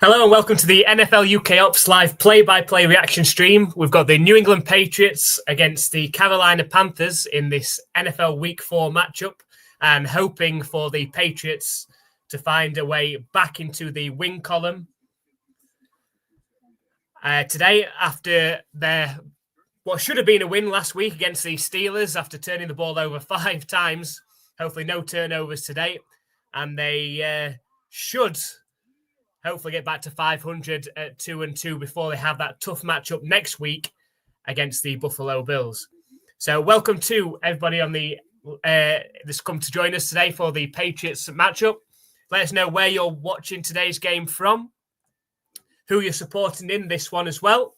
Hello and welcome to the NFL UK Ops live play-by-play reaction stream. We've got the New England Patriots against the Carolina Panthers in this NFL Week 4 matchup, and hoping for the Patriots to find a way back into the win column today after their what should have been a win last week against the Steelers after turning the ball over 5 times. Hopefully no turnovers today, and they should hopefully get back to 500 at 2-2 before they have that tough matchup next week against the Buffalo Bills. So welcome to everybody on the that's come to join us today for the Patriots matchup. Let us know where you're watching today's game from, who you're supporting in this one as well.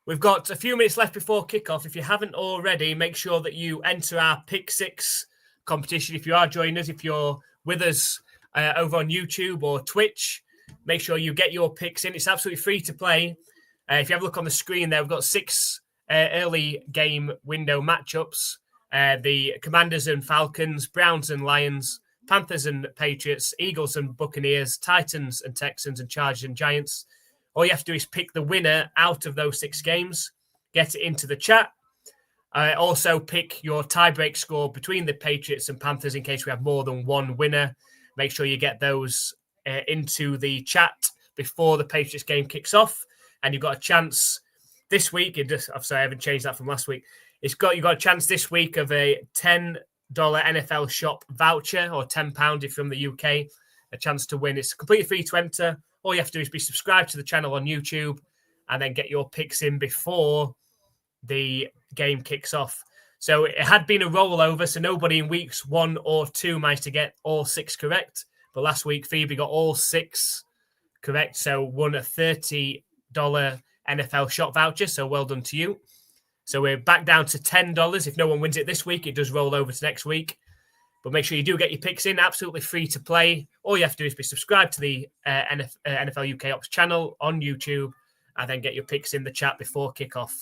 We've got a few minutes left before kickoff. If you haven't already, make sure that you enter our Pick 6 competition. If you are joining us, if you're with us over on YouTube or Twitch, make sure you get your picks in. It's absolutely free to play. If you have a look on the screen there, we've got 6 early game window matchups. The Commanders and Falcons, Browns and Lions, Panthers and Patriots, Eagles and Buccaneers, Titans and Texans, and Chargers and Giants. All you have to do is pick the winner out of those 6 games, get it into the chat. Also pick your tiebreak score between the Patriots and Panthers in case we have more than one winner. Make sure you get those into the chat before the Patriots game kicks off. And you've got a chance this week. I'm sorry, I haven't changed that from last week. You've got a chance this week of a $10 NFL shop voucher, or £10 if you're from the UK. A chance to win. It's completely free to enter. All you have to do is be subscribed to the channel on YouTube and then get your picks in before the game kicks off. So it had been a rollover, so nobody in weeks 1 or 2 managed to get all 6 correct. But last week, Phoebe got all 6 correct, so won a $30 NFL shop voucher. So well done to you. So we're back down to $10. If no one wins it this week, it does roll over to next week. But make sure you do get your picks in. Absolutely free to play. All you have to do is be subscribed to the NFL UK Ops channel on YouTube, and then get your picks in the chat before kickoff.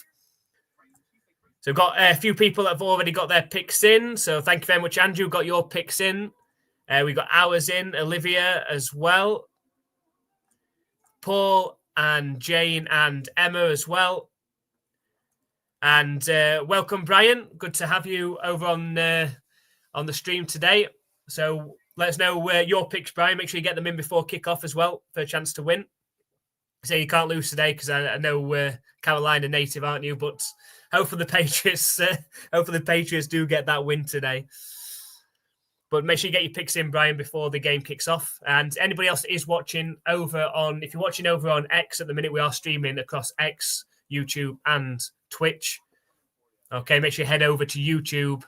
So we've got a few people that have already got their picks in. So thank you very much, Andrew. Got your picks in. We've got ours in. Olivia as well. Paul and Jane and Emma as well. And welcome, Brian. Good to have you over on the stream today. So let us know your picks, Brian. Make sure you get them in before kickoff as well for a chance to win. So you can't lose today because I know Carolina native, aren't you? But hopefully the Patriots do get that win today. But make sure you get your picks in, Brian, before the game kicks off. And anybody else that is watching over on, if you're watching over on X at the minute, we are streaming across X, YouTube, and Twitch. Okay, make sure you head over to YouTube,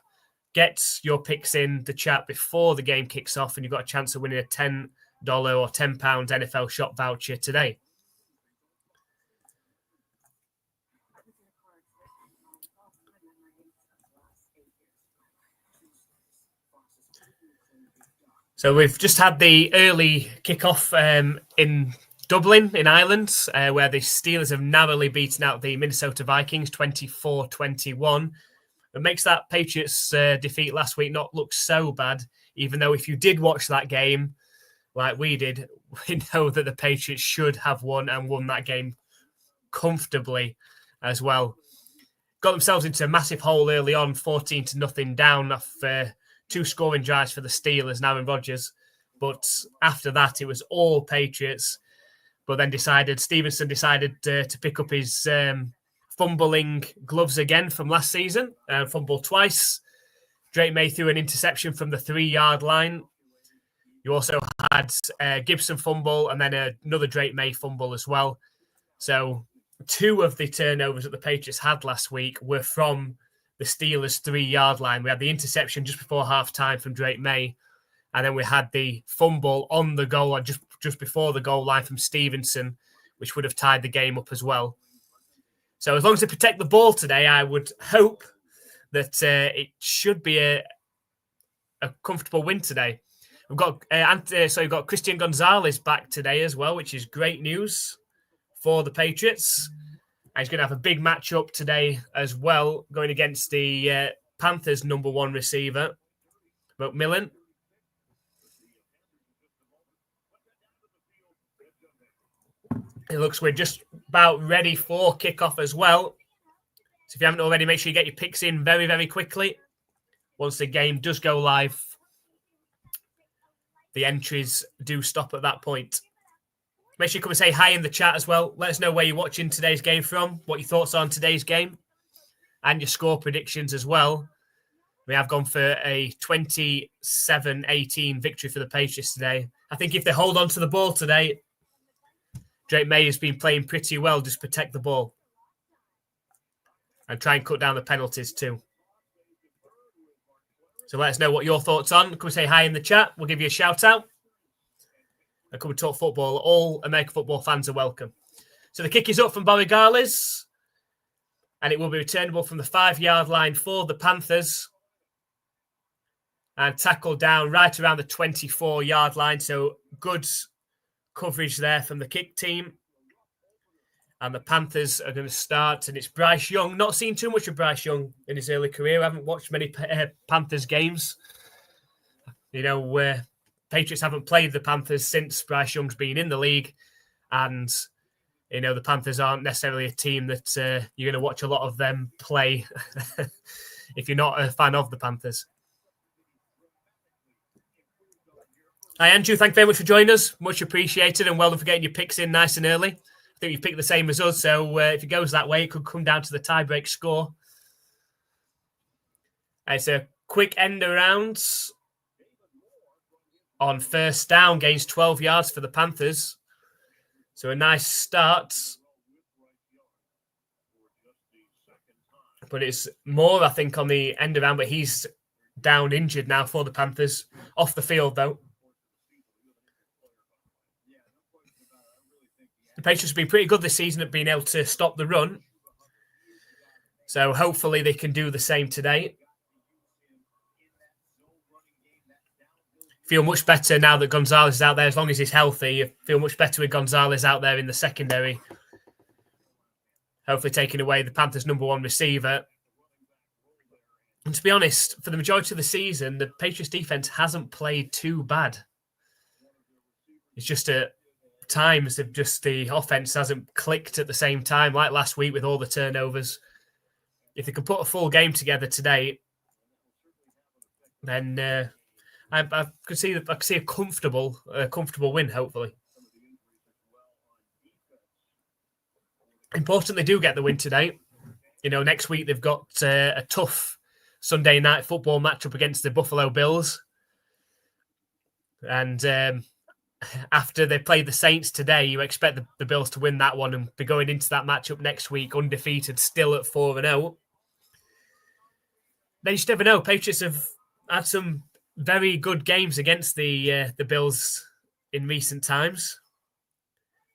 get your picks in the chat before the game kicks off, and you've got a chance of winning a $10 or £10 NFL shop voucher today. So we've just had the early kickoff in Dublin, in Ireland, where the Steelers have narrowly beaten out the Minnesota Vikings 24-21. It makes that Patriots defeat last week not look so bad, even though if you did watch that game like we did, we know that the Patriots should have won and won that game comfortably as well. Got themselves into a massive hole early on, 14-0 down off 2 scoring drives for the Steelers and Aaron Rodgers. But after that, it was all Patriots. But then Stevenson decided to pick up his fumbling gloves again from last season. Fumbled twice. Drake May threw an interception from the 3-yard line. You also had Gibson fumble and then another Drake May fumble as well. So 2 of the turnovers that the Patriots had last week were from the Steelers' 3-yard line. We had the interception just before halftime from Drake May, and then we had the fumble on the goal line, just before the goal line from Stevenson, which would have tied the game up as well. So as long as they protect the ball today, I would hope that it should be a comfortable win today. We've got we've got Christian Gonzalez back today as well, which is great news for the Patriots. And he's going to have a big matchup today as well, going against the Panthers' number 1 receiver, McMillan. It looks we're just about ready for kickoff as well. So if you haven't already, make sure you get your picks in very, very quickly. Once the game does go live, the entries do stop at that point. Make sure you come and say hi in the chat as well. Let us know where you're watching today's game from, what your thoughts are on today's game, and your score predictions as well. We have gone for a 27-18 victory for the Patriots today. I think if they hold on to the ball today, Drake May has been playing pretty well. Just protect the ball and try and cut down the penalties too. So let us know what your thoughts are. Come and say hi in the chat. We'll give you a shout out. And come and talk football. All American football fans are welcome. So the kick is up from Borregales. And it will be returnable from the 5-yard line for the Panthers. And tackled down right around the 24-yard line. So good coverage there from the kick team. And the Panthers are going to start. And it's Bryce Young. Not seen too much of Bryce Young in his early career. I haven't watched many Panthers games. Patriots haven't played the Panthers since Bryce Young's been in the league. And, the Panthers aren't necessarily a team that you're going to watch a lot of them play if you're not a fan of the Panthers. Hi, Andrew. Thank you very much for joining us. Much appreciated, and well done for getting your picks in nice and early. I think you picked the same as us, so if it goes that way, it could come down to the tie-break score. It's a quick end around on first down, gains 12 yards for the Panthers. So a nice start. But it's more, I think, on the end around, but he's down injured now for the Panthers. Off the field, though. The Patriots have been pretty good this season at being able to stop the run. So hopefully they can do the same today. Feel much better now that Gonzalez is out there. As long as he's healthy, you feel much better with Gonzalez out there in the secondary. Hopefully taking away the Panthers' number one receiver. And to be honest, for the majority of the season, the Patriots defense hasn't played too bad. It's just at times of just the offense hasn't clicked at the same time, like last week with all the turnovers. If they could put a full game together today, then I could see a comfortable win, hopefully. Important they do get the win today. Next week they've got a tough Sunday night football matchup against the Buffalo Bills. And after they played the Saints today, you expect the Bills to win that one and be going into that matchup next week undefeated, still at 4-0. They just never know. Patriots have had some very good games against the Bills in recent times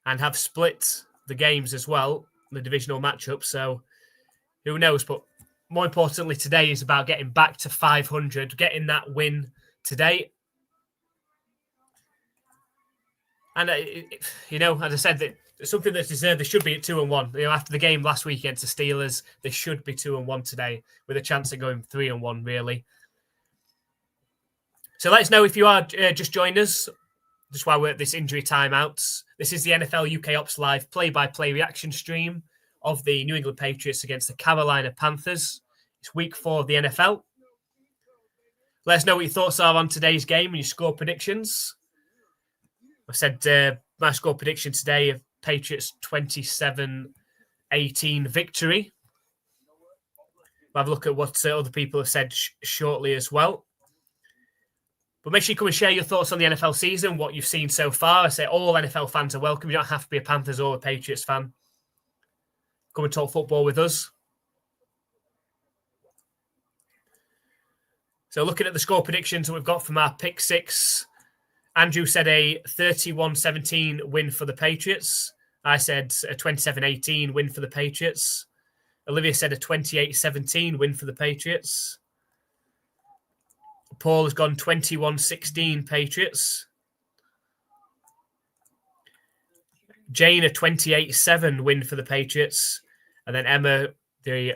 and have split the games as well, the divisional matchup. So who knows? But more importantly, today is about getting back to 500, getting that win today. And, as I said, it's something that's deserved. They should be at 2-1. After the game last week against the Steelers, they should be 2-1 today with a chance of going 3-1, really. So let us know if you are just joining us, just while we're at this injury timeout. This is the NFL UK Ops Live play-by-play reaction stream of the New England Patriots against the Carolina Panthers. It's week 4 of the NFL. Let us know what your thoughts are on today's game and your score predictions. I said my score prediction today of Patriots 27-18 victory. We'll have a look at what other people have said shortly as well. But make sure you come and share your thoughts on the NFL season, what you've seen so far. I say all NFL fans are welcome. You don't have to be a Panthers or a Patriots fan. Come and talk football with us. So looking at the score predictions that we've got from our Pick 6, Andrew said a 31-17 win for the Patriots. I said a 27-18 win for the Patriots. Olivia said a 28-17 win for the Patriots. Paul has gone 21-16 Patriots. Jane, a 28-7 win for the Patriots. And then Emma, the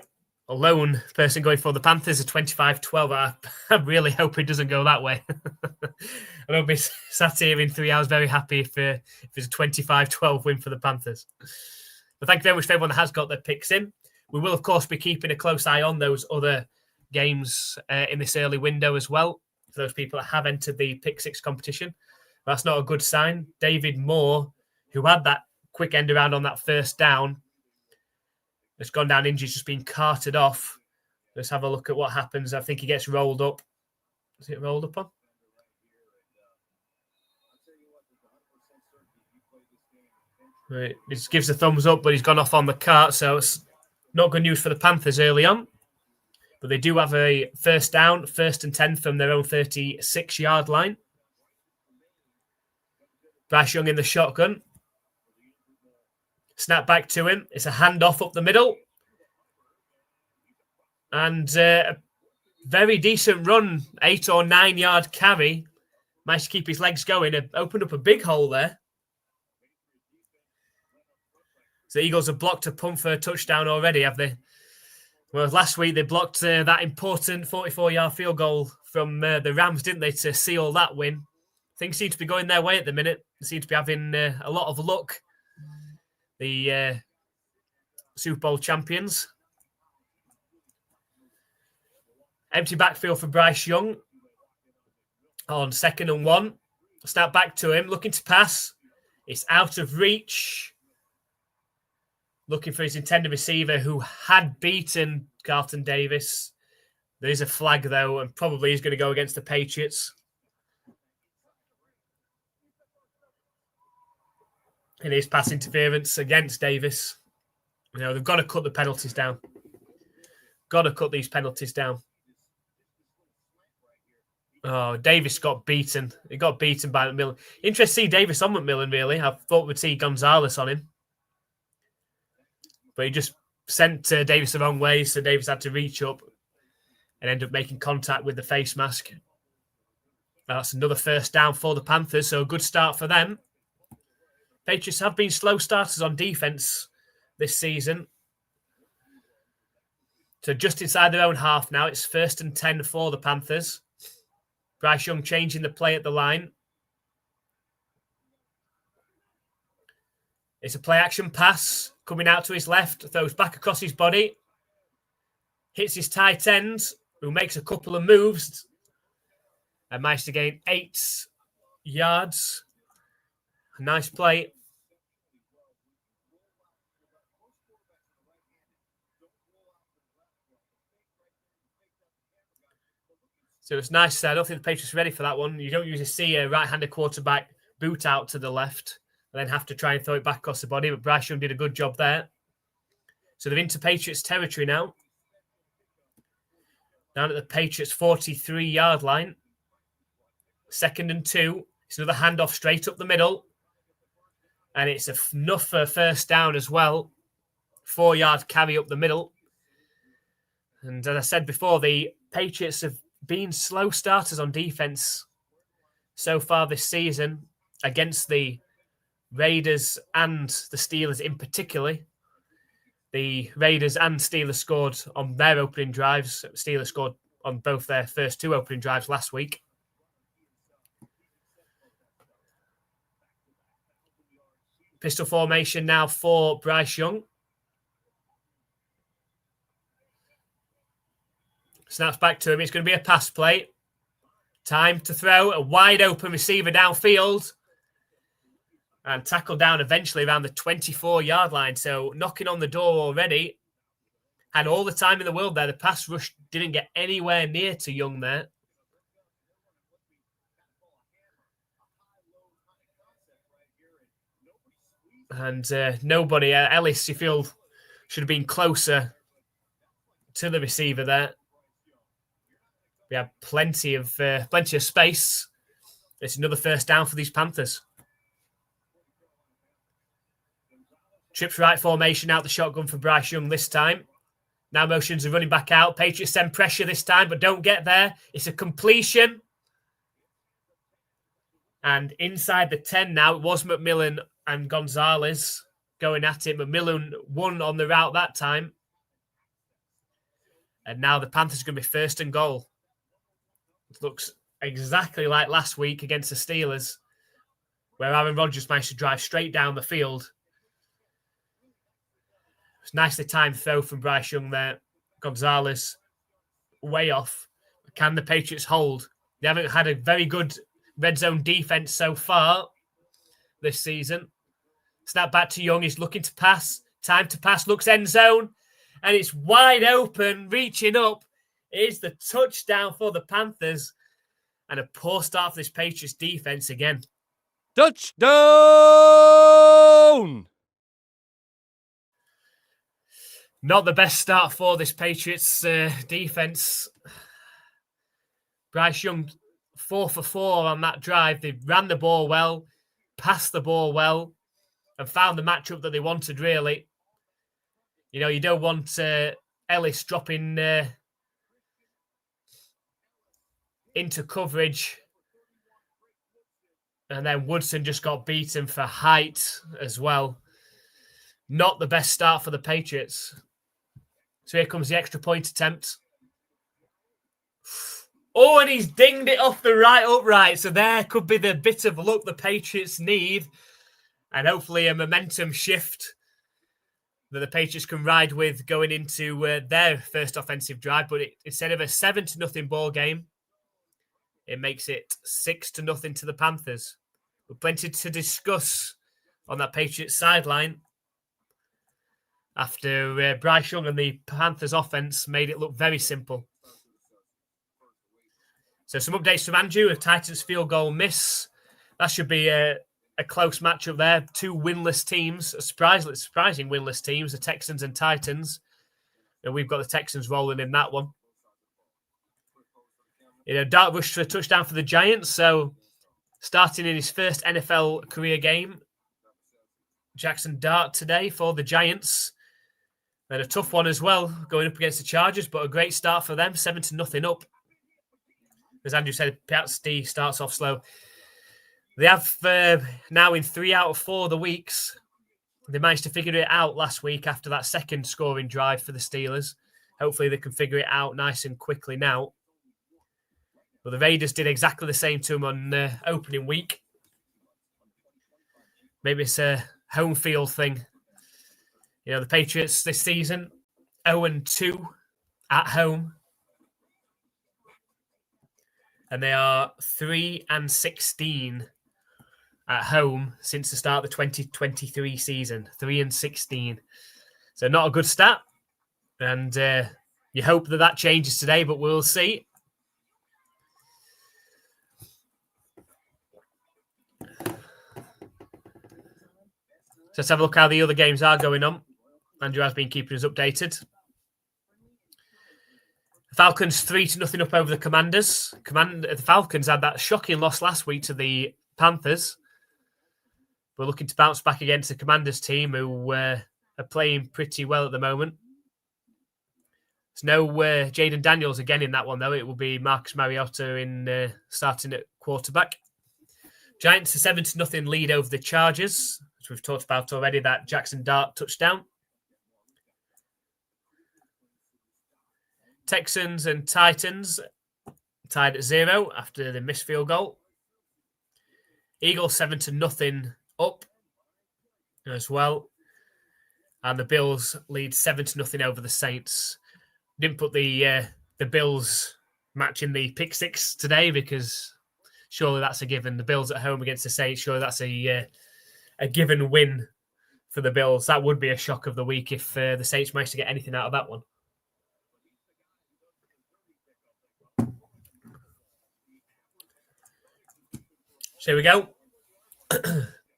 lone person going for the Panthers, a 25-12. I really hope it doesn't go that way. I won't be sat here in 3 hours very happy if it's a 25-12 win for the Panthers. But thank you very much for everyone that has got their picks in. We will, of course, be keeping a close eye on those other games in this early window as well, for those people that have entered the Pick 6 competition. That's not a good sign. David Moore, who had that quick end around on that first down, has gone down injured, just been carted off. Let's have a look at what happens. I think he gets rolled up. Is it rolled up on? Right. He just gives a thumbs up, but he's gone off on the cart, so it's not good news for the Panthers early on. But they do have a first down, 1st and 10 from their own 36-yard line. Bryce Young in the shotgun. Snap back to him. It's a handoff up the middle. And a very decent run, 8 or 9 yard carry. Managed to keep his legs going. Opened up a big hole there. So the Eagles have blocked a punt for a touchdown already, have they? Well, last week they blocked that important 44-yard field goal from the Rams, didn't they, to seal that win? Things seem to be going their way at the minute. They seem to be having a lot of luck. The Super Bowl champions. Empty backfield for Bryce Young on 2nd and 1. Snap back to him, looking to pass. It's out of reach. Looking for his intended receiver who had beaten Carlton Davis. There is a flag, though, and probably he's going to go against the Patriots. It is pass interference against Davis. You know, they've got to cut the penalties down. Got to cut these penalties down. Oh, Davis got beaten. He got beaten by McMillan. Interesting to see Davis on McMillan, really. I thought we'd see Gonzalez on him. But he just sent Davis the wrong way, so Davis had to reach up and end up making contact with the face mask. That's another first down for the Panthers, so a good start for them. Patriots have been slow starters on defense this season. So just inside their own half now, it's 1st and 10 for the Panthers. Bryce Young changing the play at the line. It's a play-action pass coming out to his left, throws back across his body, hits his tight end, who makes a couple of moves and managed to gain 8 yards. A nice play. So it's nice. I don't think the Patriots are ready for that one. You don't usually see a right-handed quarterback boot out to the left and then have to try and throw it back across the body. But Bryce Young did a good job there. So they're into Patriots territory now. Down at the Patriots 43-yard line. 2nd and 2. It's another handoff straight up the middle. And it's enough for a first down as well. 4-yard carry up the middle. And as I said before, the Patriots have been slow starters on defense so far this season against the Raiders and the Steelers in particular. The Raiders and Steelers scored on their opening drives. Steelers scored on both their first 2 opening drives last week. Pistol formation now for Bryce Young. Snaps back to him. It's going to be a pass play. Time to throw. A wide open receiver downfield. And tackled down eventually around the 24-yard line. So knocking on the door already. Had all the time in the world there. The pass rush didn't get anywhere near to Young there. And nobody, Ellis, you feel, should have been closer to the receiver there. We have plenty of space. It's another first down for these Panthers. Trips right formation out the shotgun for Bryce Young this time. Now motions are running back out. Patriots send pressure this time, but don't get there. It's a completion. And inside the 10 now, it was McMillan and Gonzalez going at it. McMillan won on the route that time. And now the Panthers are going to be first and goal. It looks exactly like last week against the Steelers, where Aaron Rodgers managed to drive straight down the field. It's nicely timed throw from Bryce Young there. Gonzalez way off. Can the Patriots hold? They haven't had a very good red zone defense so far this season. Snap back to Young. He's looking to pass. Time to pass. Looks end zone. And it's wide open. Reaching up. It is the touchdown for the Panthers. And a poor start for this Patriots defense again. Touchdown! Not the best start for this Patriots defense. Bryce Young, 4 for 4 on that drive. They ran the ball well, passed the ball well, and found the matchup that they wanted, really. You know, you don't want Ellis dropping into coverage. And then Woodson just got beaten for height as well. Not the best start for the Patriots. So here comes the extra point attempt. Oh, and he's dinged it off the right upright. So there could be the bit of luck the Patriots need. And hopefully a momentum shift that the Patriots can ride with going into their first offensive drive. But instead of a 7-0 ball game, it makes it 6-0 to the Panthers. With plenty to discuss on that Patriots sideline after Bryce Young and the Panthers offense made it look very simple. So some updates from Andrew, a Titans field goal miss. That should be a close matchup there. 2 winless teams, surprising winless teams, the Texans and Titans. And we've got the Texans rolling in that one. You know, Dart rushed for a touchdown for the Giants. So starting in his first NFL career game, Jackson Dart today for the Giants. Then a tough one as well, going up against the Chargers, but a great start for them, 7-0 up. As Andrew said, PST starts off slow. They have now in 3 out of 4 of the weeks, they managed to figure it out last week after that second scoring drive for the Steelers. Hopefully they can figure it out nice and quickly now. But the Raiders did exactly the same to them on opening week. Maybe it's a home field thing. You know, the Patriots this season, 0-2 at home. And they are 3-16 at home since the start of the 2023 season. 3-16. So not a good stat. And you hope that changes today, but we'll see. So let's have a look how the other games are going on. Andrew has been keeping us updated. The Falcons 3-0 up over the Commanders. The Falcons had that shocking loss last week to the Panthers. We're looking to bounce back against the Commanders team who are playing pretty well at the moment. There's no Jaden Daniels again in that one, though. It will be Marcus Mariota in starting at quarterback. Giants a 7-0 lead over the Chargers, as we've talked about already, that Jackson Dart touchdown. Texans and Titans tied at 0 after the missed field goal. Eagles 7-0 up as well. And the Bills lead 7-0 over the Saints. Didn't put the Bills match in the pick 6 today because surely that's a given. The Bills at home against the Saints, surely that's a given win for the Bills. That would be a shock of the week if the Saints managed to get anything out of that one. So here we go.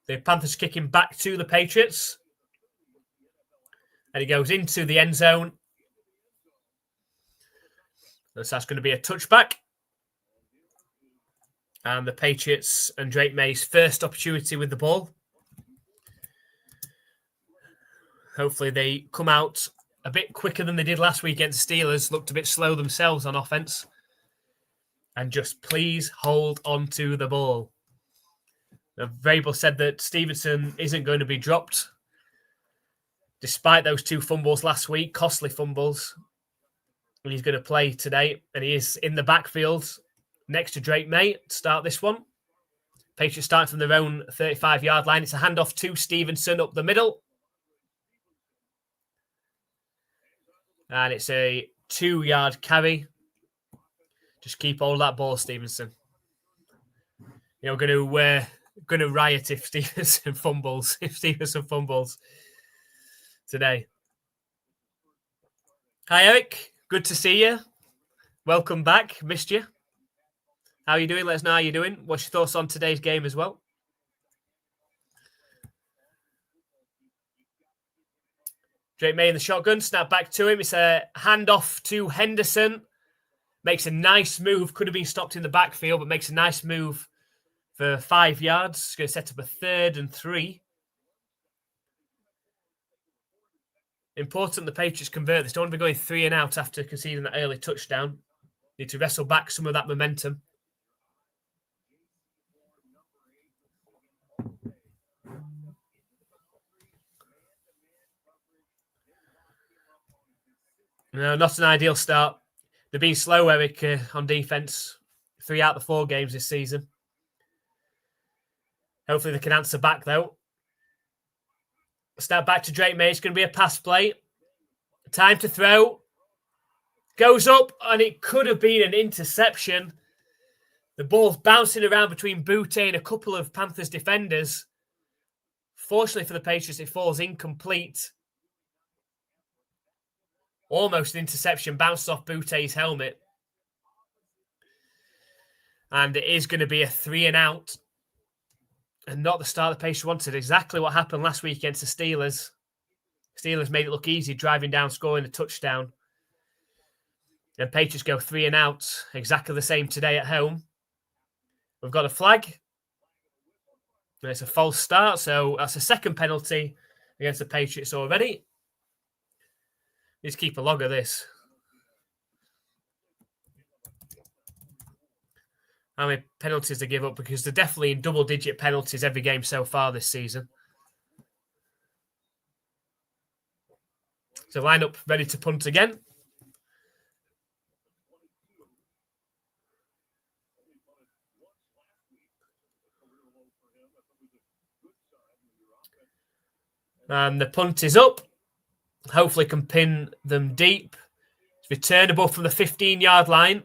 The Panthers kicking back to the Patriots. And he goes into the end zone. So that's going to be a touchback. And the Patriots and Drake May's first opportunity with the ball. Hopefully they come out a bit quicker than they did last week against the Steelers. Looked a bit slow themselves on offense. And just please hold on to the ball. Vrabel said that Stevenson isn't going to be dropped. Despite those 2 fumbles last week, costly fumbles. And he's going to play today. And he is in the backfield next to Drake May to start this one. Patriots start from their own 35-yard line. It's a handoff to Stevenson up the middle. And it's a 2-yard carry. Just keep hold of that ball, Stevenson. Going to riot if Stevenson fumbles. Today. Hi, Eric. Good to see you. Welcome back. Missed you. How are you doing? Let us know how you're doing. What's your thoughts on today's game as well? Drake May in the shotgun. Snap back to him. It's a handoff to Henderson. Makes a nice move. Could have been stopped in the backfield, but makes a nice move for 5 yards. It's going to set up a 3rd and 3. Important the Patriots convert this. Don't want to be going 3 and out after conceding that early touchdown. Need to wrestle back some of that momentum. No, not an ideal start. They've been slow, Eric, on defense. 3 out of the 4 games this season. Hopefully they can answer back, though. Step back to Drake May. It's going to be a pass play. Time to throw. Goes up, and it could have been an interception. The ball's bouncing around between Boutte and a couple of Panthers defenders. Fortunately for the Patriots, it falls incomplete. Almost an interception. Bounced off Boutte's helmet. And it is going to be a 3 and out. And not the start the Patriots wanted. Exactly what happened last week against the Steelers. Steelers made it look easy, driving down, scoring a touchdown. And Patriots go 3 and out. Exactly the same today at home. We've got a flag. And it's a false start. So that's a second penalty against the Patriots already. Let's keep a log of this. How many penalties they give up, because they're definitely in double-digit penalties every game so far this season. So line up ready to punt again. And the punt is up. Hopefully can pin them deep. It's returnable from the 15-yard line.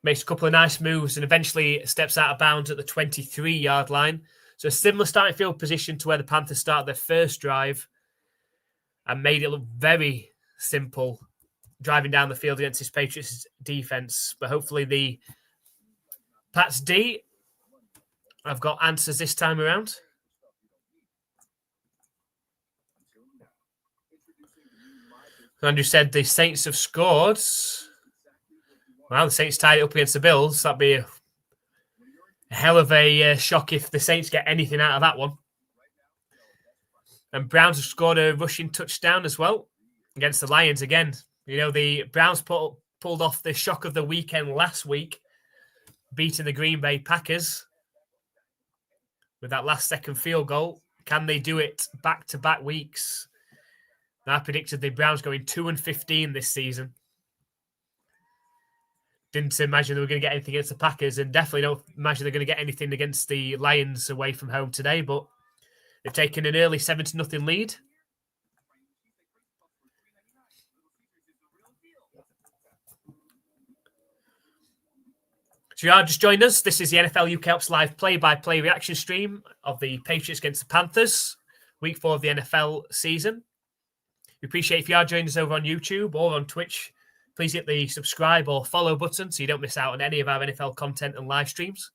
Makes a couple of nice moves and eventually steps out of bounds at the 23-yard line. So a similar starting field position to where the Panthers started their first drive and made it look very simple driving down the field against this Patriots defense. But hopefully the Pats D have got answers this time around. Andrew said the Saints have scored. Well, the Saints tied it up against the Bills. That'd be a hell of a shock if the Saints get anything out of that one. And Browns have scored a rushing touchdown as well against the Lions again. You know, the Browns pulled off the shock of the weekend last week, beating the Green Bay Packers with that last-second field goal. Can they do it back-to-back weeks? I predicted the Browns going 2-15 this season. Didn't imagine they were going to get anything against the Packers, and definitely don't imagine they're going to get anything against the Lions away from home today, but they've taken an early 7-0 lead. So you are just joined us. This is the NFL UK Ops Live play-by-play reaction stream of the Patriots against the Panthers, week 4 of the NFL season. We appreciate if you are joining us over on YouTube or on Twitch. Please hit the subscribe or follow button so you don't miss out on any of our NFL content and live streams.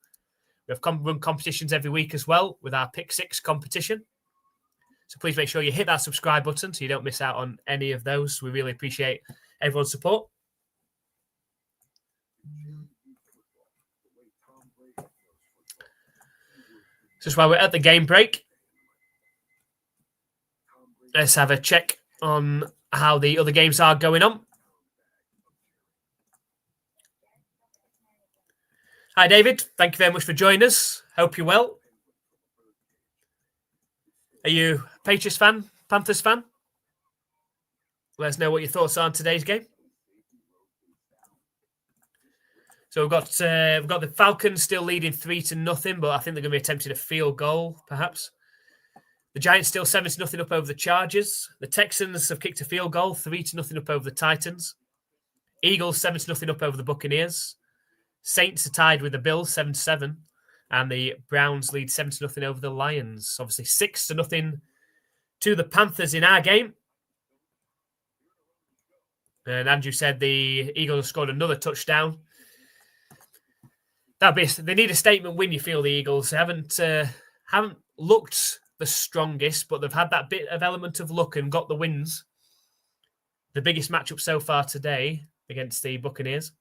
We have run competitions every week as well with our Pick 6 competition. So please make sure you hit that subscribe button so you don't miss out on any of those. We really appreciate everyone's support. Just while we're at the game break, let's have a check on how the other games are going on. Hi, David. Thank you very much for joining us. Hope you're well. Are you a Patriots fan, Panthers fan? Let us know what your thoughts are on today's game. So we've got the Falcons still leading 3-0, but I think they're going to be attempting a field goal, perhaps. The Giants still 7-0 up over the Chargers. The Texans have kicked a field goal, 3-0 up over the Titans. Eagles 7-0 up over the Buccaneers. Saints are tied with the Bills 7-7, and the Browns lead 7-0 over the Lions. Obviously 6-0 to the Panthers in our game. And Andrew said the Eagles scored another touchdown. They need a statement win. You feel the Eagles haven't looked the strongest, but they've had that bit of element of luck and got the wins. The biggest matchup so far today against the Buccaneers.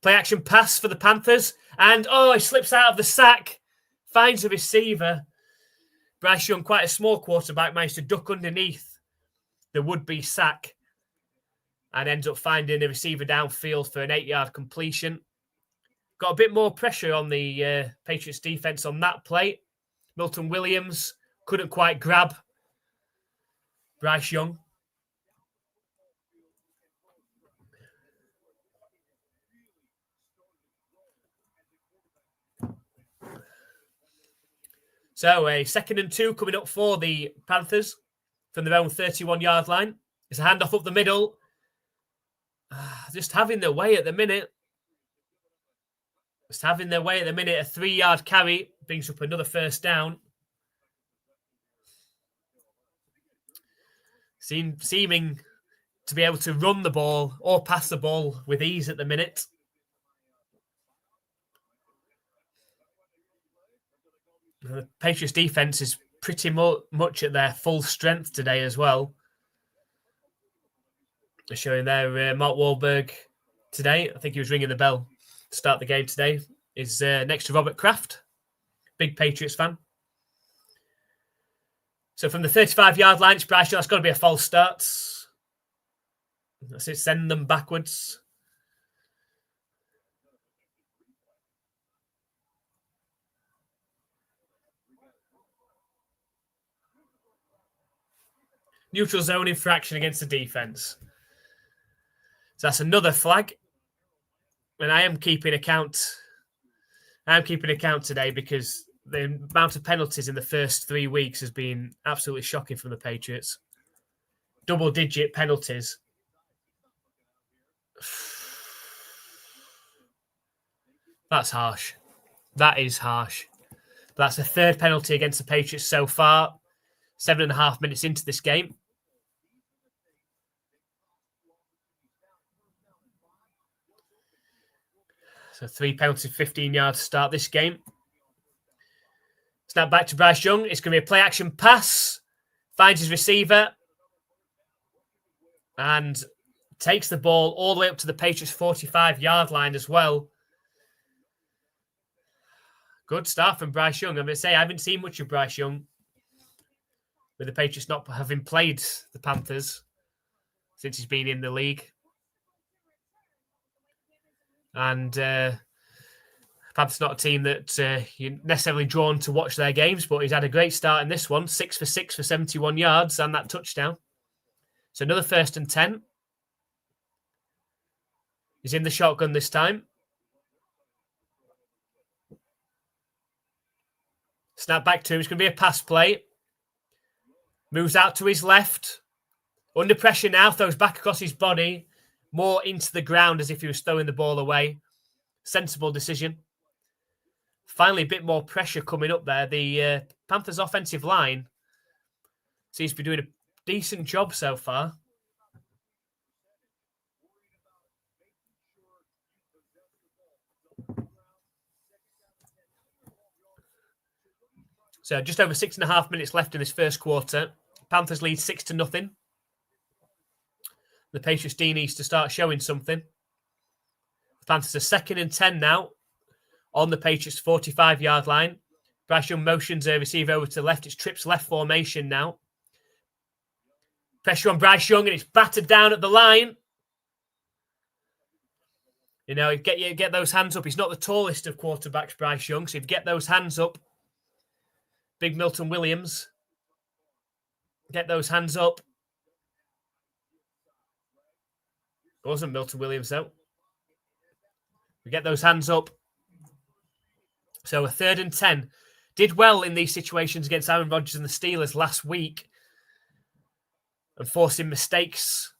Play action pass for the Panthers, and he slips out of the sack, finds a receiver. Bryce Young, quite a small quarterback, managed to duck underneath the would-be sack and ends up finding a receiver downfield for an 8-yard completion. Got a bit more pressure on the Patriots defense on that play. Milton Williams couldn't quite grab Bryce Young. So a 2nd and 2 coming up for the Panthers from their own 31-yard line. It's a handoff up the middle. Just having their way at the minute. A 3-yard carry brings up another first down. Seeming to be able to run the ball or pass the ball with ease at the minute. The Patriots defense is pretty much at their full strength today as well. They're showing there Mark Wahlberg today. I think he was ringing the bell to start the game today. Is next to Robert Kraft, big Patriots fan. So from the 35-yard line, it's Bryce Young. That's got to be a false start. That's it. Send them backwards. Neutral zone infraction against the defense. So that's another flag. And I am keeping account today because the amount of penalties in the first 3 weeks has been absolutely shocking from the Patriots. Double-digit penalties. That's harsh. That is harsh. But that's the third penalty against the Patriots so far. 7.5 minutes into this game. So 3 penalties, 15 yards to start this game. Snap back to Bryce Young. It's going to be a play-action pass. Finds his receiver. And takes the ball all the way up to the Patriots' 45-yard line as well. Good start from Bryce Young. I'm going to say I haven't seen much of Bryce Young with the Patriots not having played the Panthers since he's been in the league. And Panthers not a team that you're necessarily drawn to watch their games, but he's had a great start in this one. 6 for 6 for 71 yards and that touchdown. So another 1st and 10. He's in the shotgun this time. Snap back to him. It's going to be a pass play. Moves out to his left. Under pressure now. Throws back across his body. More into the ground as if he was throwing the ball away. Sensible decision. Finally, a bit more pressure coming up there. The Panthers' offensive line seems to be doing a decent job so far. So just over 6.5 minutes left in this first quarter. Panthers lead 6-0. The Patriots D needs to start showing something. The Panthers are 2nd and 10 now on the Patriots' 45-yard line. Bryce Young motions a receiver over to the left. It's trips left formation now. Pressure on Bryce Young and it's battered down at the line. You know, get those hands up. He's not the tallest of quarterbacks, Bryce Young. So if you get those hands up, big Milton Williams, get those hands up. It wasn't Milton Williams, though. We get those hands up. So a 3rd and 10. Did well in these situations against Aaron Rodgers and the Steelers last week and forcing mistakes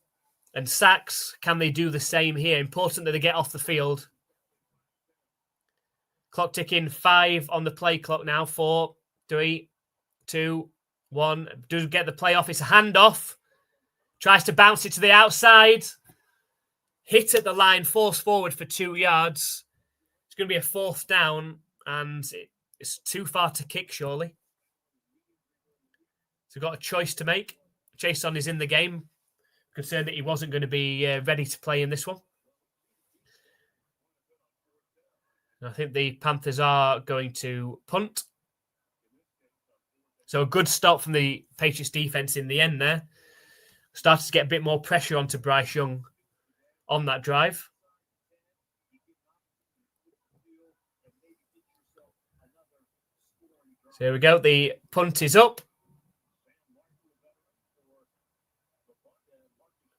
and sacks. Can they do the same here? Important that they get off the field. Clock ticking, 5 on the play clock now. 4, 3, 2, 1. Does get the play off. It's a handoff. Tries to bounce it to the outside. Hit at the line, force forward for 2 yards. It's going to be a 4th down, and it's too far to kick, surely. So got a choice to make. Jason is in the game. Concerned that he wasn't going to be ready to play in this one. I think the Panthers are going to punt. So a good stop from the Patriots defense in the end there. Started to get a bit more pressure onto Bryce Young on that drive. So here we go. The punt is up.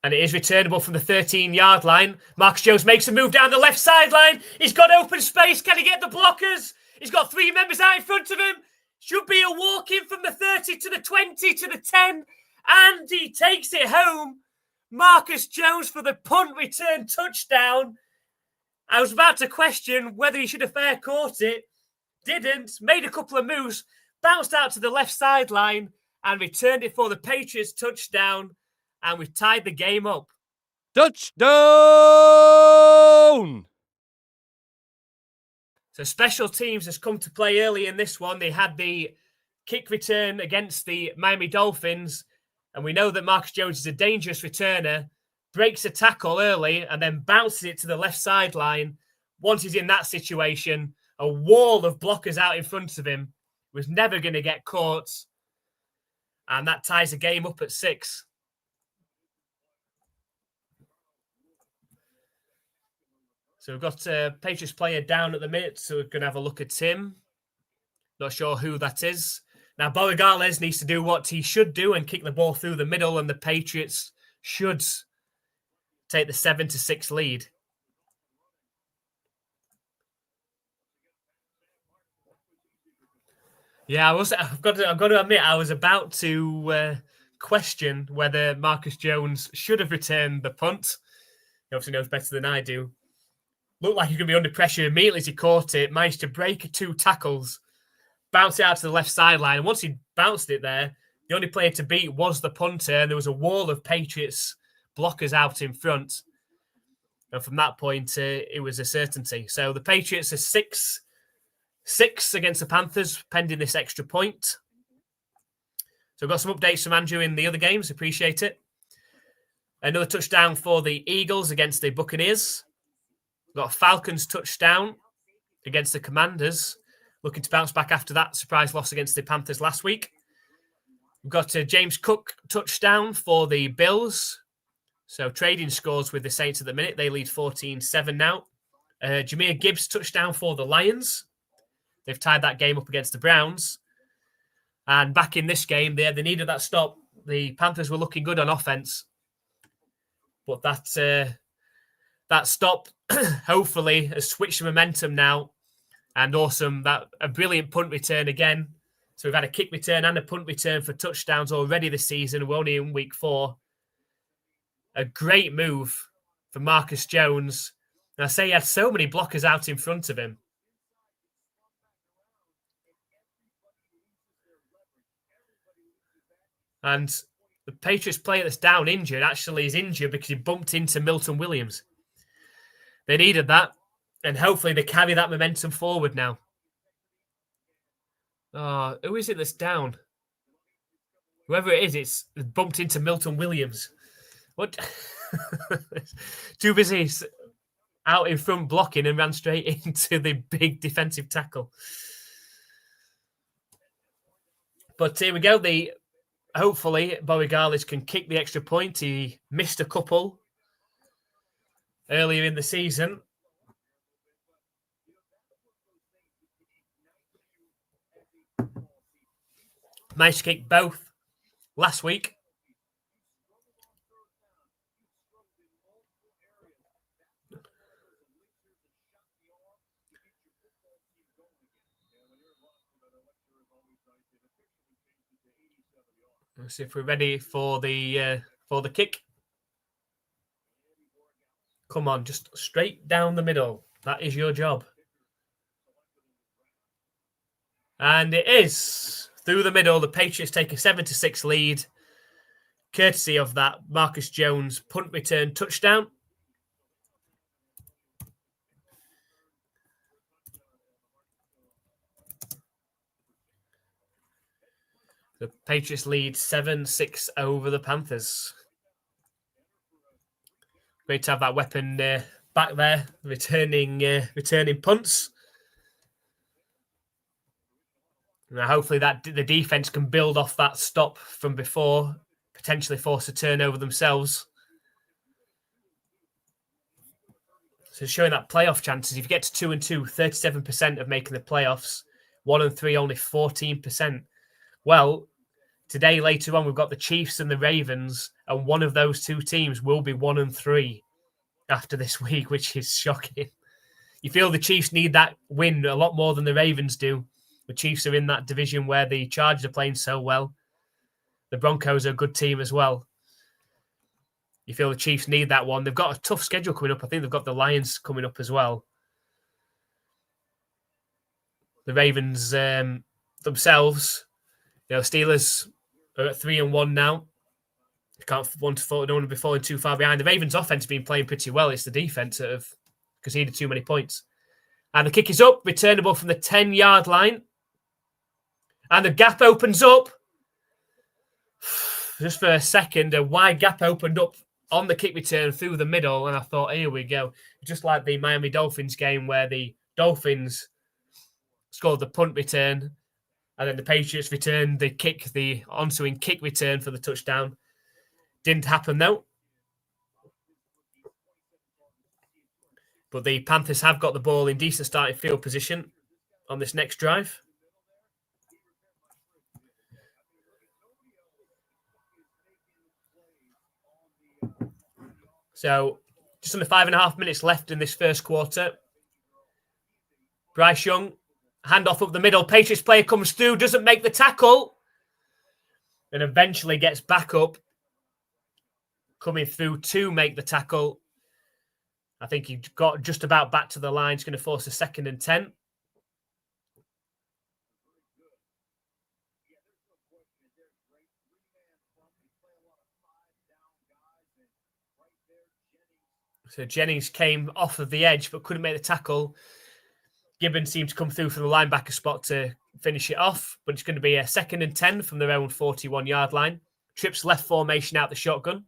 And it is returnable from the 13-yard line. Marcus Jones makes a move down the left sideline. He's got open space. Can he get the blockers? He's got 3 members out in front of him. Should be a walk-in from the 30 to the 20 to the 10. And he takes it home. Marcus Jones for the punt return touchdown. I was about to question whether he should have fair caught it. Didn't. Made a couple of moves. Bounced out to the left sideline and returned it for the Patriots touchdown. And we've tied the game up. Touchdown! So special teams has come to play early in this one. They had the kick return against the Miami Dolphins. And we know that Marcus Jones is a dangerous returner. Breaks a tackle early and then bounces it to the left sideline. Once he's in that situation, a wall of blockers out in front of him. Was never going to get caught. And that ties the game up at 6. So we've got a Patriots player down at the minute, so we're going to have a look at him. Not sure who that is. Now, Borregales needs to do what he should do and kick the ball through the middle, and the Patriots should take the 7-6 lead. Yeah, I've got to admit, I was about to question whether Marcus Jones should have returned the punt. He obviously knows better than I do. Looked like he was going to be under pressure immediately as he caught it. Managed to break 2 tackles, bounce it out to the left sideline. And once he bounced it there, the only player to beat was the punter. And there was a wall of Patriots blockers out in front. And from that point, it was a certainty. So the Patriots are 6 against the Panthers, pending this extra point. So we've got some updates from Andrew in the other games. Appreciate it. Another touchdown for the Eagles against the Buccaneers. We've got a Falcons touchdown against the Commanders. Looking to bounce back after that surprise loss against the Panthers last week. We've got a James Cook touchdown for the Bills. So trading scores with the Saints at the minute. They lead 14-7 now. Jahmyr Gibbs touchdown for the Lions. They've tied that game up against the Browns. And back in this game, they needed that stop. The Panthers were looking good on offense. But that stop, hopefully, has switched the momentum now. And awesome, a brilliant punt return again. So we've had a kick return and a punt return for touchdowns already this season. We're only in week 4. A great move for Marcus Jones. And I say he had so many blockers out in front of him. And the Patriots player that's down injured actually is injured because he bumped into Milton Williams. They needed that, and hopefully they carry that momentum forward now. Oh, who is it that's down? Whoever it is, it's bumped into Milton Williams. What? Too busy out in front blocking and ran straight into the big defensive tackle. But here we go. Hopefully, Borregales can kick the extra point. He missed a couple earlier in the season. Managed to kick both last week. Let's see if we're ready for the kick. Come on, just straight down the middle. That is your job. And it is through the middle. The Patriots take a 7-6 lead, courtesy of that Marcus Jones punt return touchdown. The Patriots lead 7-6 over the Panthers. Great to have that weapon back there, returning punts. Now, hopefully that the defense can build off that stop from before, potentially force a turnover themselves. So showing that playoff chances, if you get to 2-2, 37% of making the playoffs, 1-3, only 14%. Well, today, later on, we've got the Chiefs and the Ravens, and one of those two teams will be 1-3 after this week, which is shocking. You feel the Chiefs need that win a lot more than the Ravens do. The Chiefs are in that division where the Chargers are playing so well. The Broncos are a good team as well. You feel the Chiefs need that one. They've got a tough schedule coming up. I think they've got the Lions coming up as well. The Ravens themselves, Steelers are at 3-1 now. Don't want to be falling too far behind. The Ravens' offense has been playing pretty well. It's the defense that have conceded too many points. And the kick is up, returnable from the 10-yard line. And the gap opens up. Just for a second, a wide gap opened up on the kick return through the middle. And I thought, here we go. Just like the Miami Dolphins game where the Dolphins scored the punt return. And then the Patriots returned the ensuing kick return for the touchdown. Didn't happen though. But the Panthers have got the ball in decent starting field position on this next drive. So just under 5.5 minutes left in this first quarter. Bryce Young, handoff up the middle. Patriots player comes through, doesn't make the tackle. And eventually gets back up. Coming through to make the tackle. I think he got just about back to the line. He's going to force a 2nd and 10. So Jennings came off of the edge but couldn't make the tackle. Gibbons seemed to come through from the linebacker spot to finish it off, but it's going to be a 2nd and 10 from their own 41-yard line. Trips left formation out the shotgun.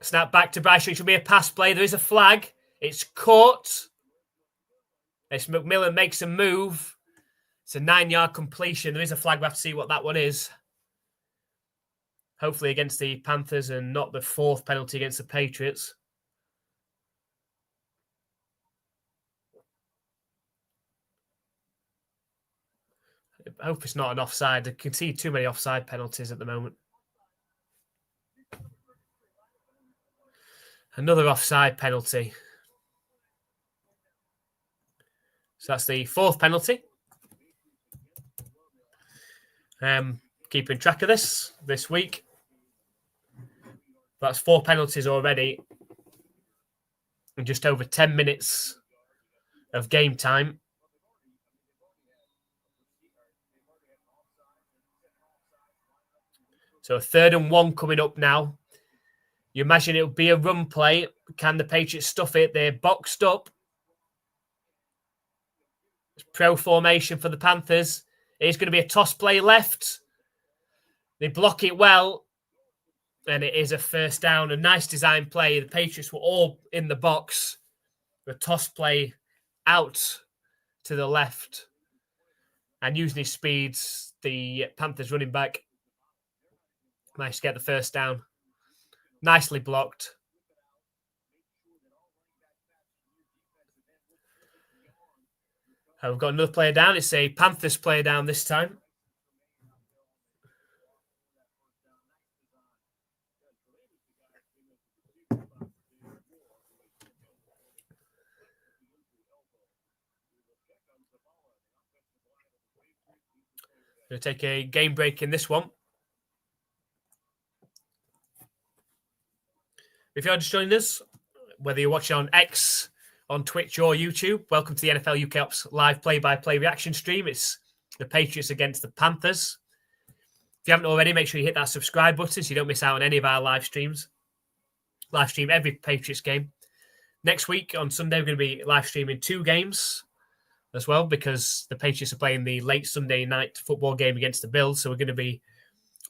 Snap back to Bryce. It should be a pass play. There is a flag. It's caught. It's McMillan makes a move. It's a 9-yard completion. There is a flag. We have to see what that one is. Hopefully against the Panthers and not the 4th penalty against the Patriots. I hope it's not an offside. I can see too many offside penalties at the moment. Another offside penalty. So that's the 4th penalty. Keeping track of this week. That's 4 penalties already. In just over 10 minutes of game time. So a 3rd and 1 coming up now. You imagine it would be a run play. Can the Patriots stuff it? They're boxed up. It's pro formation for the Panthers. It's going to be a toss play left. They block it well. And it is a 1st down. A nice design play. The Patriots were all in the box. The toss play out to the left. And using his speeds, the Panthers running back managed to get the 1st down. Nicely blocked. We've got another player down. It's a Panthers player down this time. We'll take a game break in this one. If you're just joining us, whether you're watching on X, on Twitch or YouTube, welcome to the NFL UK Ops live play-by-play reaction stream. It's the Patriots against the Panthers. If you haven't already, make sure you hit that subscribe button so you don't miss out on any of our live streams. Live stream every Patriots game. Next week on Sunday, we're going to be live streaming 2 games as well because the Patriots are playing the late Sunday night football game against the Bills. So we're going to be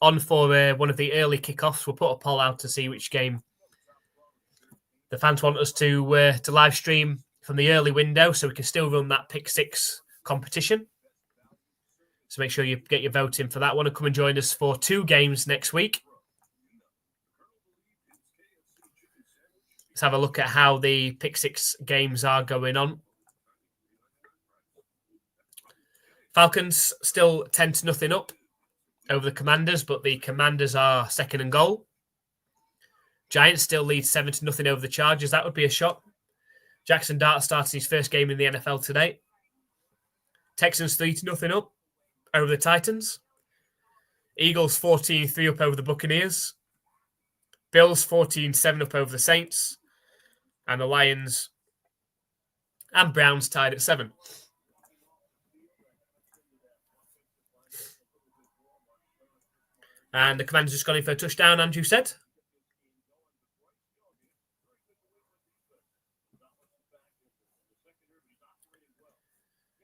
on for one of the early kickoffs. We'll put a poll out to see which game the fans want us to live stream from the early window so we can still run that Pick 6 competition. So make sure you get your vote in for that one and come and join us for 2 games next week. Let's have a look at how the Pick 6 games are going on. Falcons still 10-0 up over the Commanders, but the Commanders are second and goal. Giants still lead 7-0 over the Chargers. That would be a shock. Jackson Dart started his first game in the NFL today. Texans 3-0 up over the Titans. Eagles 14-3 up over the Buccaneers. Bills 14-7 up over the Saints. And the Lions and Browns tied at 7. And the Commanders just gone in for a touchdown, Andrew said.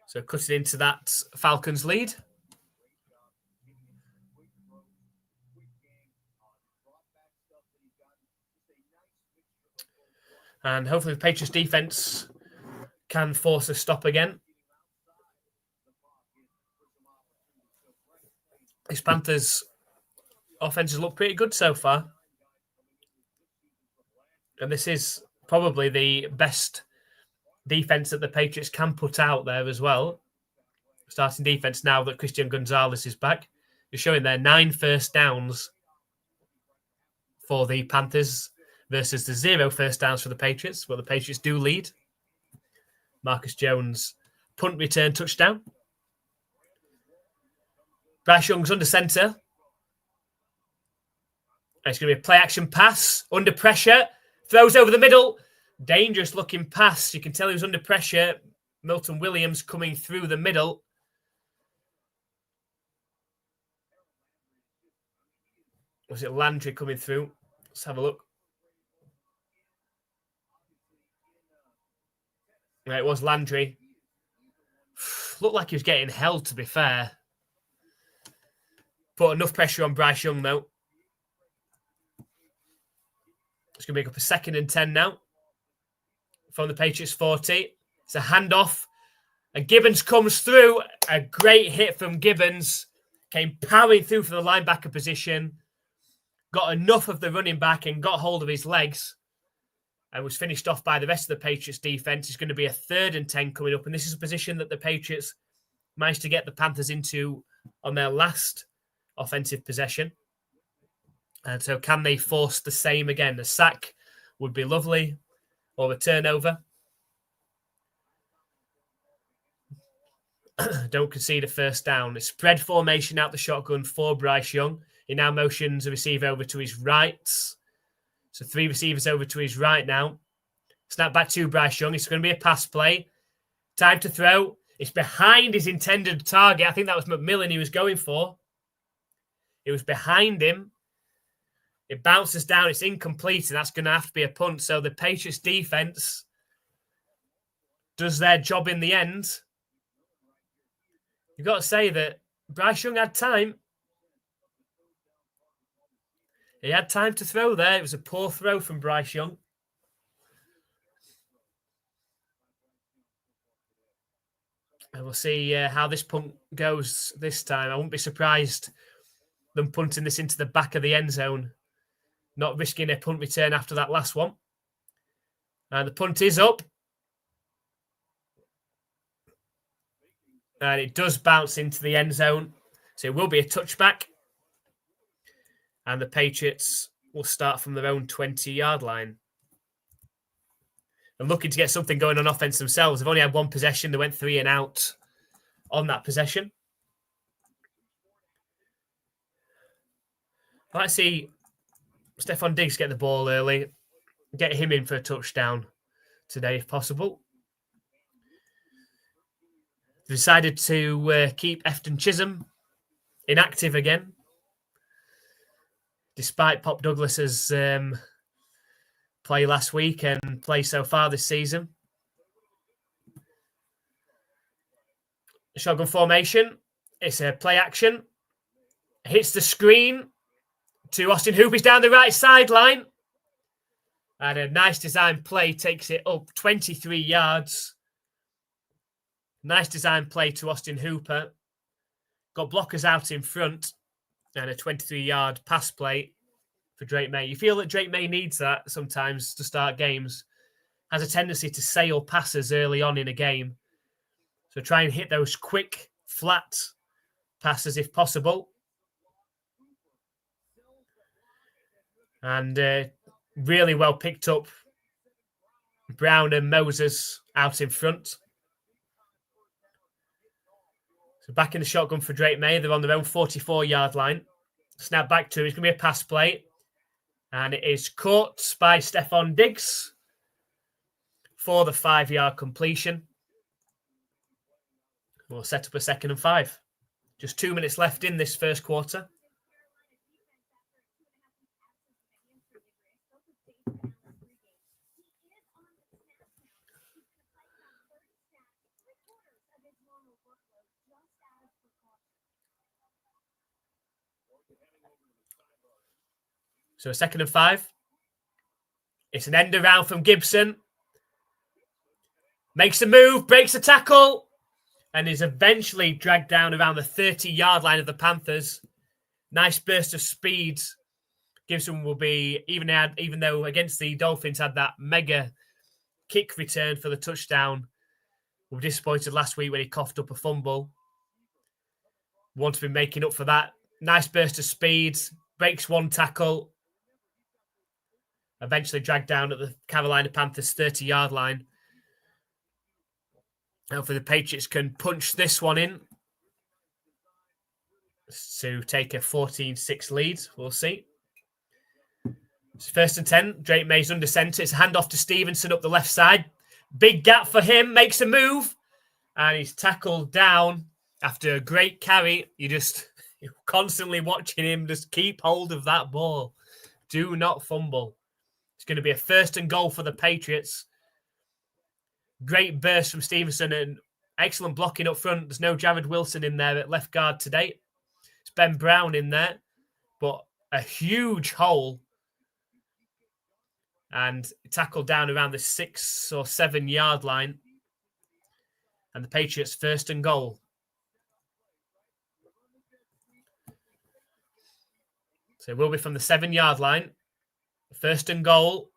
So cutting into that Falcons lead. And hopefully the Patriots defense can force a stop again. This Panthers offense has looked pretty good so far. And this is probably the best defense that the Patriots can put out there as well. Starting defense now that Christian Gonzalez is back. You're showing there 9 first downs for the Panthers versus the 0 first downs for the Patriots. Well, the Patriots do lead. Marcus Jones punt return touchdown. Bryce Young's under center. It's going to be a play action pass under pressure. Throws over the middle. Dangerous looking pass. You can tell he was under pressure. Milton Williams coming through the middle. Was it Landry coming through? Let's have a look. Yeah, it was Landry. Looked like he was getting held, to be fair. Put enough pressure on Bryce Young, though. It's going to make up a 2nd and 10 now. From the Patriots 40. It's a handoff. And Gibbons comes through. A great hit from Gibbons. Came powering through from the linebacker position. Got enough of the running back and got hold of his legs. And was finished off by the rest of the Patriots defense. It's going to be a 3rd and 10 coming up. And this is a position that the Patriots managed to get the Panthers into on their last offensive possession. And so can they force the same again? A sack would be lovely. Or a turnover. Don't concede a first down. A spread formation out the shotgun for Bryce Young. He now motions a receiver over to his right. So 3 receivers over to his right now. Snap back to Bryce Young. It's going to be a pass play. Time to throw. It's behind his intended target. I think that was McMillan he was going for. It was behind him. It bounces down. It's incomplete, and that's going to have to be a punt. So the Patriots defense does their job in the end. You've got to say that Bryce Young had time. He had time to throw there. It was a poor throw from Bryce Young. And we'll see how this punt goes this time. I wouldn't be surprised them punting this into the back of the end zone. Not risking a punt return after that last one. And the punt is up. And it does bounce into the end zone. So it will be a touchback. And the Patriots will start from their own 20-yard line. And looking to get something going on offense themselves. They've only had 1 possession. They went 3 and out on that possession. Let's see Stefan Diggs get the ball early. Get him in for a touchdown today if possible. Decided to keep Efton Chisholm inactive again, despite Pop Douglas's play last week and play so far this season. Shotgun formation. It's a play action. Hits the screen to Austin Hooper's down the right sideline. And a nice design play takes it up 23 yards. Nice design play to Austin Hooper. Got blockers out in front. And a 23-yard pass play for Drake May. You feel that Drake May needs that sometimes to start games. Has a tendency to sail passes early on in a game. So try and hit those quick, flat passes if possible. And really well picked up. Brown and Moses out in front. So back in the shotgun for Drake May. They're on their own 44-yard line. Snap back to him. It's going to be a pass play. And it is caught by Stefan Diggs for the 5-yard completion. We'll set up a 2nd and 5. Just 2 minutes left in this first quarter. So a 2nd and 5. It's an end around from Gibson. Makes a move, breaks the tackle, and is eventually dragged down around the 30-yard line of the Panthers. Nice burst of speed. Gibson will be, even though against the Dolphins had that mega kick return for the touchdown, we were disappointed last week when he coughed up a fumble. Want to be making up for that. Nice burst of speed, breaks one tackle, eventually dragged down at the Carolina Panthers 30-yard line. Hopefully the Patriots can punch this one in to take a 14-6 lead. We'll see. It's 1st and 10. Drake May's under centre. It's a handoff to Stevenson up the left side. Big gap for him. Makes a move. And he's tackled down after a great carry. You're constantly watching him just keep hold of that ball. Do not fumble. It's going to be a 1st and goal for the Patriots. Great burst from Stevenson and excellent blocking up front. There's no Jared Wilson in there at left guard today. It's Ben Brown in there, but a huge hole and tackled down around the 6 or 7 yard line. And the Patriots 1st and goal. So it will be from the 7-yard line. 1st and goal.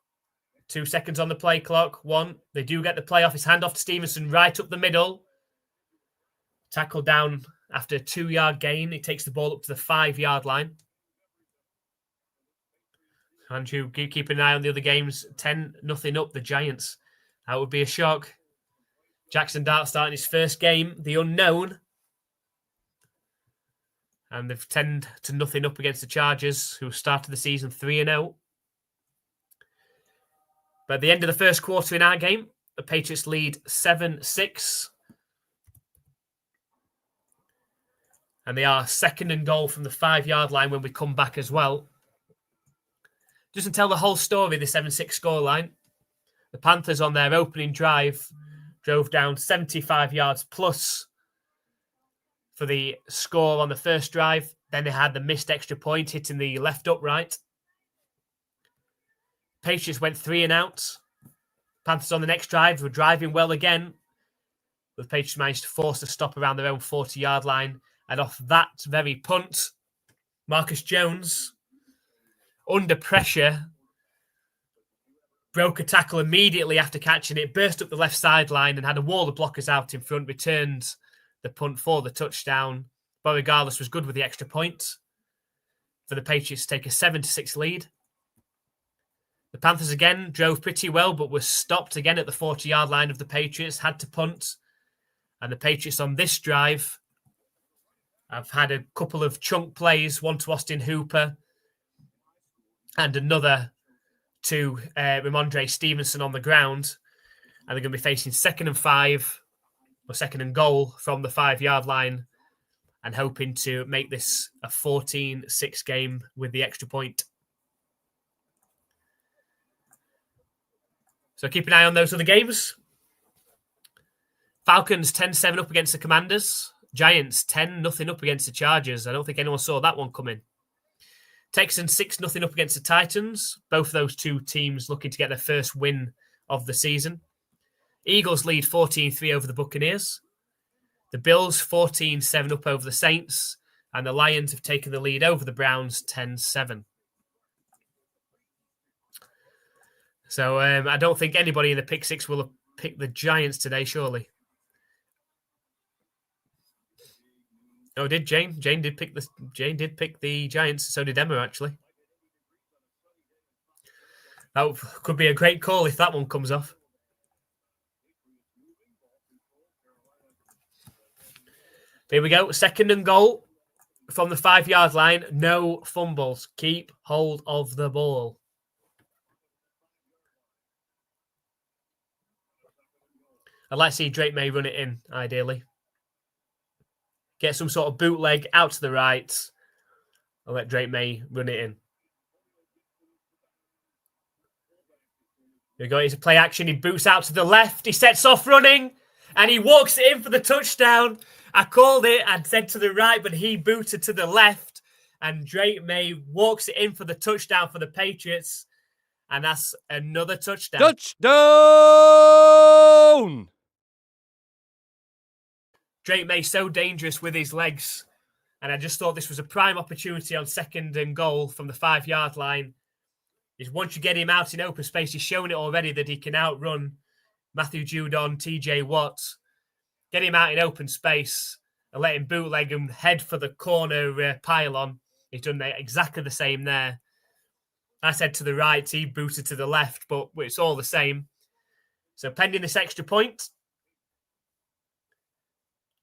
2 seconds on the play clock. 1. They do get the play off. His handoff to Stevenson right up the middle. Tackle down after a 2-yard gain. He takes the ball up to the 5-yard line. Andrew, keep an eye on the other games. 10-0 up the Giants. That would be a shock. Jackson Dart starting his first game. The unknown. And they've 10-0 up against the Chargers, who started the season 3-0. But at the end of the first quarter in our game, the Patriots lead 7-6. And they are 2nd and goal from the 5-yard line when we come back as well. Doesn't tell the whole story, the 7-6 scoreline. The Panthers on their opening drive drove down 75 yards plus for the score on the first drive. Then they had the missed extra point hitting the left upright. Patriots went 3 and out. Panthers on the next drive were driving well again. But the Patriots managed to force a stop around their own 40-yard line. And off that very punt, Marcus Jones, under pressure, broke a tackle immediately after catching it, burst up the left sideline and had a wall of blockers out in front, returned the punt for the touchdown. But regardless, was good with the extra point for the Patriots to take a 7-6 lead. The Panthers again drove pretty well, but were stopped again at the 40-yard line of the Patriots, had to punt. And the Patriots on this drive have had a couple of chunk plays, one to Austin Hooper, and another to Ramondre Stevenson on the ground. And they're going to be facing 2nd and 5, or 2nd and goal from the 5-yard line, and hoping to make this a 14-6 game with the extra point. So keep an eye on those other games. Falcons 10-7 up against the Commanders. Giants 10-0 up against the Chargers. I don't think anyone saw that one coming. Texans 6-0 up against the Titans. Both those two teams looking to get their first win of the season. Eagles lead 14-3 over the Buccaneers. The Bills 14-7 up over the Saints. And the Lions have taken the lead over the Browns 10-7. So I don't think anybody in the Pick 6 will have picked the Giants today, surely. Oh, did Jane? Jane did pick the Giants. So did Emma, actually. That could be a great call if that one comes off. Here we go. 2nd and goal from the 5-yard line. No fumbles. Keep hold of the ball. I'd like to see Drake May run it in, ideally. Get some sort of bootleg out to the right. I'll let Drake May run it in. There we go. He's a play action. He boots out to the left. He sets off running. And he walks it in for the touchdown. I called it. I'd said to the right, but he booted to the left. And Drake May walks it in for the touchdown for the Patriots. And that's another touchdown. Touchdown! Drake May so dangerous with his legs. And I just thought this was a prime opportunity on 2nd and goal from the 5-yard line. Is once you get him out in open space, he's shown it already that he can outrun Matthew Judon, TJ Watt. Get him out in open space and let him bootleg and head for the corner pylon. He's done exactly the same there. I said to the right, he booted to the left, but it's all the same. So pending this extra point,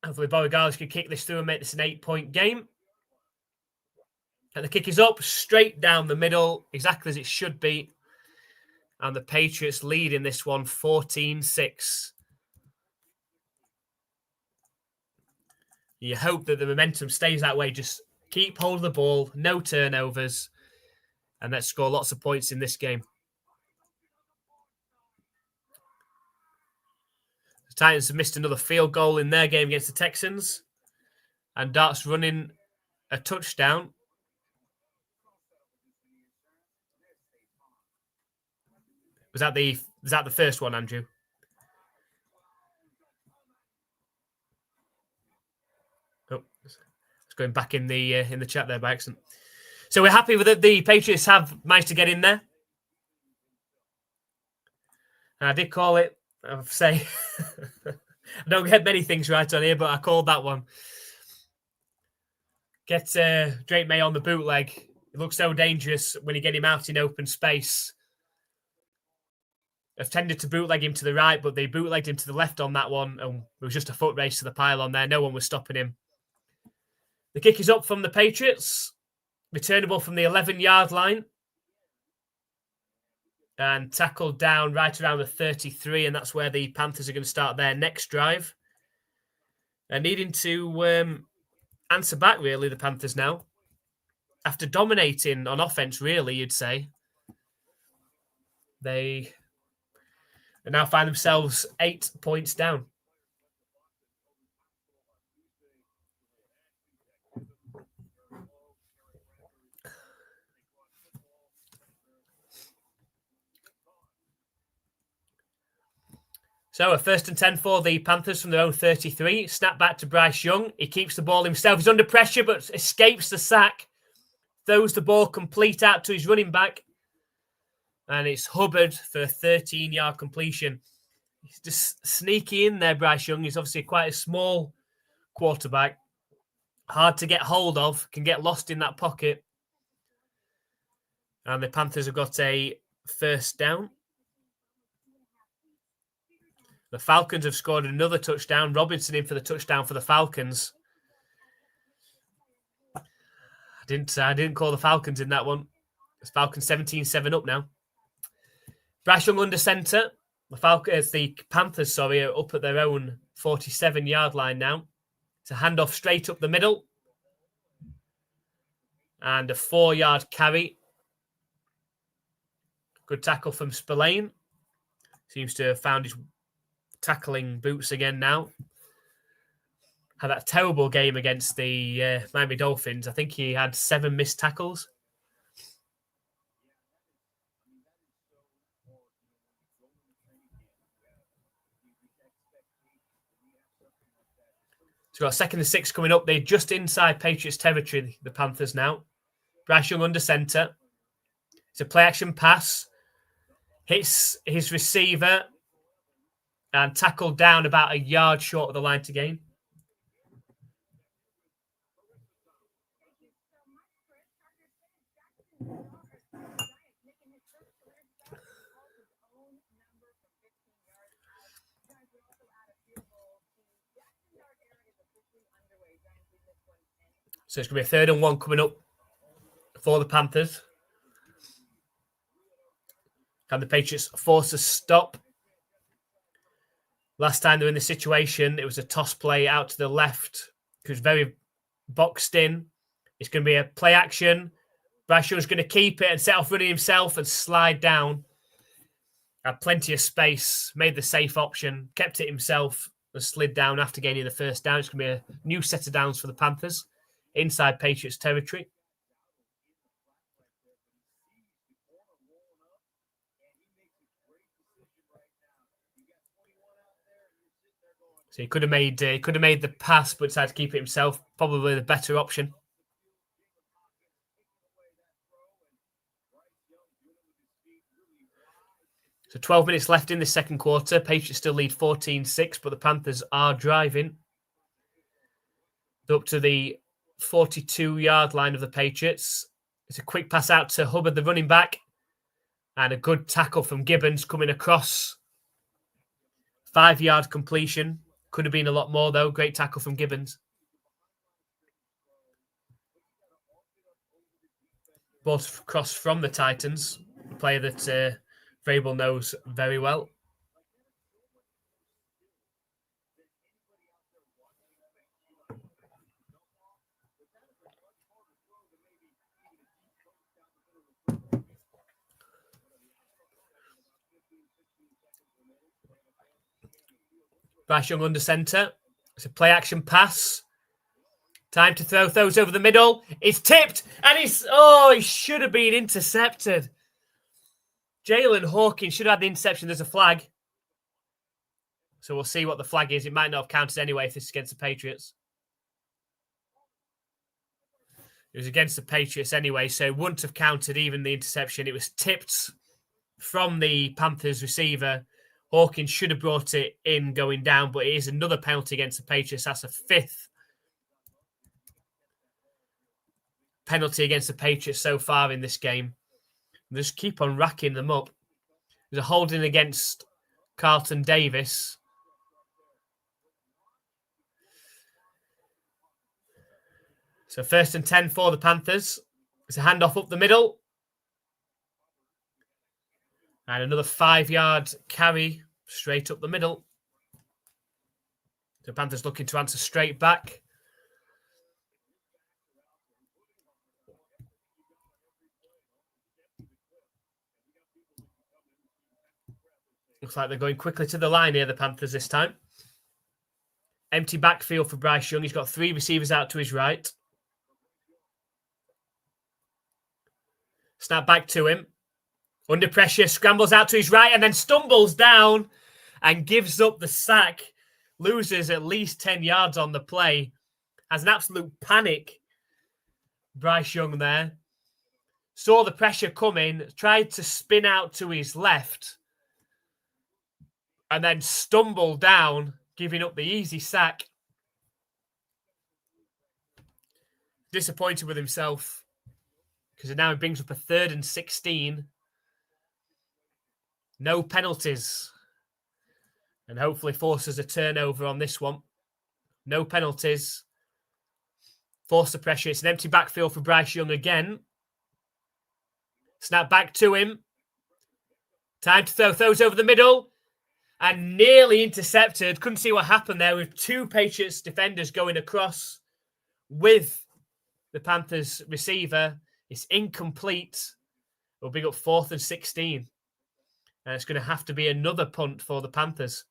hopefully Beauregard can kick this through and make this an 8-point game. And the kick is up, straight down the middle, exactly as it should be. And the Patriots lead in this one 14-6. You hope that the momentum stays that way. Just keep hold of the ball, no turnovers, and let's score lots of points in this game. The Titans have missed another field goal in their game against the Texans. And Dart's running a touchdown. Was that the first one, Andrew? Oh, it's going back in the chat there by accident. So we're happy with it. The Patriots have managed to get in there. And I did call it. I say I don't get many things right on here, but I called that one. Get Drake May on the bootleg. It looks so dangerous when you get him out in open space. I've tended to bootleg him to the right, but they bootlegged him to the left on that one, and it was just a foot race to the pylon there. No one was stopping him. The kick is up from the Patriots. Returnable from the 11-yard line. And tackled down right around the 33, and that's where the Panthers are going to start their next drive. They're needing to answer back, really, the Panthers now. After dominating on offense, really, you'd say. They now find themselves 8 points down. So a 1st and 10 for the Panthers from their own 33. Snap back to Bryce Young. He keeps the ball himself. He's under pressure, but escapes the sack. Throws the ball complete out to his running back. And it's Hubbard for a 13-yard completion. He's just sneaky in there, Bryce Young. He's obviously quite a small quarterback. Hard to get hold of. Can get lost in that pocket. And the Panthers have got a 1st down. The Falcons have scored another touchdown. Robinson in for the touchdown for the Falcons. I didn't call the Falcons in that one. It's Falcons 17-7 up now. Bryce Young under centre. The Panthers, are up at their own 47-yard line now. It's a handoff straight up the middle. And a 4-yard carry. Good tackle from Spillane. Seems to have found his tackling boots again now. Had that terrible game against the Miami Dolphins. I think he had 7 missed tackles. So we've got 2nd and 6 coming up. They're just inside Patriots territory, the Panthers now. Bryce Young under centre. It's a play-action pass. Hits his receiver and tackled down about a yard short of the line to gain. So it's going to be a 3rd and 1 coming up for the Panthers. Can the Patriots force a stop? Last time they were in this situation, it was a toss play out to the left. It was very boxed in. It's going to be a play action. Bryce Young's going to keep it and set off running himself and slide down. Had plenty of space, made the safe option, kept it himself, and slid down after gaining the 1st down. It's going to be a new set of downs for the Panthers inside Patriots territory. So he could have made the pass, but decided to keep it himself. Probably the better option. So 12 minutes left in the 2nd quarter. Patriots still lead 14-6, but the Panthers are driving. They're up to the 42-yard line of the Patriots. It's a quick pass out to Hubbard, the running back, and a good tackle from Gibbons coming across. 5-yard completion. Could have been a lot more, though. Great tackle from Gibbons. Ball across from the Titans, a player that Vrabel knows very well. Bryce Young under centre. It's a play-action pass. Time to throw. Throws over the middle. It's tipped. And he should have been intercepted. Jalen Hawkins should have had the interception. There's a flag. So we'll see what the flag is. It might not have counted anyway if this is against the Patriots. It was against the Patriots anyway, so it wouldn't have counted even the interception. It was tipped from the Panthers receiver. Hawkins should have brought it in going down, but it is another penalty against the Patriots. That's a 5th penalty against the Patriots so far in this game. They just keep on racking them up. There's a holding against Carlton Davis. So 1st and 10 for the Panthers. It's a handoff up the middle. And another 5-yard carry straight up the middle. The Panthers looking to answer straight back. Looks like they're going quickly to the line here, the Panthers this time. Empty backfield for Bryce Young. He's got 3 receivers out to his right. Snap back to him. Under pressure, scrambles out to his right and then stumbles down and gives up the sack. Loses at least 10 yards on the play. Has an absolute panic. Bryce Young there. Saw the pressure coming. Tried to spin out to his left. And then stumbled down, giving up the easy sack. Disappointed with himself. Because it now brings up a 3rd and 16. No penalties. And hopefully forces a turnover on this one. No penalties. Force the pressure. It's an empty backfield for Bryce Young again. Snap back to him. Time to throw. Throws over the middle. And nearly intercepted. Couldn't see what happened there with two Patriots defenders going across with the Panthers receiver. It's incomplete. We'll bring up 4th and 16. And it's going to have to be another punt for the Panthers.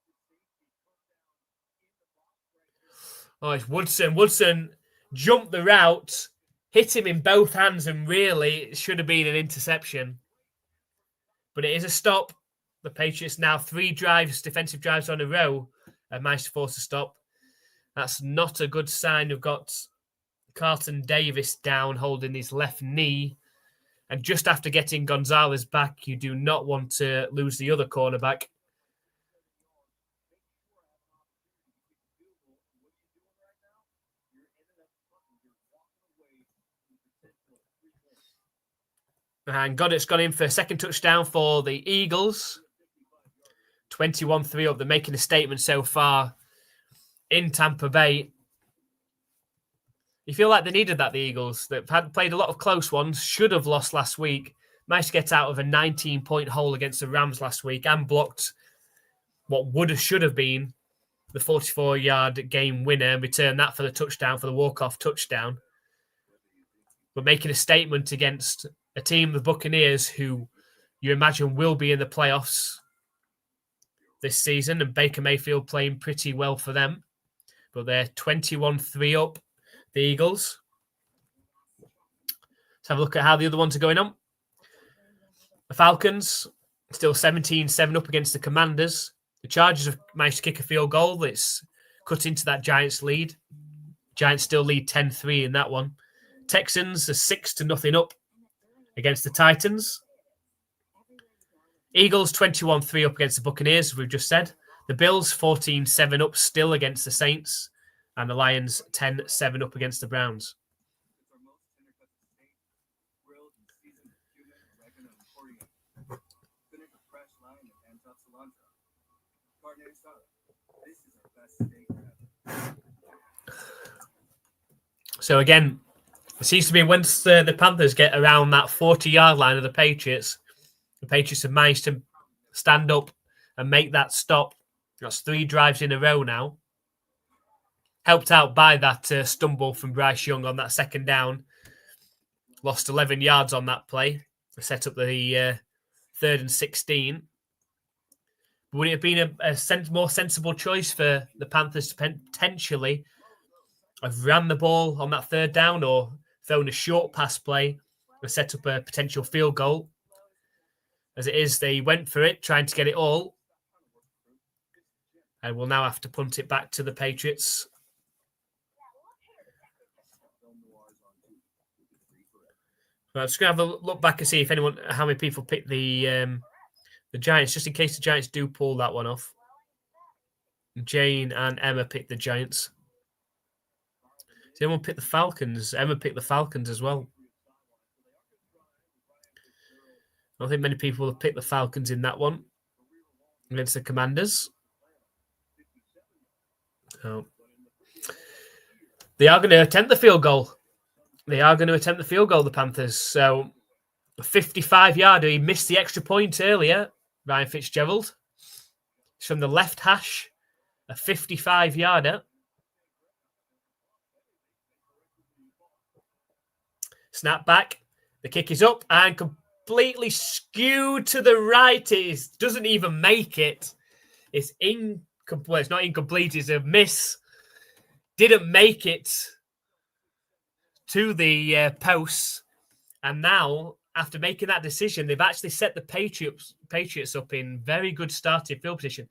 Oh, it's Woodson. Woodson jumped the route, hit him in both hands, and really it should have been an interception. But it is a stop. The Patriots now 3 drives, defensive drives on a row, managed to force a stop. That's not a good sign. We've got Carlton Davis down, holding his left knee. And just after getting Gonzalez back, you do not want to lose the other cornerback. And Goddart's gone in for a second touchdown for the Eagles. 21-3 up. They're making a statement so far in Tampa Bay. You feel like they needed that, the Eagles. They've played a lot of close ones. Should have lost last week. Managed to get out of a 19-point hole against the Rams last week and blocked what should have been the 44-yard game winner and returned that for the touchdown, for the walk-off touchdown. But making a statement against a team, the Buccaneers, who you imagine will be in the playoffs this season, and Baker Mayfield playing pretty well for them. But they're 21-3 up, the Eagles. Let's have a look at how the other ones are going on. The Falcons, still 17-7 up against the Commanders. The Chargers have managed to kick a field goal that's cut into that Giants lead. Giants still lead 10-3 in that one. Texans are 6-0 up against the Titans. Eagles 21-3 up against the Buccaneers, as we've just said. The Bills 14-7 up still against the Saints. And the Lions 10-7 up against the Browns. So again, it seems to be once the Panthers get around that 40-yard line of the Patriots have managed to stand up and make that stop. That's 3 drives in a row now. Helped out by that stumble from Bryce Young on that second down. Lost 11 yards on that play. Set up the 3rd and 16. Would it have been a more sensible choice for the Panthers to potentially have ran the ball on that 3rd down or thrown a short pass play and set up a potential field goal? As it is, they went for it, trying to get it all. And we'll now have to punt it back to the Patriots. Well, I'm just going to have a look back and see if how many people picked the Giants, just in case the Giants do pull that one off. Jane and Emma picked the Giants. Does anyone pick the Falcons? Emma picked the Falcons as well. I don't think many people have picked the Falcons in that one against the Commanders. Oh. They are going to attempt the field goal. The Panthers. So, a 55-yarder. He missed the extra point earlier, Ryan Fitzgerald. It's from the left hash, a 55-yarder. Snap back. The kick is up and completely skewed to the right. It doesn't even make it. It's incomplete. It's not incomplete. It's a miss. Didn't make it to the posts. And now, after making that decision, they've actually set the Patriots up in very good starting field position.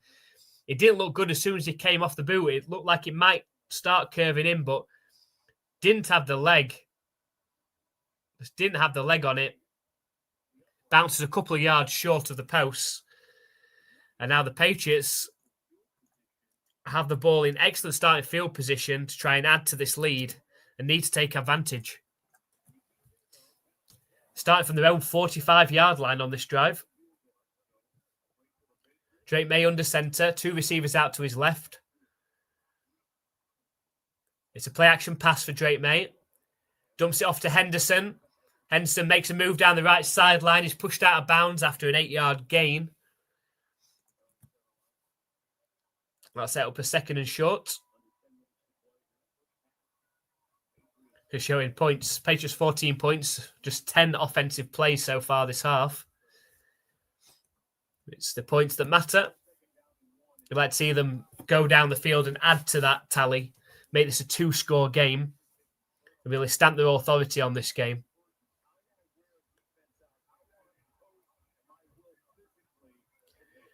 It didn't look good as soon as he came off the boot. It looked like it might start curving in, but didn't have the leg. Just didn't have the leg on it. Bounces a couple of yards short of the posts. And now the Patriots have the ball in excellent starting field position to try and add to this lead and need to take advantage. Starting from their own 45-yard line on this drive. Drake May under center, 2 receivers out to his left. It's a play-action pass for Drake May. Dumps it off to Henderson. Henderson makes a move down the right sideline. He's pushed out of bounds after an 8-yard gain. That'll set up a 2nd and short. They're showing points. Patriots 14 points. Just 10 offensive plays so far this half. It's the points that matter. We'd like to see them go down the field and add to that tally. Make this a 2-score game. And really stamp their authority on this game.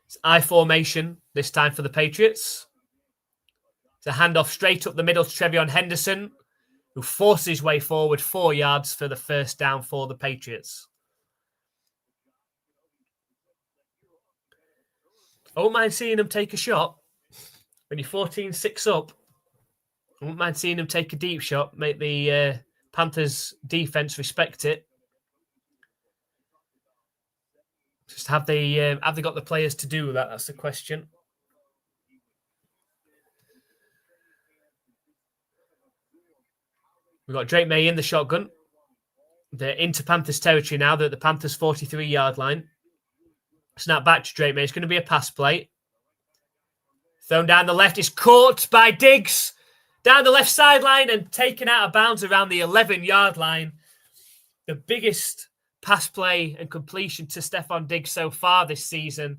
It's I formation this time for the Patriots. It's a handoff straight up the middle to Trevion Henderson, who forces his way forward 4 yards for the 1st down for the Patriots. I wouldn't mind seeing him take a shot. When you're 14-6 up, I wouldn't mind seeing him take a deep shot, make the Panthers defense respect it. Just have they got the players to do that? That's the question. We've got Drake May in the shotgun. They're into Panthers territory now. They're at the Panthers 43-yard line. Snap back to Drake May. It's going to be a pass play. Thrown down the left. It's caught by Diggs. Down the left sideline and taken out of bounds around the 11-yard line. The biggest pass play and completion to Stephon Diggs so far this season.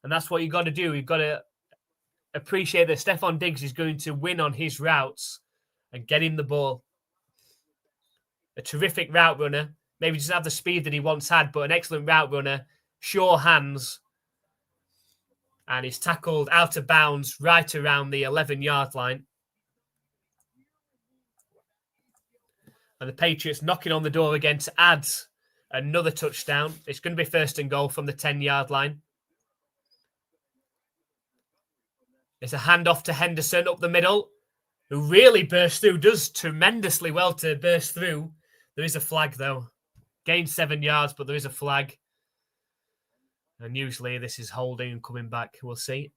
And that's what you've got to do. You've got to appreciate that Stephon Diggs is going to win on his routes and get him the ball. A terrific route runner. Maybe doesn't have the speed that he once had, but an excellent route runner. Sure hands. And he's tackled out of bounds right around the 11-yard line. And the Patriots knocking on the door again to add another touchdown. It's going to be 1st and goal from the 10-yard line. It's a handoff to Henderson up the middle, who really bursts through, does tremendously well to burst through. There is a flag, though. Gained 7 yards, but there is a flag. And usually this is holding and coming back. We'll see.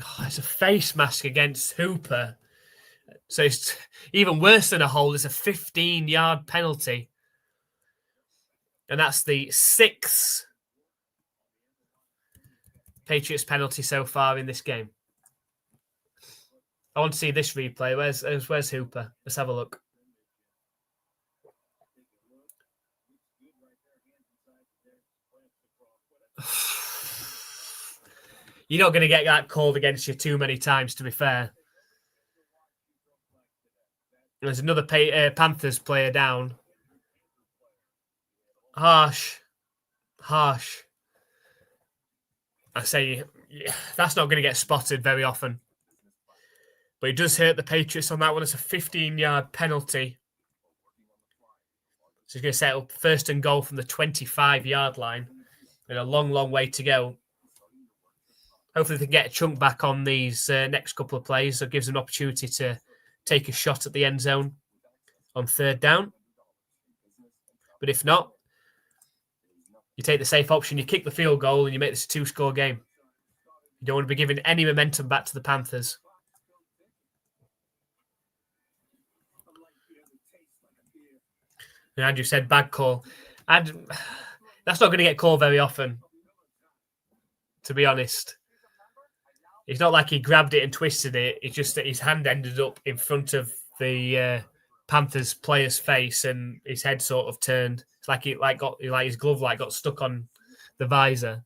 Oh, it's a face mask against Hooper. So it's even worse than a hold. It's a 15-yard penalty. And that's the 6th Patriots penalty so far in this game. I want to see this replay. Where's Hooper? Let's have a look. You're not going to get that called against you too many times, to be fair. There's another Panthers player down. Harsh. I say, yeah, that's not going to get spotted very often. But it does hurt the Patriots on that one. It's a 15-yard penalty. So he's going to set up 1st and goal from the 25-yard line. And a long, long way to go. Hopefully they can get a chunk back on these next couple of plays. So it gives them an opportunity to take a shot at the end zone on 3rd down. But if not, you take the safe option, you kick the field goal, and you make this a 2-score game. You don't want to be giving any momentum back to the Panthers. And Andrew said, bad call. That's not going to get called very often, to be honest. It's not like he grabbed it and twisted it. It's just that his hand ended up in front of the Panthers player's face and his head sort of turned. It's like his glove got stuck on the visor.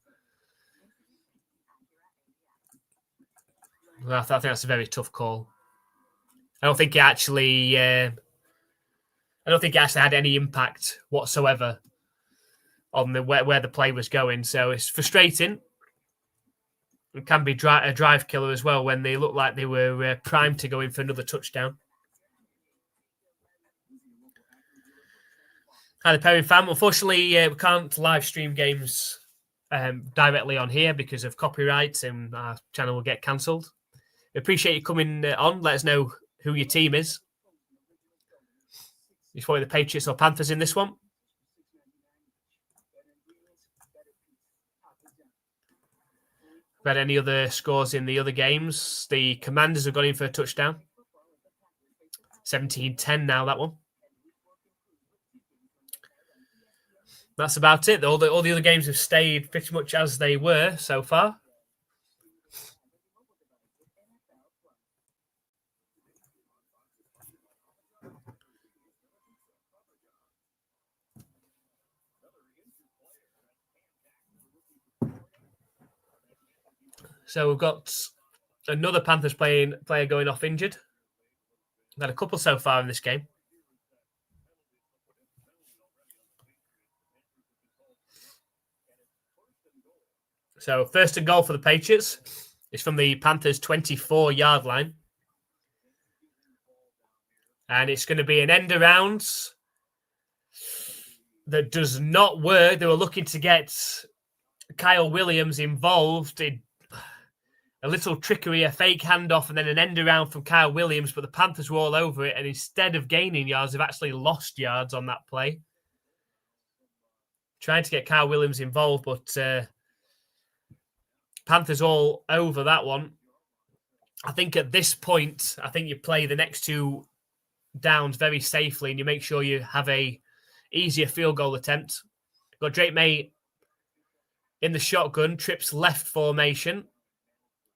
Well, I think that's a very tough call. I don't think it actually had any impact whatsoever on where the play was going. So it's frustrating. It can be a drive killer as well when they look like they were primed to go in for another touchdown. Hi, the Perry fam. Unfortunately, we can't live stream games directly on here because of copyright, and our channel will get cancelled. We appreciate you coming on. Let us know who your team is. You probably the Patriots or Panthers in this one. Read any other scores in the other games? The Commanders have gone in for a touchdown. 17-10 now, that one. That's about it. All the other games have stayed pretty much as they were so far. So we've got another Panthers player going off injured. We've had a couple so far in this game. So first and goal for the Patriots is from the Panthers' 24-yard line. And it's going to be an end around that does not work. They were looking to get Kyle Williams involved in a little trickery, a fake handoff, and then an end around from Kyle Williams, but the Panthers were all over it, and instead of gaining yards, they've actually lost yards on that play. Trying to get Kyle Williams involved, but Panthers all over that one. I think at this point, I think you play the next two downs very safely, and you make sure you have a easier field goal attempt. Got Drake May in the shotgun, trips left formation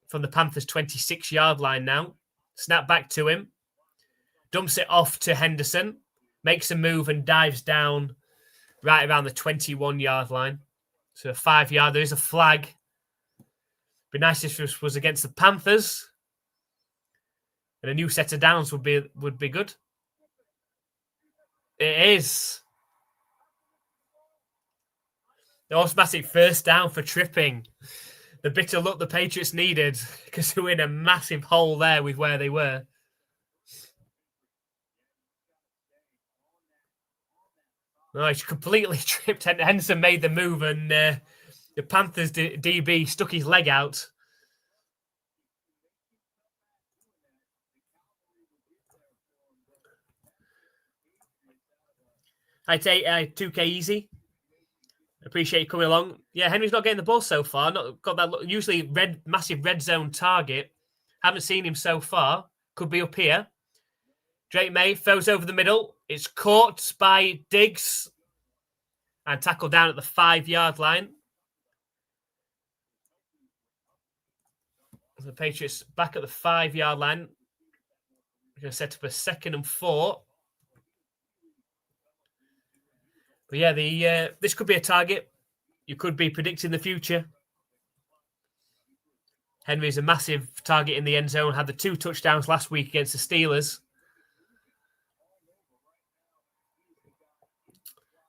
from the Panthers' 26-yard line now. Snap back to him. Dumps it off to Henderson. Makes a move and dives down right around the 21-yard line. So a 5-yard. There is a flag. Be nice if this was against the Panthers. And a new set of downs would be good. It is. The automatic first down for tripping. The bit of luck the Patriots needed because they were in a massive hole there with where they were. No, he's completely tripped. Henderson made the move and the Panthers DB stuck his leg out. Hi, 2K Easy. Appreciate you coming along. Yeah, Henry's not getting the ball so far. Not got that usually massive red zone target. Haven't seen him so far. Could be up here. Drake May throws over the middle. It's caught by Diggs and tackled down at the 5-yard line. The Patriots back at the 5-yard line. We're going to set up a 2nd and 4. But yeah, this could be a target. You could be predicting the future. Henry's a massive target in the end zone. Had the 2 touchdowns last week against the Steelers.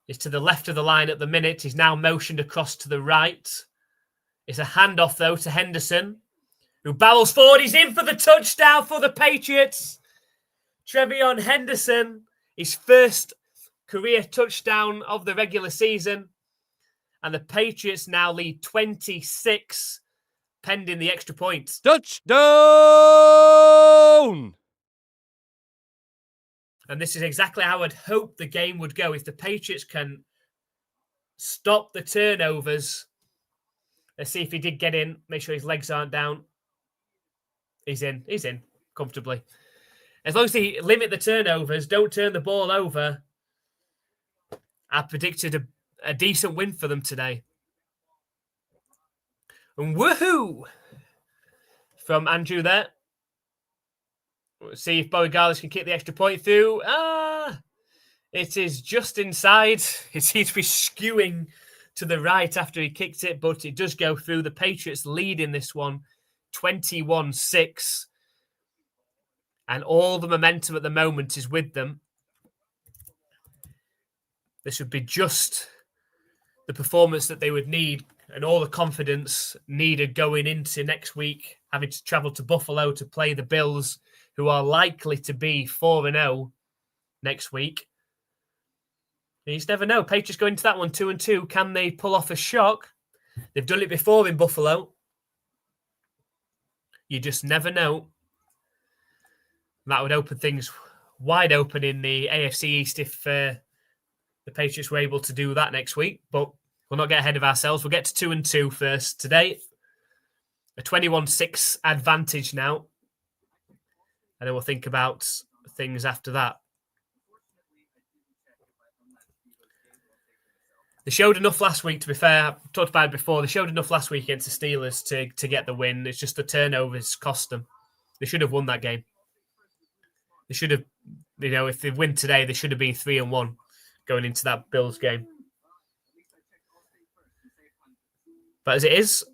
He's to the left of the line at the minute. He's now motioned across to the right. It's a handoff, though, to Henderson, who barrels forward. He's in for the touchdown for the Patriots. Trevion Henderson, his first career touchdown of the regular season. And the Patriots now lead 26, pending the extra point. Touchdown! And this is exactly how I'd hope the game would go. If the Patriots can stop the turnovers. Let's see if he did get in. Make sure his legs aren't down. He's in. He's in comfortably. As long as they limit the turnovers, don't turn the ball over, I predicted a decent win for them today. And woohoo! From Andrew there. We'll see if Bowie Garlis can kick the extra point through. It is just inside. It seems to be skewing to the right after he kicked it, but it does go through. The Patriots lead in this one, 21-6. And all the momentum at the moment is with them. This would be just the performance that they would need and all the confidence needed going into next week, having to travel to Buffalo to play the Bills, who are likely to be 4-0 next week. You just never know. Patriots go into that one 2-2. Can they pull off a shock? They've done it before in Buffalo. You just never know. That would open things wide open in the AFC East if the Patriots were able to do that next week. But we'll not get ahead of ourselves. We'll get to 2-2 first today. A 21-6 advantage now. And then we'll think about things after that. They showed enough last week, to be fair. I've talked about it before. They showed enough last week against the Steelers to get the win. It's just the turnovers cost them. They should have won that game. They should have, if they win today, they should have been 3-1 going into that Bills game. But as it is,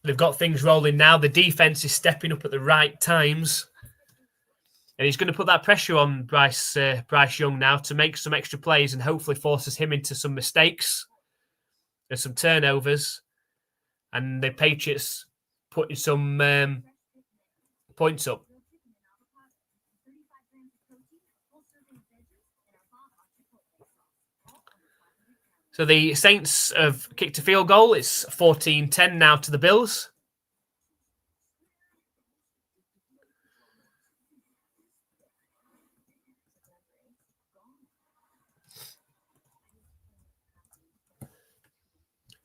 they've got things rolling now. The defense is stepping up at the right times. And he's going to put that pressure on Bryce Young now to make some extra plays and hopefully forces him into some mistakes and some turnovers. And the Patriots putting some points up. So the Saints have kicked a field goal. It's 14-10 now to the Bills.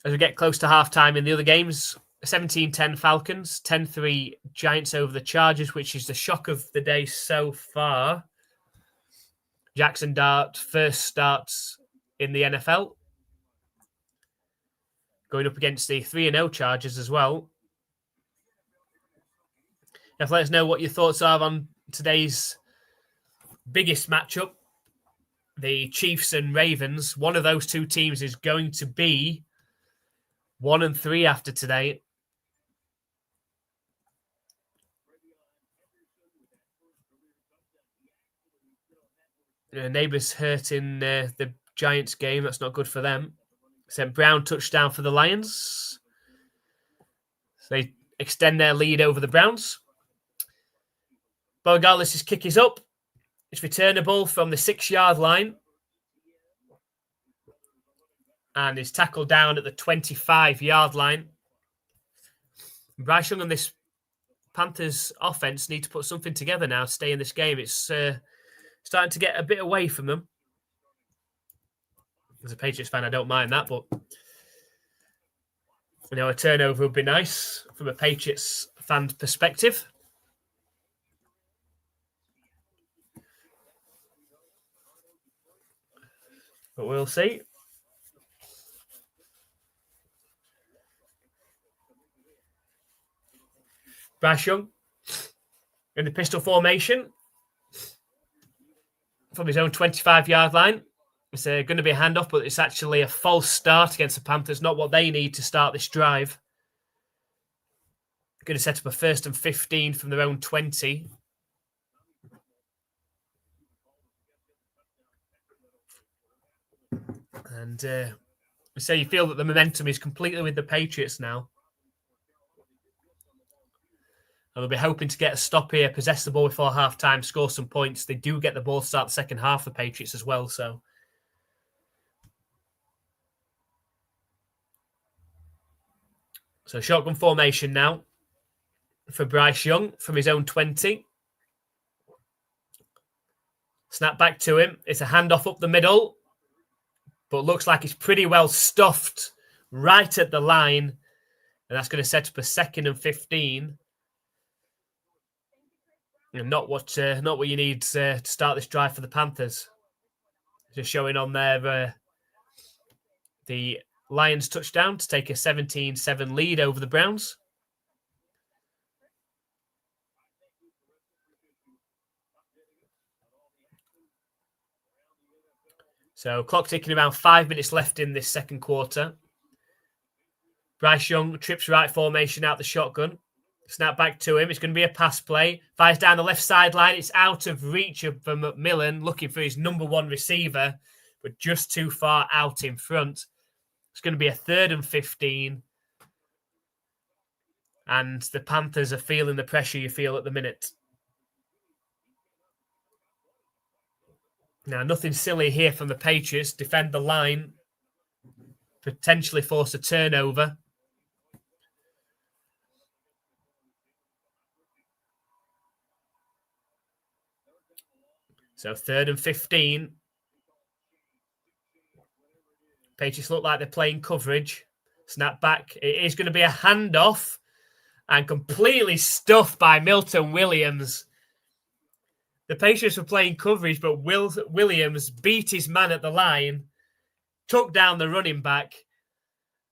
As we get close to halftime in the other games, 17-10 Falcons, 10-3 Giants over the Chargers, which is the shock of the day so far. Jackson Dart first starts in the NFL, going up against the 3-0 Chargers as well. Now, let us know what your thoughts are on today's biggest matchup, the Chiefs and Ravens. One of those two teams is going to be 1-3 after today. Neighbours hurt in the Giants game. That's not good for them. Sent Brown touchdown for the Lions. So they extend their lead over the Browns. But regardless, his kick is up. It's returnable from the 6-yard line. And is tackled down at the 25-yard line. Bryce Young and this Panthers offense need to put something together now to stay in this game. It's starting to get a bit away from them. As a Patriots fan, I don't mind that, but a turnover would be nice from a Patriots fan perspective. But we'll see. Bryce Young in the pistol formation from his own 25-yard line. It's going to be a handoff, but it's actually a false start against the Panthers, not what they need to start this drive. Going to set up a 1st and 15 from their own 20. And so you feel that the momentum is completely with the Patriots now. And they'll be hoping to get a stop here, possess the ball before halftime, score some points. They do get the ball to start the second half, the Patriots as well. So shotgun formation now for Bryce Young from his own 20. Snap back to him. It's a handoff up the middle, but looks like it's pretty well stuffed right at the line. And that's going to set up a 2nd and 15. And not what you need to start this drive for the Panthers. Just showing on there the Lions touchdown to take a 17-7 lead over the Browns. So clock ticking, around 5 minutes left in this second quarter. Bryce Young trips right formation out the shotgun. Snap back to him. It's going to be a pass play. Fires down the left sideline. It's out of reach of McMillan, looking for his number one receiver, but just too far out in front. It's going to be a 3rd and 15. And the Panthers are feeling the pressure you feel at the minute. Now, nothing silly here from the Patriots. Defend the line. Potentially force a turnover. So 3rd and 15. Patriots look like they're playing coverage. Snap back. It is going to be a handoff and completely stuffed by Milton Williams. The Patriots were playing coverage, but Williams beat his man at the line, took down the running back,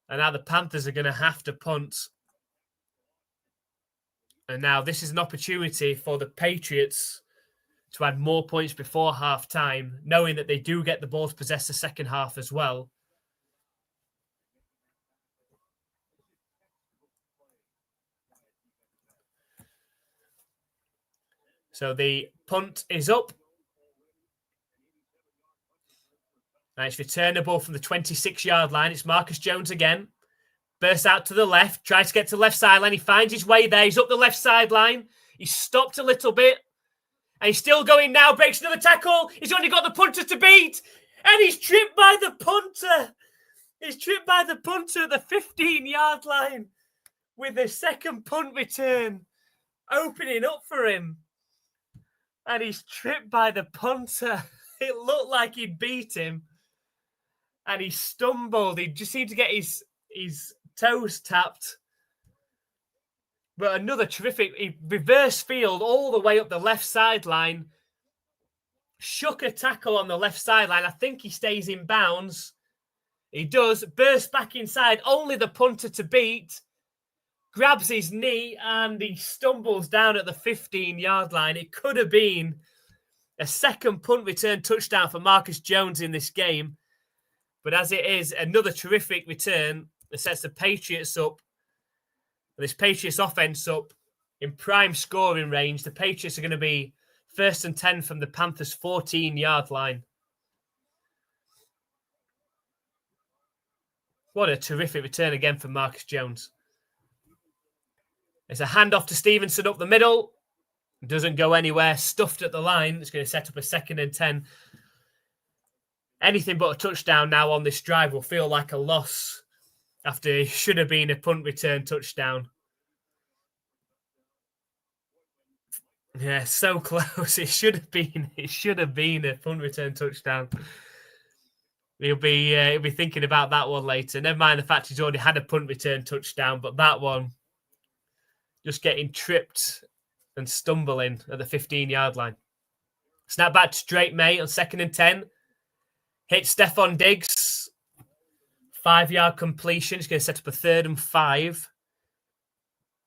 and now the Panthers are going to have to punt. And now this is an opportunity for the Patriots to add more points before half-time, knowing that they do get the ball to possess the second half as well. So the punt is up. Now it's returnable from the 26-yard line. It's Marcus Jones again. Bursts out to the left. Tries to get to the left sideline. He finds his way there. He's up the left sideline. He's stopped a little bit. And he's still going now. Breaks another tackle. He's only got the punter to beat. And he's tripped by the punter. He's tripped by the punter at the 15-yard line with the second punt return opening up for him. And he's tripped by the punter. It looked like he'd beat him. And he stumbled. He just seemed to get his toes tapped. But another terrific reverse field all the way up the left sideline. Shook a tackle on the left sideline. I think he stays in bounds. He does. Bursts back inside. Only the punter to beat. Grabs his knee and he stumbles down at the 15-yard line. It could have been a second punt return touchdown for Marcus Jones in this game. But as it is, another terrific return that sets the Patriots up. This Patriots offense up in prime scoring range. The Patriots are going to be 1st and 10 from the Panthers' 14-yard line. What a terrific return again from Marcus Jones. It's a handoff to Stevenson up the middle. Doesn't go anywhere. Stuffed at the line. It's going to set up a 2nd and 10. Anything but a touchdown now on this drive will feel like a loss after it should have been a punt return touchdown. Yeah, so close. It should have been a punt return touchdown. He'll be thinking about that one later. Never mind the fact he's already had a punt return touchdown, but that one just getting tripped and stumbling at the 15-yard line. Snap back to Drake May on 2nd and 10. Hits Stephon Diggs. 5-yard completion. He's going to set up a 3rd and 5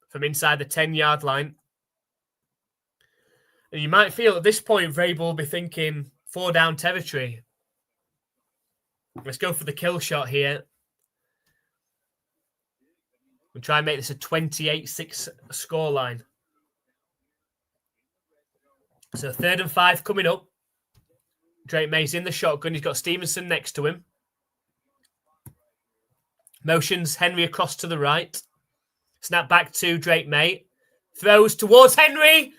from inside the 10-yard line. And you might feel at this point, Vrabel will be thinking 4-down territory. Let's go for the kill shot here. We'll try and make this a 28-6 scoreline. So 3rd and 5 coming up. Drake May's in the shotgun. He's got Stevenson next to him. Motions Henry across to the right. Snap back to Drake May. Throws towards Henry,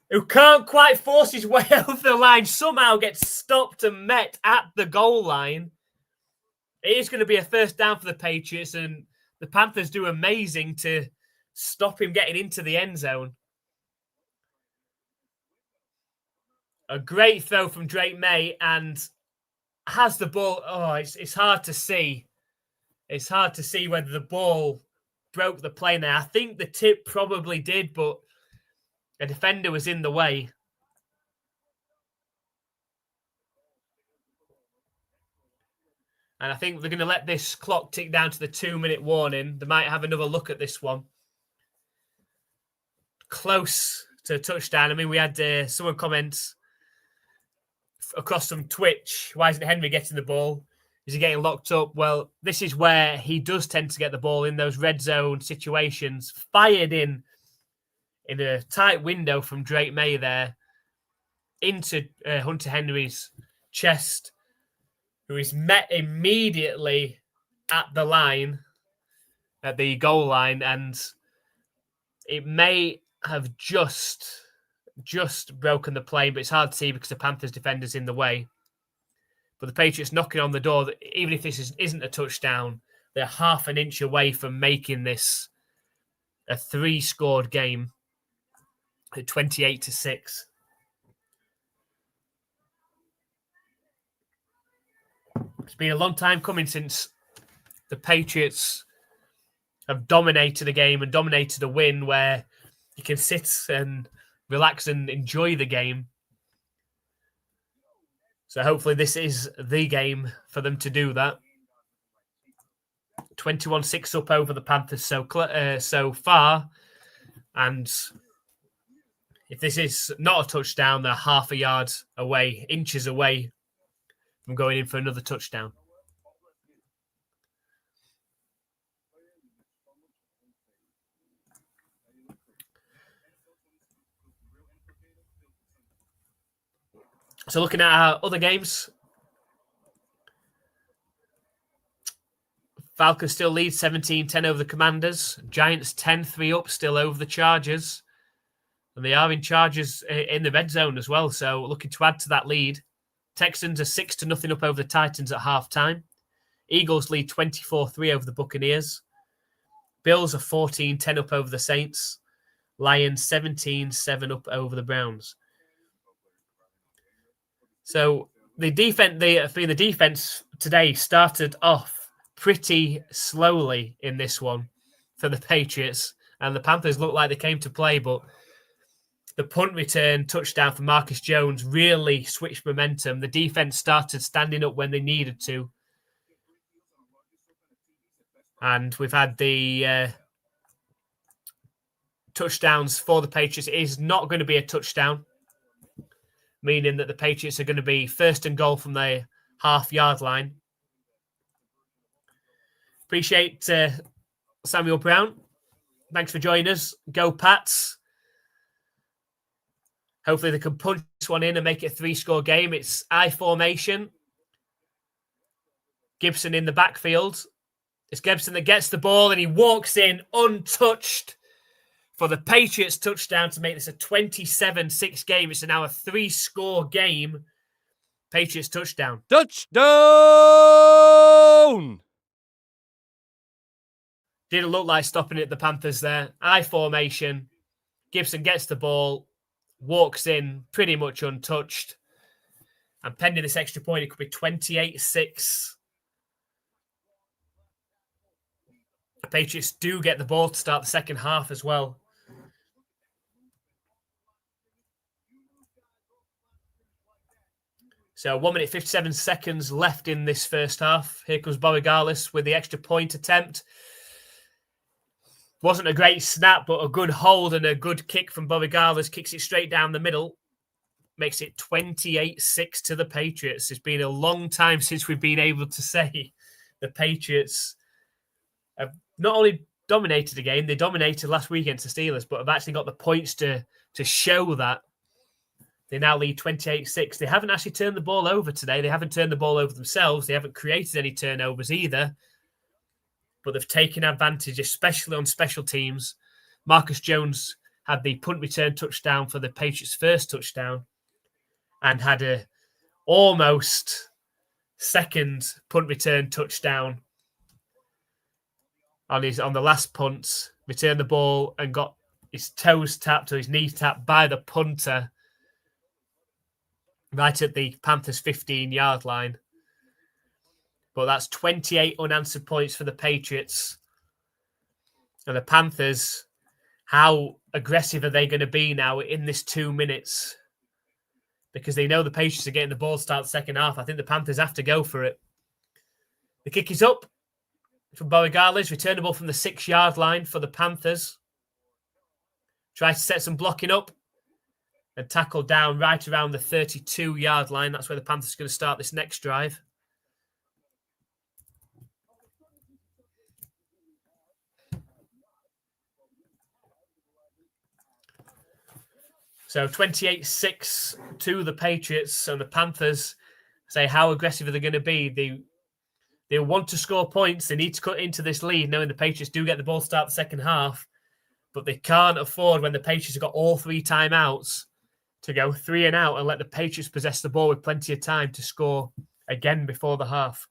who can't quite force his way over the line. Somehow gets stopped and met at the goal line. It is going to be a 1st down for the Patriots, and the Panthers do amazing to stop him getting into the end zone. A great throw from Drake May, and has the ball. Oh, it's hard to see. It's hard to see whether the ball broke the plane there. I think the tip probably did, but a defender was in the way. And I think they're going to let this clock tick down to the 2-minute warning. They might have another look at this one. Close to a touchdown. I mean, we had someone comments across from Twitch, why isn't Henry getting the ball? Is he getting locked up? Well, this is where he does tend to get the ball in those red zone situations. Fired in a tight window from Drake May there into Hunter Henry's chest, who is met immediately at the line, at the goal line, and it may have just broken the play, but it's hard to see because the Panthers defender's in the way. But the Patriots knocking on the door, that even if this isn't a touchdown, they're half an inch away from making this a 3-scored game at 28-6. It's been a long time coming since the Patriots have dominated a game and dominated a win where you can sit and relax and enjoy the game. So hopefully this is the game for them to do that. 21-6 up over the Panthers so far. And if this is not a touchdown, they're half a yard away, inches away from going in for another touchdown. So looking at our other games, Falcons still lead 17-10 over the Commanders. Giants 10-3 up, still over the Chargers. And they are in Chargers in the red zone as well, so looking to add to that lead. Texans are 6-0 up over the Titans at halftime. Eagles lead 24-3 over the Buccaneers. Bills are 14-10 up over the Saints. Lions 17-7 up over the Browns. So the defense today started off pretty slowly in this one for the Patriots, and the Panthers looked like they came to play, but the punt return touchdown for Marcus Jones really switched momentum. The defense started standing up when they needed to, and we've had the touchdowns for the Patriots. It is not going to be a touchdown, meaning that the Patriots are going to be first and goal from the half-yard line. Appreciate Samuel Brown. Thanks for joining us. Go Pats. Hopefully they can punch this one in and make it a 3-score game. It's I formation. Gibson in the backfield. It's Gibson that gets the ball and he walks in untouched for the Patriots touchdown to make this a 27-6 game. It's now a 3-score game. Patriots touchdown. Touchdown! Didn't look like stopping it, the Panthers there. I formation. Gibson gets the ball, walks in pretty much untouched. And pending this extra point, it could be 28-6. The Patriots do get the ball to start the second half as well. So 1 minute 57 seconds left in this first half. Here comes Borregales with the extra point attempt. Wasn't a great snap, but a good hold and a good kick from Borregales. Kicks it straight down the middle. Makes it 28-6 to the Patriots. It's been a long time since we've been able to say the Patriots have not only dominated the game, they dominated last week against the Steelers, but have actually got the points to show that. They now lead 28-6. They haven't actually turned the ball over today. They haven't turned the ball over themselves. They haven't created any turnovers either. But they've taken advantage, especially on special teams. Marcus Jones had the punt return touchdown for the Patriots' first touchdown and had a almost second punt return touchdown on the last punt. Returned the ball and got his toes tapped or his knees tapped by the punter right at the Panthers' 15-yard line. But that's 28 unanswered points for the Patriots. And the Panthers, how aggressive are they going to be now in this 2 minutes? Because they know the Patriots are getting the ball to start the second half. I think the Panthers have to go for it. The kick is up from Borregales. Returnable from the 6-yard line for the Panthers. Tries to set some blocking up. And tackle down right around the 32-yard line. That's where the Panthers are going to start this next drive. So 28-6 to the Patriots. And the Panthers say how aggressive are they going to be? They want to score points. They need to cut into this lead, knowing the Patriots do get the ball to start the second half. But they can't afford, when the Patriots have got all 3 timeouts, to go 3 and out and let the Patriots possess the ball with plenty of time to score again before the half.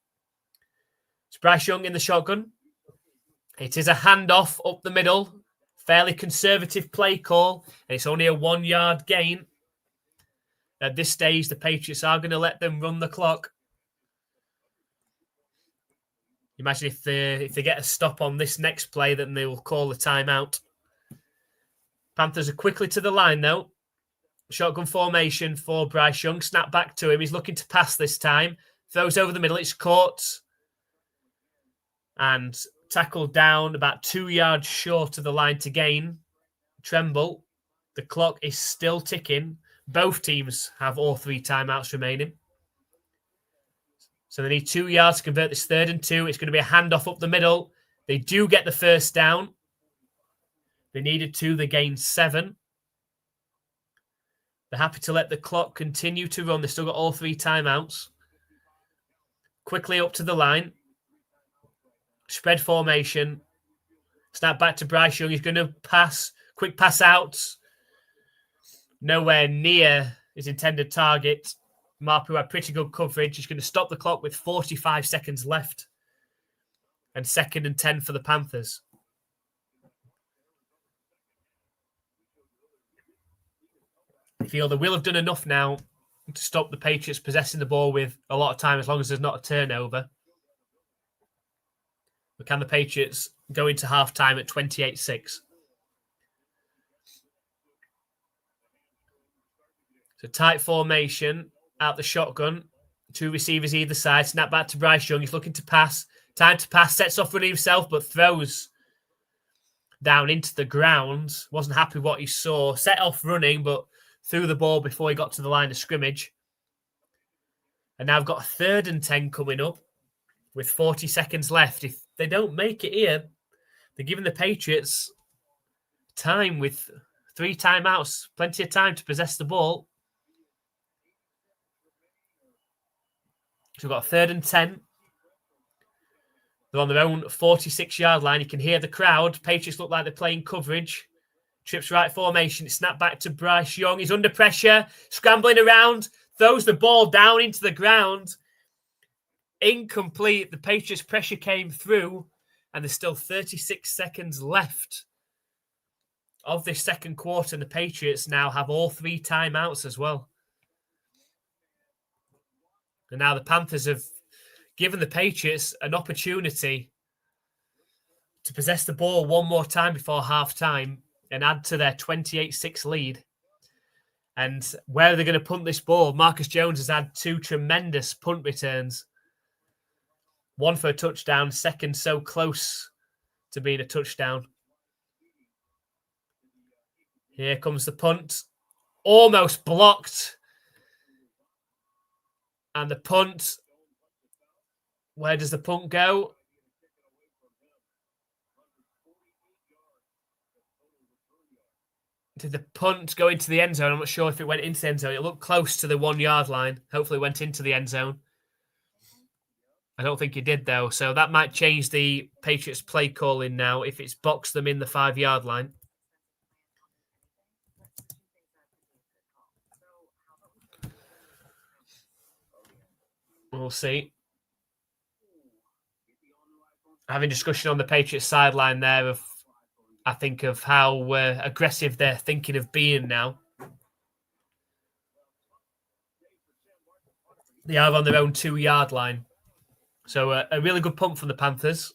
It's Bryce Young in the shotgun. It is a handoff up the middle. Fairly conservative play call. And it's only a 1-yard gain. At this stage, the Patriots are going to let them run the clock. Imagine if they get a stop on this next play, then they will call the timeout. Panthers are quickly to the line, though. Shotgun formation for Bryce Young. Snap back to him. He's looking to pass this time. Throws over the middle. It's caught. And tackled down about 2 yards short of the line to gain. Tremble. The clock is still ticking. Both teams have all 3 timeouts remaining. So they need 2 yards to convert this 3rd and 2. It's going to be a handoff up the middle. They do get the first down. They needed 2. They gained 7. They're happy to let the clock continue to run. They've still got all 3 timeouts. Quickly up to the line. Spread formation. Snap back to Bryce Young. He's going to pass. Quick pass out. Nowhere near his intended target. Marpu had pretty good coverage. He's going to stop the clock with 45 seconds left. And 2nd and 10 for the Panthers. I feel they will have done enough now to stop the Patriots possessing the ball with a lot of time as long as there's not a turnover. But can the Patriots go into halftime at 28-6? So tight formation out the shotgun. 2 receivers either side. Snap back to Bryce Young. He's looking to pass. Time to pass. Sets off running himself, but throws down into the ground. Wasn't happy what he saw. Set off running, but threw the ball before he got to the line of scrimmage. And now I've got a 3rd and 10 coming up with 40 seconds left. If they don't make it here, they're giving the Patriots time with 3 timeouts. Plenty of time to possess the ball. So we've got a 3rd and 10. They're on their own 46-yard line. You can hear the crowd. Patriots look like they're playing coverage. Trips right formation. Snap back to Bryce Young. He's under pressure. Scrambling around. Throws the ball down into the ground. Incomplete. The Patriots' pressure came through. And there's still 36 seconds left of this second quarter. And the Patriots now have all 3 timeouts as well. And now the Panthers have given the Patriots an opportunity to possess the ball one more time before halftime and add to their 28-6 lead. And where are they going to punt this ball? Marcus Jones has had 2 tremendous punt returns. 1 for a touchdown, 2nd so close to being a touchdown. Here comes the punt. Almost blocked. And the punt, where does the punt go? Did the punt go into the end zone? I'm not sure if it went into the end zone. It looked close to the 1-yard line. Hopefully it went into the end zone. I don't think it did, though. So that might change the Patriots play calling now if it's boxed them in the 5-yard line. We'll see. Having discussion on the Patriots sideline there of, I think, of how aggressive they're thinking of being now. They are on their own 2-yard line. So a really good punt from the Panthers.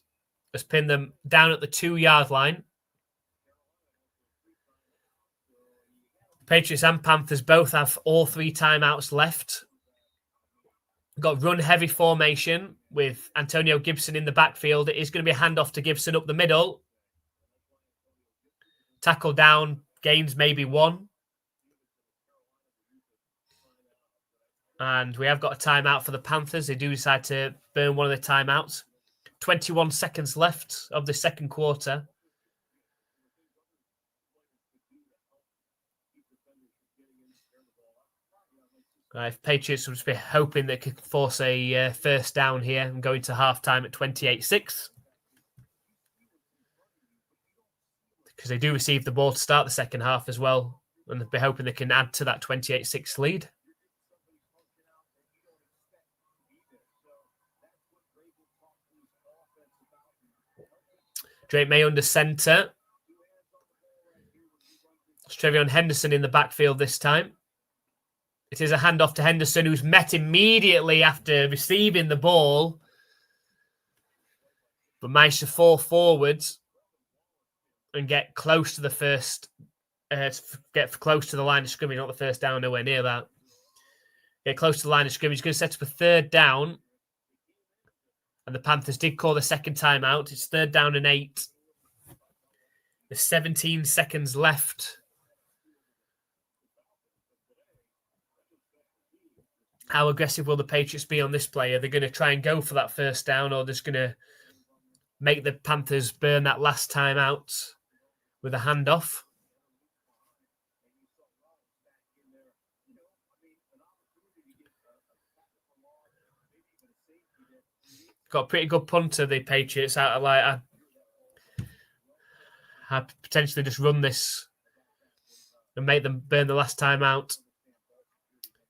Has pinned them down at the 2-yard line. Patriots and Panthers both have all 3 timeouts left. Got run-heavy formation with Antonio Gibson in the backfield. It is going to be a handoff to Gibson up the middle. Tackle down, gains maybe 1. And we have got a timeout for the Panthers. They do decide to burn one of the timeouts. 21 seconds left of the second quarter. Patriots will just be hoping they could force a first down here and go into halftime at 28-6. Because they do receive the ball to start the second half as well. And they'll be hoping they can add to that 28-6 lead. Drake May under centre. It's Trevion Henderson in the backfield this time. It is a handoff to Henderson, who's met immediately after receiving the ball, but managed to fall forwards and get close to the first get close to the line of scrimmage, not the first down, nowhere near that. Get close to the line of scrimmage. He's going to set up a third down. And the Panthers did call the second timeout. It's 3rd down and 8. There's 17 seconds left. How aggressive will the Patriots be on this play? Are they going to try and go for that first down, or just going to make the Panthers burn that last timeout with a handoff? Got a pretty good punter, the Patriots. I potentially just run this and make them burn the last time out.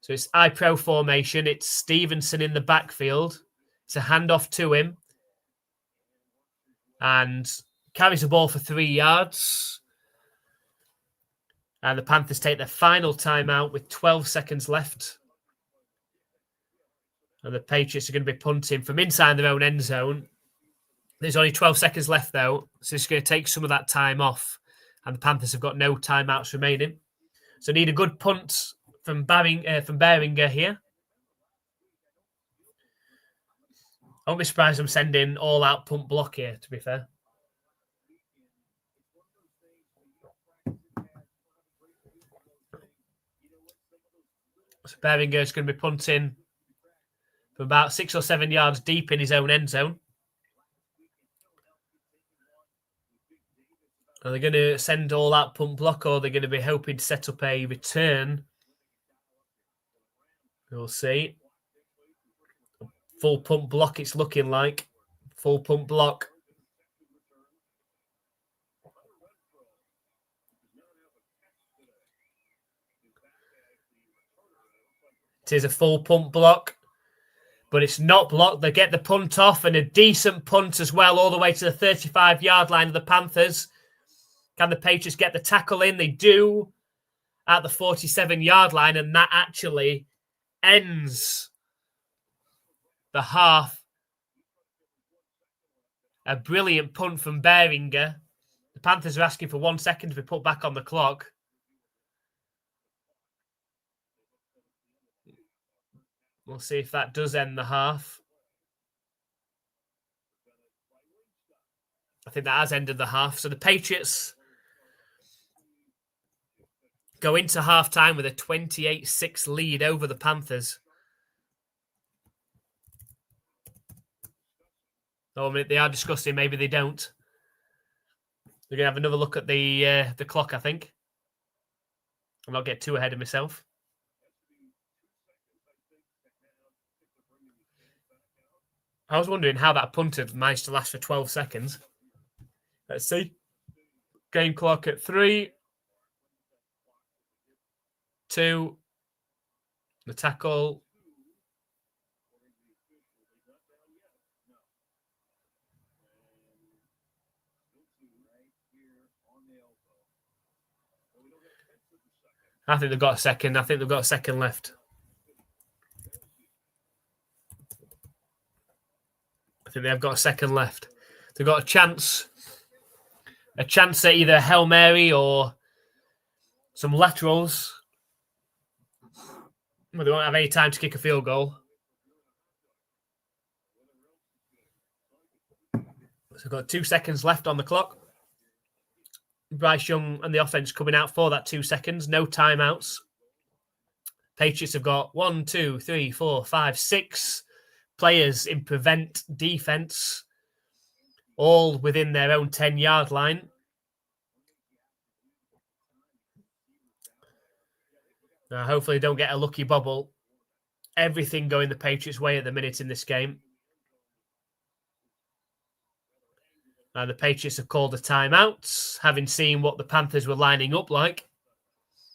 So it's I-Pro formation. It's Stevenson in the backfield. It's a handoff to him. And carries the ball for 3 yards. And the Panthers take their final timeout with 12 seconds left. And the Patriots are going to be punting from inside their own end zone. There's only 12 seconds left, though. So it's going to take some of that time off. And the Panthers have got no timeouts remaining. So need a good punt from Beringer here. I won't be surprised I'm sending all-out punt block here, to be fair. So Beringer is going to be punting from about 6 or 7 yards deep in his own end zone. Are they going to send all that punt block, or are they going to be hoping to set up a return? We'll see. Full punt block, it's looking like. Full punt block. It is a full punt block, but it's not blocked. They get the punt off, and a decent punt as well, all the way to the 35-yard line of the Panthers. Can the Patriots get the tackle in? They do at the 47-yard line, and that actually ends the half. A brilliant punt from Beringer. The Panthers are asking for 1 second to be put back on the clock. We'll see if that does end the half. I think that has ended the half. So the Patriots go into halftime with a 28-6 lead over the Panthers. Oh, they are discussing. Maybe they don't. They're going to have another look at the clock, I think. I'll not get too ahead of myself. I was wondering how that punter managed to last for 12 seconds. Let's see. Game clock at 3, 2, the tackle. I think they've got a second. I think they've got a second left. I think they've got a second left. They've got a chance at either Hail Mary or some laterals. Well, they won't have any time to kick a field goal. So we've got 2 seconds left on the clock. Bryce Young and the offense coming out for that 2 seconds. No timeouts. Patriots have got 1, 2, 3, 4, 5, 6 players in prevent defense, all within their own 10-yard line. Now, hopefully they don't get a lucky bobble. Everything going the Patriots' way at the minute in this game. Now, the Patriots have called a timeout, having seen what the Panthers were lining up like.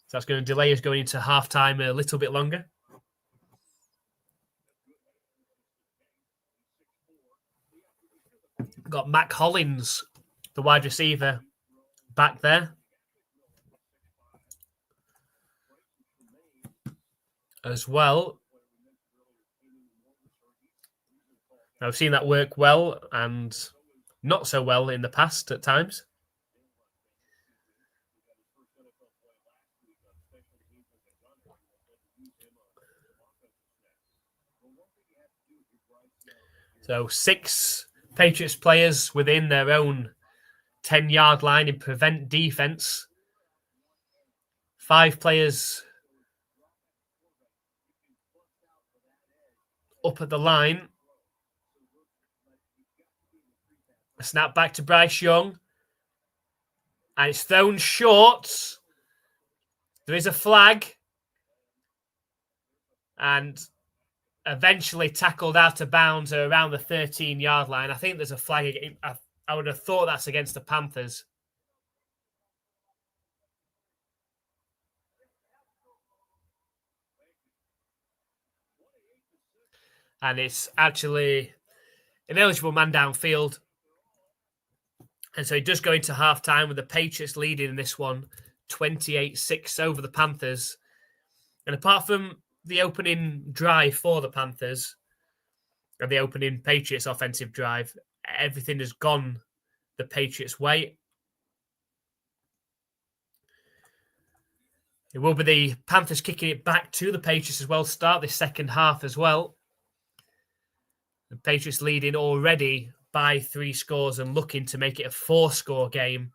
So that's going to delay us going into halftime a little bit longer. Got Mac Hollins, the wide receiver, back there. As well. Now, I've seen that work well and not so well in the past at times. So 6 Patriots players within their own 10-yard line in prevent defense. 5 players up at the line. A snap back to Bryce Young. And it's thrown short. There is a flag. And eventually tackled out of bounds around the 13-yard line. I think there's a flag. I would have thought that's against the Panthers. And it's actually an eligible man downfield. And so he does go into halftime with the Patriots leading in this one, 28-6 over the Panthers. And apart from the opening drive for the Panthers and the opening Patriots offensive drive, everything has gone the Patriots' way. It will be the Panthers kicking it back to the Patriots as well, start this second half as well. The Patriots leading already by 3 scores and looking to make it a 4-score game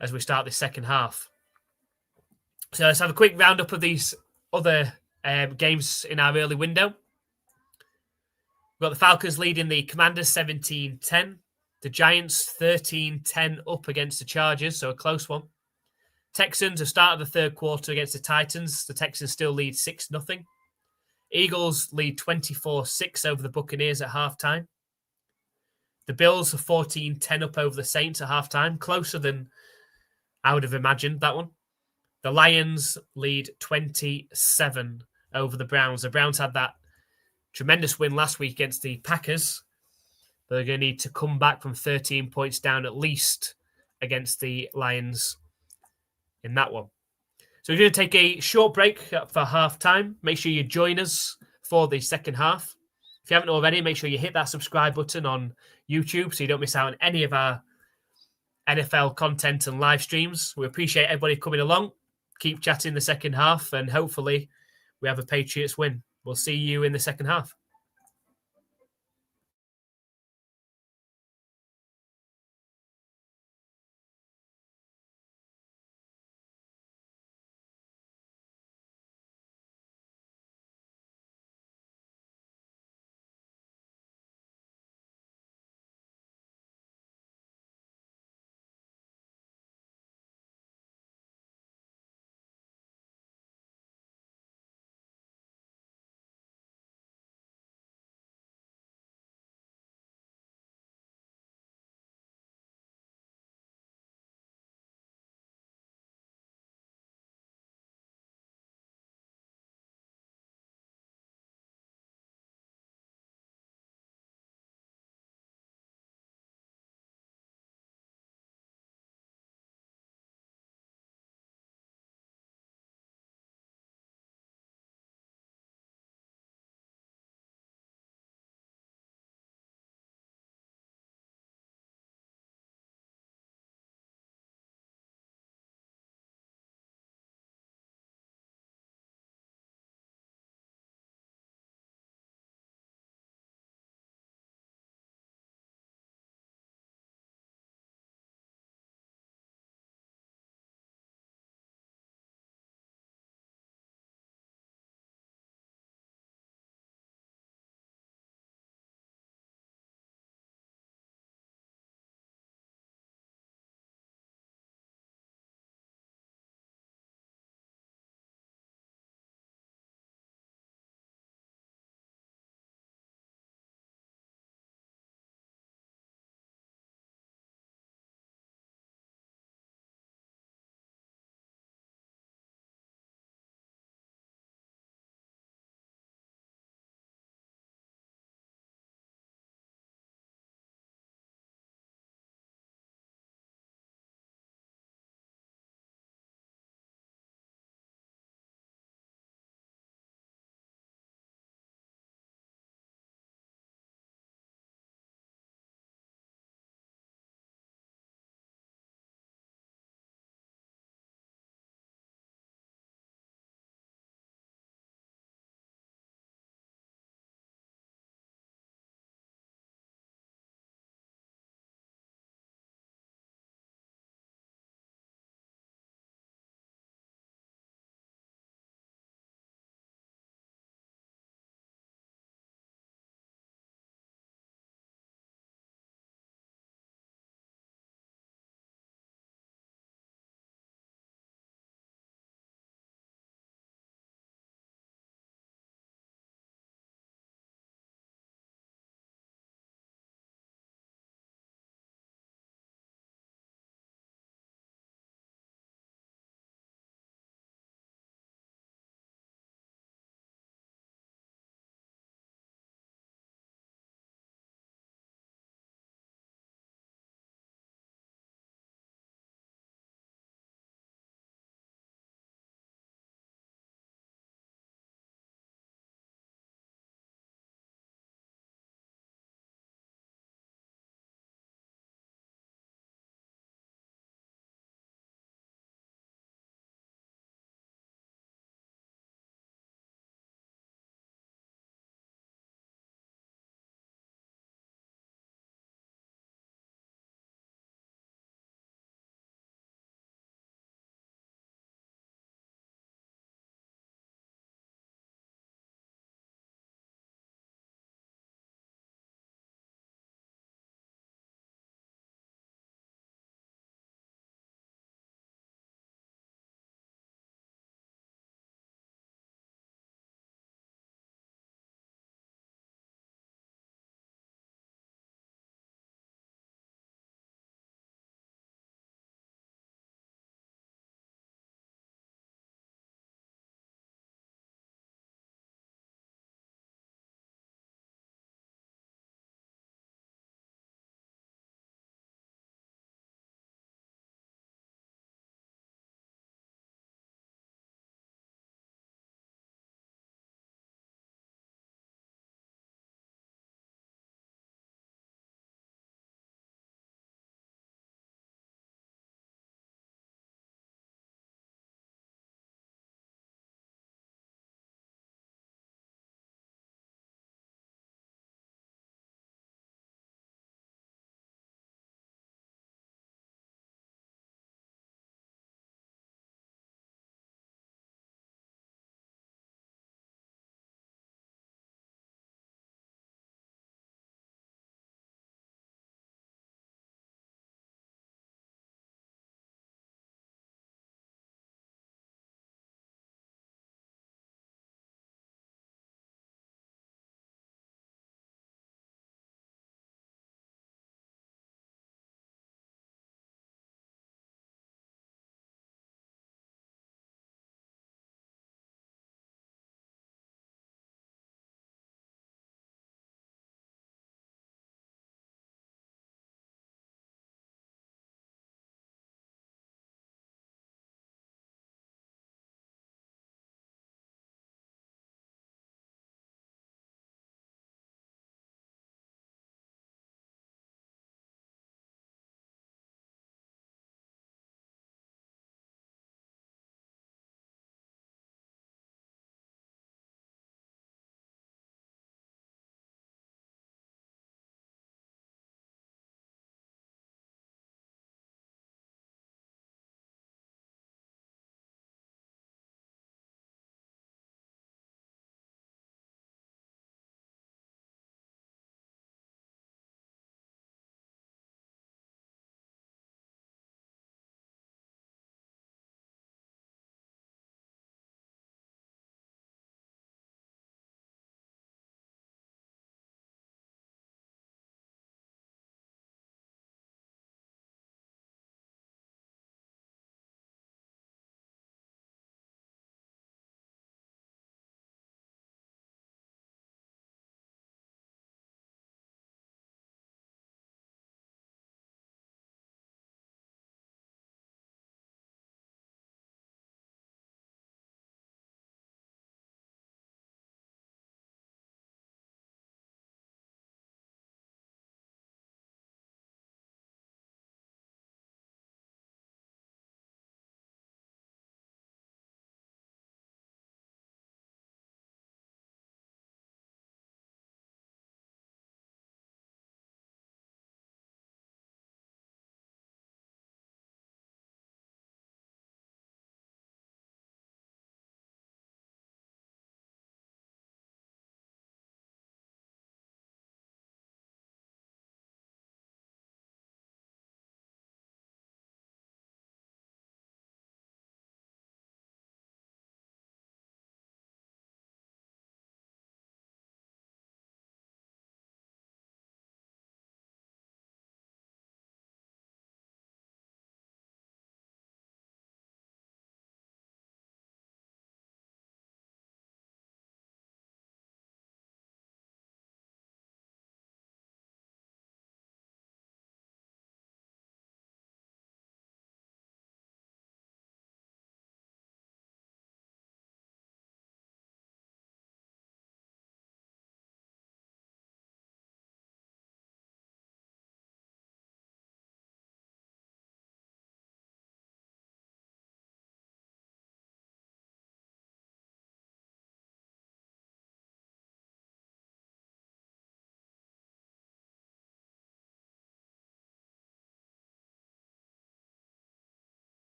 as we start this second half. So let's have a quick roundup of these other games in our early window. We've got the Falcons leading the Commanders 17-10. The Giants 13-10 up against the Chargers, so a close one. Texans have started the third quarter against the Titans. The Texans still lead 6-0. Eagles lead 24-6 over the Buccaneers at halftime. The Bills are 14-10 up over the Saints at halftime. Closer than I would have imagined, that one. The Lions lead 27 over the Browns. The Browns had that tremendous win last week against the Packers. They're going to need to come back from 13 points down at least against the Lions in that one. So we're going to take a short break for halftime. Make sure you join us for the second half. If you haven't already, make sure you hit that subscribe button on YouTube so you don't miss out on any of our NFL content and live streams. We appreciate everybody coming along. Keep chatting the second half, and hopefully we have a Patriots win. We'll see you in the second half.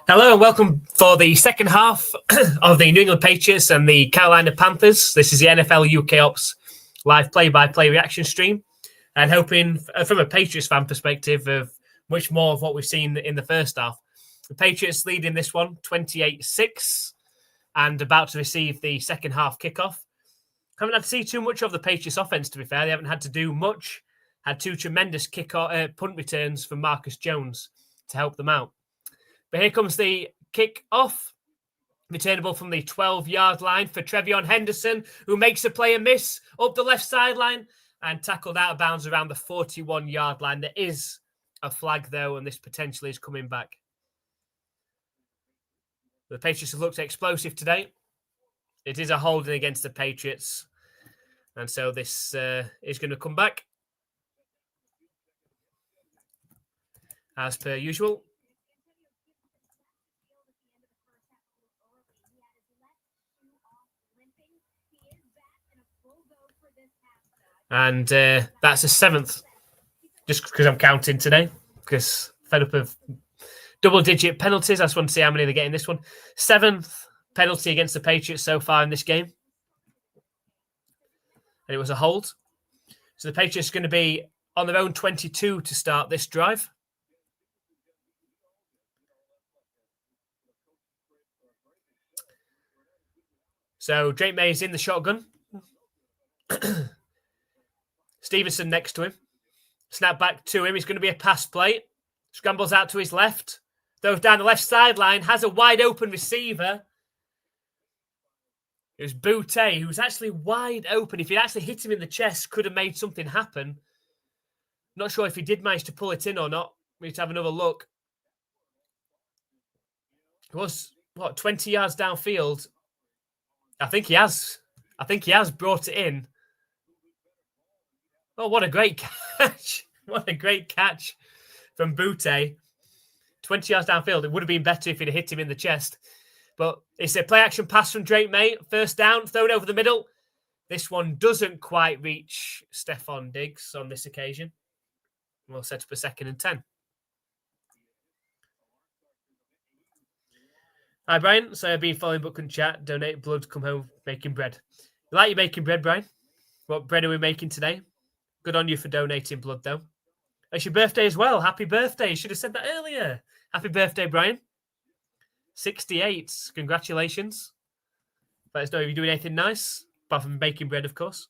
Hello and welcome for the second half of the New England Patriots and the Carolina Panthers. This is the NFL UK Ops live play-by-play reaction stream, and hoping from a Patriots fan perspective of much more of what we've seen in the first half. The Patriots leading this one 28-6 and about to receive the second half kickoff. Haven't had to see too much of the Patriots offense, to be fair. They haven't had to do much. Had two tremendous punt returns from Marcus Jones to help them out. But here comes the kick-off. Returnable from the 12-yard line for Trevion Henderson, who makes a play and miss up the left sideline and tackled out of bounds around the 41-yard line. There is a flag, though, and this potentially is coming back. The Patriots have looked explosive today. It is a holding against the Patriots. And so this is going to come back. As per usual. And that's a seventh, just because I'm counting today, because fed up of double-digit penalties. I just want to see how many they get in this one. Seventh penalty against the Patriots so far in this game. And it was a hold. So the Patriots are going to be on their own 22 to start this drive. So Drake May is in the shotgun. Stevenson next to him. Snap back to him. It's going to be a pass play. Scrambles out to his left. Throws down the left sideline. Has a wide open receiver. It was Boutte, who was actually wide open. If he'd actually hit him in the chest, could have made something happen. Not sure if he did manage to pull it in or not. We need to have another look. It was, 20 yards downfield? I think he has. I think he has brought it in. Oh, what a great catch. What a great catch from Boutte. 20 yards downfield. It would have been better if he'd have hit him in the chest. But it's a play-action pass from Drake May. First down, thrown over the middle. This one doesn't quite reach Stefon Diggs on this occasion. We'll set up a 2nd and 10. Hi, Brian. So I've been following Book and Chat. Donate blood, come home making bread. You like you making bread, Brian? What bread are we making today? Good on you for donating blood, though. It's your birthday as well. Happy birthday. You should have said that earlier. Happy birthday, Brian. 68. Congratulations. Let us know if you're doing anything nice, apart from baking bread, of course.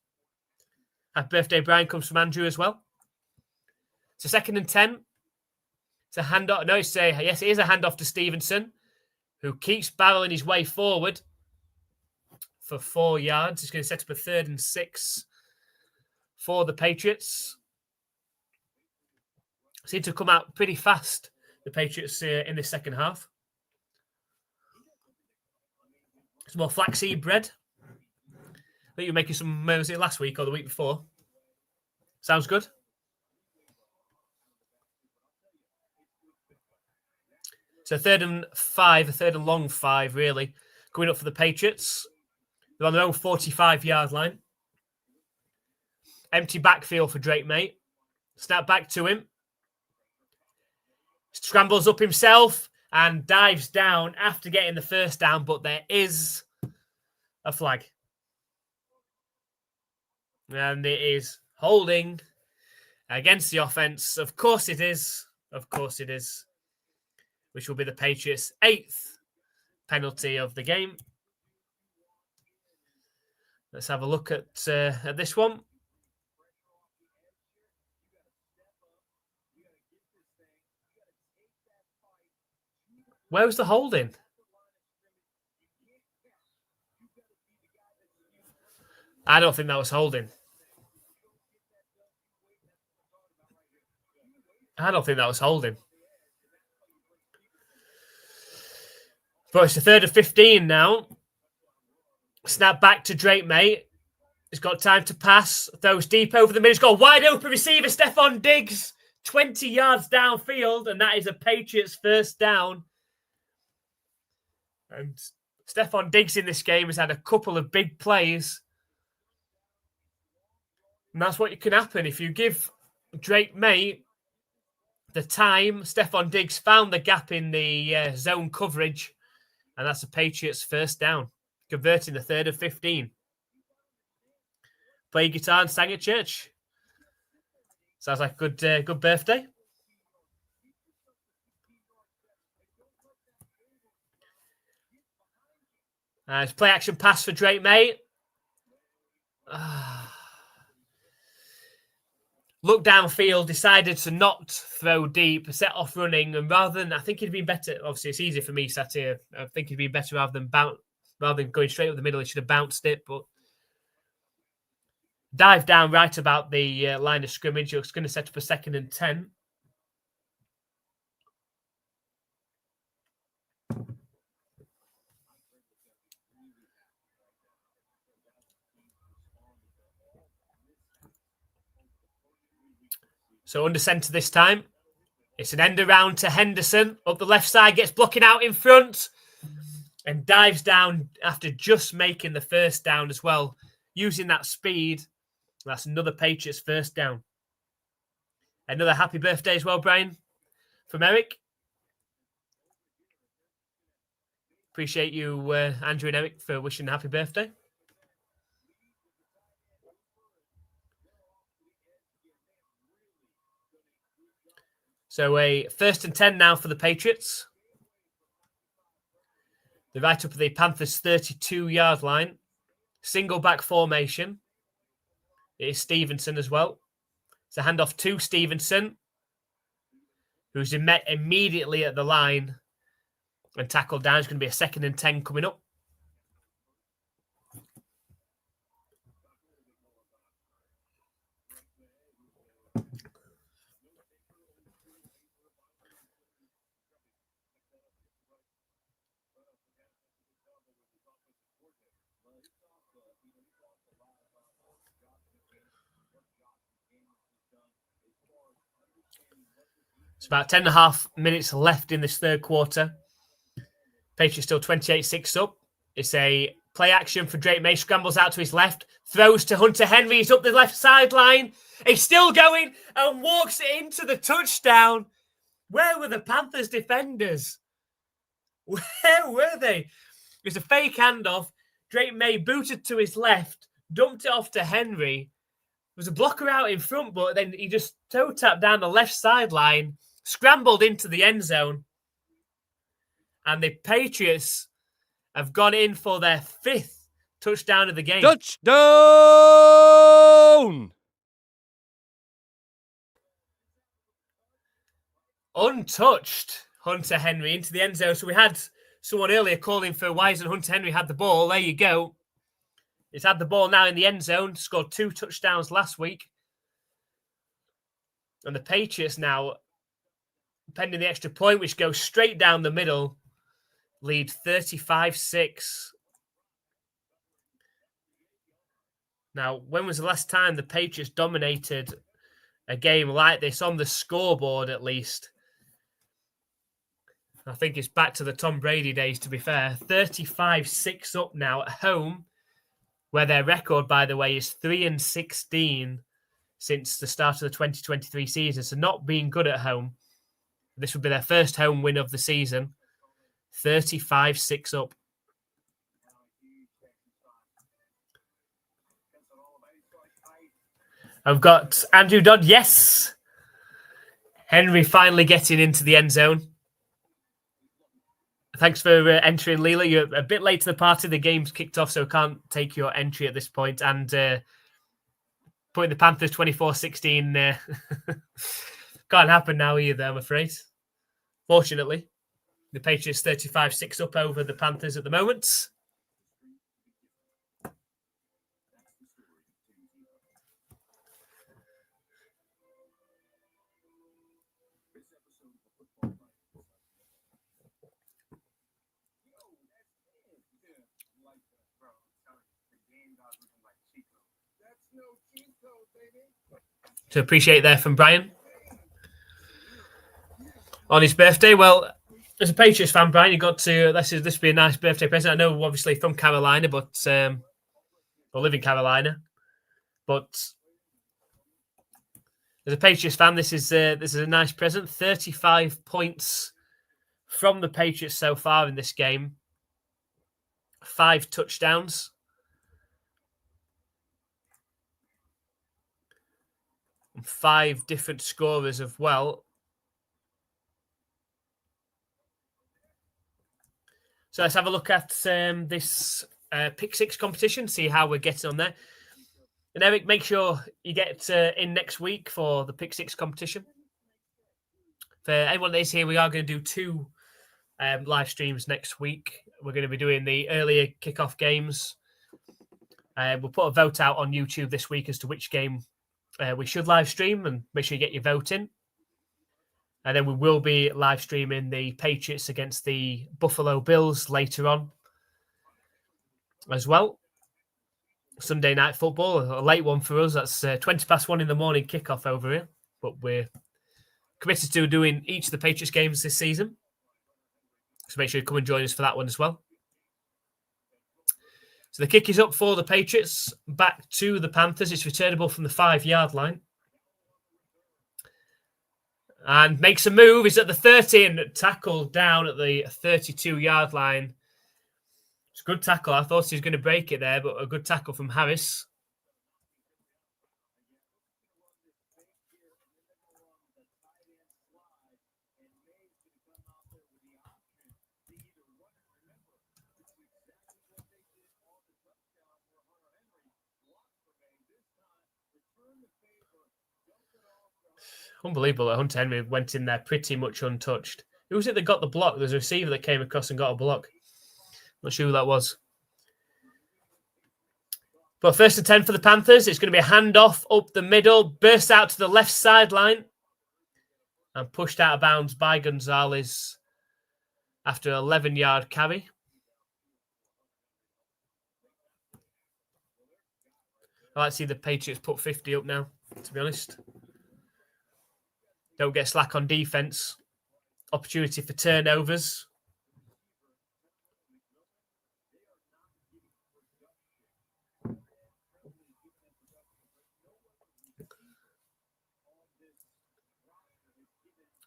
Happy birthday, Brian, comes from Andrew as well. It's a 2nd and 10. It's a handoff. No, yes, it is a handoff to Stevenson, who keeps barreling his way forward for 4 yards. He's going to set up a 3rd and 6 for the Patriots. Seem to come out pretty fast, the Patriots, in the second half. Some more flaxseed bread. I think you were making some, was it last week or the week before? Sounds good. So 3rd and 5, a 3rd and long 5, really, going up for the Patriots. They're on their own 45-yard line. Empty backfield for Drake May. Snap back to him. Scrambles up himself and dives down after getting the first down, but there is a flag. And it is holding against the offense. Of course it is. Of course it is. Which will be the Patriots' 8th penalty of the game. Let's have a look at this one. Where was the holding? I don't think that was holding. I don't think that was holding. But it's the 3rd and 15 now. Snap back to Drake May. He's got time to pass. Throws deep over the middle. He's got a wide open receiver, Stefon Diggs. 20 yards downfield, and that is a Patriots first down. And Stefon Diggs in this game has had a couple of big plays. And that's what can happen if you give Drake May the time. Stephon Diggs found the gap in the zone coverage, and that's the Patriots' first down, converting the 3rd of 15. Played guitar and sang at church. Sounds like a good birthday. It's play action pass for Drake May. Looked downfield, decided to not throw deep, set off running, and rather than, I think he'd been better. Obviously, it's easy for me sat here. I think he'd been better rather than going straight up the middle. He should have bounced it, but dived down right about the line of scrimmage. It's going to set up a 2nd and 10. So under centre this time. It's an end around to Henderson. Up the left side, gets blocking out in front. And dives down after just making the first down as well. Using that speed. That's another Patriots first down. Another happy birthday as well, Brian, from Eric. Appreciate you, Andrew and Eric, for wishing a happy birthday. So a 1st and 10 now for the Patriots. They're right up at the Panthers' 32-yard line. Single back formation. It is Stevenson as well. It's a handoff to Stevenson, who's met immediately at the line and tackled down. It's going to be a 2nd and 10 coming up. It's about 10.5 minutes left in this 3rd quarter. Patriots still 28-6 up. It's a play action for Drake May. Scrambles out to his left. Throws to Hunter Henry. He's up the left sideline. He's still going and walks it into the touchdown. Where were the Panthers defenders? Where were they? It was a fake handoff. Drake May booted to his left. Dumped it off to Henry. There was a blocker out in front, but then he just toe tapped down the left sideline. Scrambled into the end zone. And the Patriots have gone in for their 5th touchdown of the game. Touchdown! Untouched, Hunter Henry into the end zone. So we had someone earlier calling for why isn't Hunter Henry had the ball. There you go. He's had the ball now in the end zone. Scored 2 touchdowns last week. And the Patriots now, pending the extra point, which goes straight down the middle, lead 35-6. Now, when was the last time the Patriots dominated a game like this on the scoreboard, at least? I think it's back to the Tom Brady days, to be fair. 35-6 up now at home, where their record, by the way, is 3-16 since the start of the 2023 season. So not being good at home. This would be their first home win of the season. 35-6 up. I've got Andrew Dodd. Yes. Henry finally getting into the end zone. Thanks for entering, Leela. You're a bit late to the party. The game's kicked off, so I can't take your entry at this point. And putting the Panthers 24-16 can't happen now either, I'm afraid. Fortunately, the Patriots 35-6 up over the Panthers at the moment. To appreciate there from Brian on his birthday. Well, as a Patriots fan, Brian, you got to this would be a nice birthday present. I know, obviously, from Carolina, but or live in Carolina, but As a Patriots fan, this is a nice present. 35 points from the Patriots so far in this game. 5 touchdowns. And 5 different scorers as well. So let's have a look at this Pick 6 competition, see how we're getting on there. And Eric, make sure you get in next week for the Pick 6 competition. For anyone that is here, we are going to do 2 live streams next week. We're going to be doing the earlier kickoff games. We'll put a vote out on YouTube this week as to which game we should live stream, and make sure you get your vote in. And then we will be live streaming the Patriots against the Buffalo Bills later on as well. Sunday night football, a late one for us. That's 1:20 in the morning kickoff over here. But we're committed to doing each of the Patriots games this season. So make sure you come and join us for that one as well. So the kick is up for the Patriots. Back to the Panthers. It's returnable from the 5-yard line. And makes a move. He's at the 30 and tackled down at the 32-yard line. It's a good tackle. I thought he was going to break it there, but a good tackle from Harris. Unbelievable that Hunter Henry went in there pretty much untouched. Who was it that got the block? There's a receiver that came across and got a block. Not sure who that was. But 1st and 10 for the Panthers. It's going to be a handoff up the middle. Burst out to the left sideline. And pushed out of bounds by Gonzalez after an 11-yard carry. I like to see the Patriots put 50 up now, to be honest. Don't get slack on defense. Opportunity for turnovers.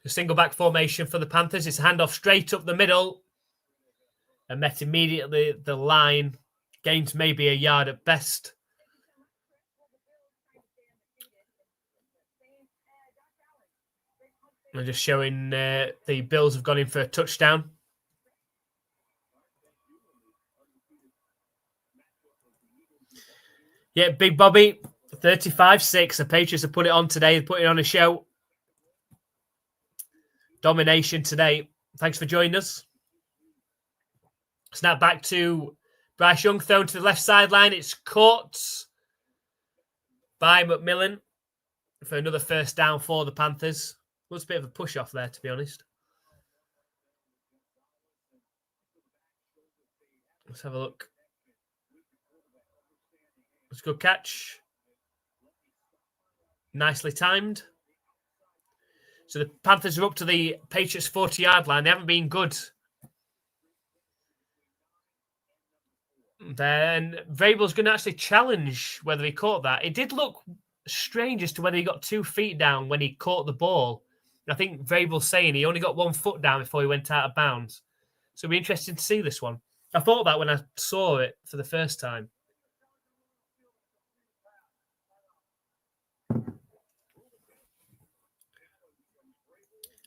A single back formation for the Panthers. It's a handoff straight up the middle. And met immediately the line. Gains maybe a yard at best. And just showing the Bills have gone in for a touchdown. Yeah, Big Bobby, 35-6. The Patriots have put it on today. They're putting on a show. Domination today. Thanks for joining us. Snap back to Bryce Young, thrown to the left sideline. It's caught by McMillan for another 1st down for the Panthers. Was a bit of a push-off there, to be honest. Let's have a look. It's a good catch. Nicely timed. So the Panthers are up to the Patriots' 40-yard line. They haven't been good. Then Vrabel's going to actually challenge whether he caught that. It did look strange as to whether he got 2 feet down when he caught the ball. I think Vrabel's saying he only got 1 foot down before he went out of bounds. So it'll be interesting to see this one. I thought that when I saw it for the first time.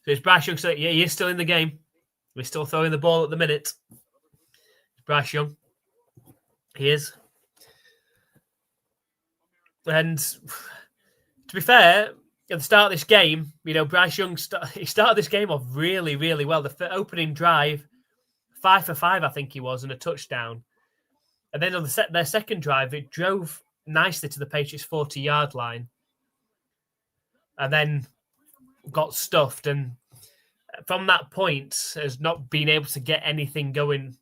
So it's Bryce Young saying, yeah, he is still in the game. We're still throwing the ball at the minute. Bryce Young. He is. And to be fair, at the start of this game, you know, Bryce Young, he started this game off really, really well. The opening drive, 5 for 5, I think he was, and a touchdown. And then on their second drive, it drove nicely to the Patriots' 40-yard line. And then got stuffed. And from that point, has not been able to get anything going.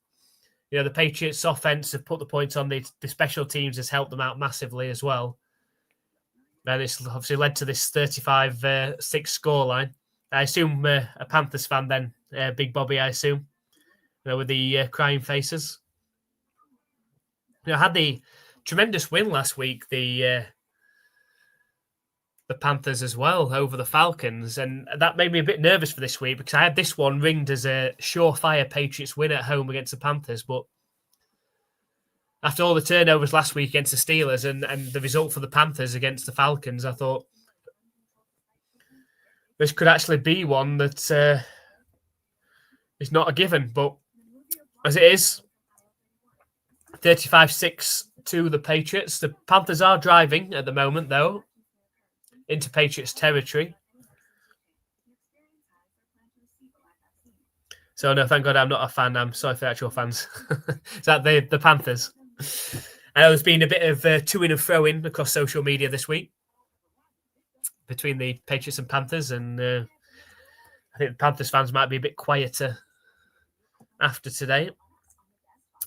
You know, the Patriots' offense have put the points on. The special teams has helped them out massively as well. And it's obviously led to this 35-6 scoreline. I assume a Panthers fan then, Big Bobby, I assume, you know, with the crying faces. You know, had the tremendous win last week, the the Panthers as well over the Falcons, and that made me a bit nervous for this week because I had this one ringed as a surefire Patriots win at home against the Panthers, but after all the turnovers last week against the Steelers and the result for the Panthers against the Falcons, I thought this could actually be one that is not a given. But as it is, 35-6 to the Patriots. The Panthers are driving at the moment, though, into Patriots territory. So, no, thank God I'm not a fan. I'm sorry for actual fans. Is that the Panthers? I know there's been a bit of to-in and fro-in across social media this week between the Patriots and Panthers, and I think the Panthers fans might be a bit quieter after today.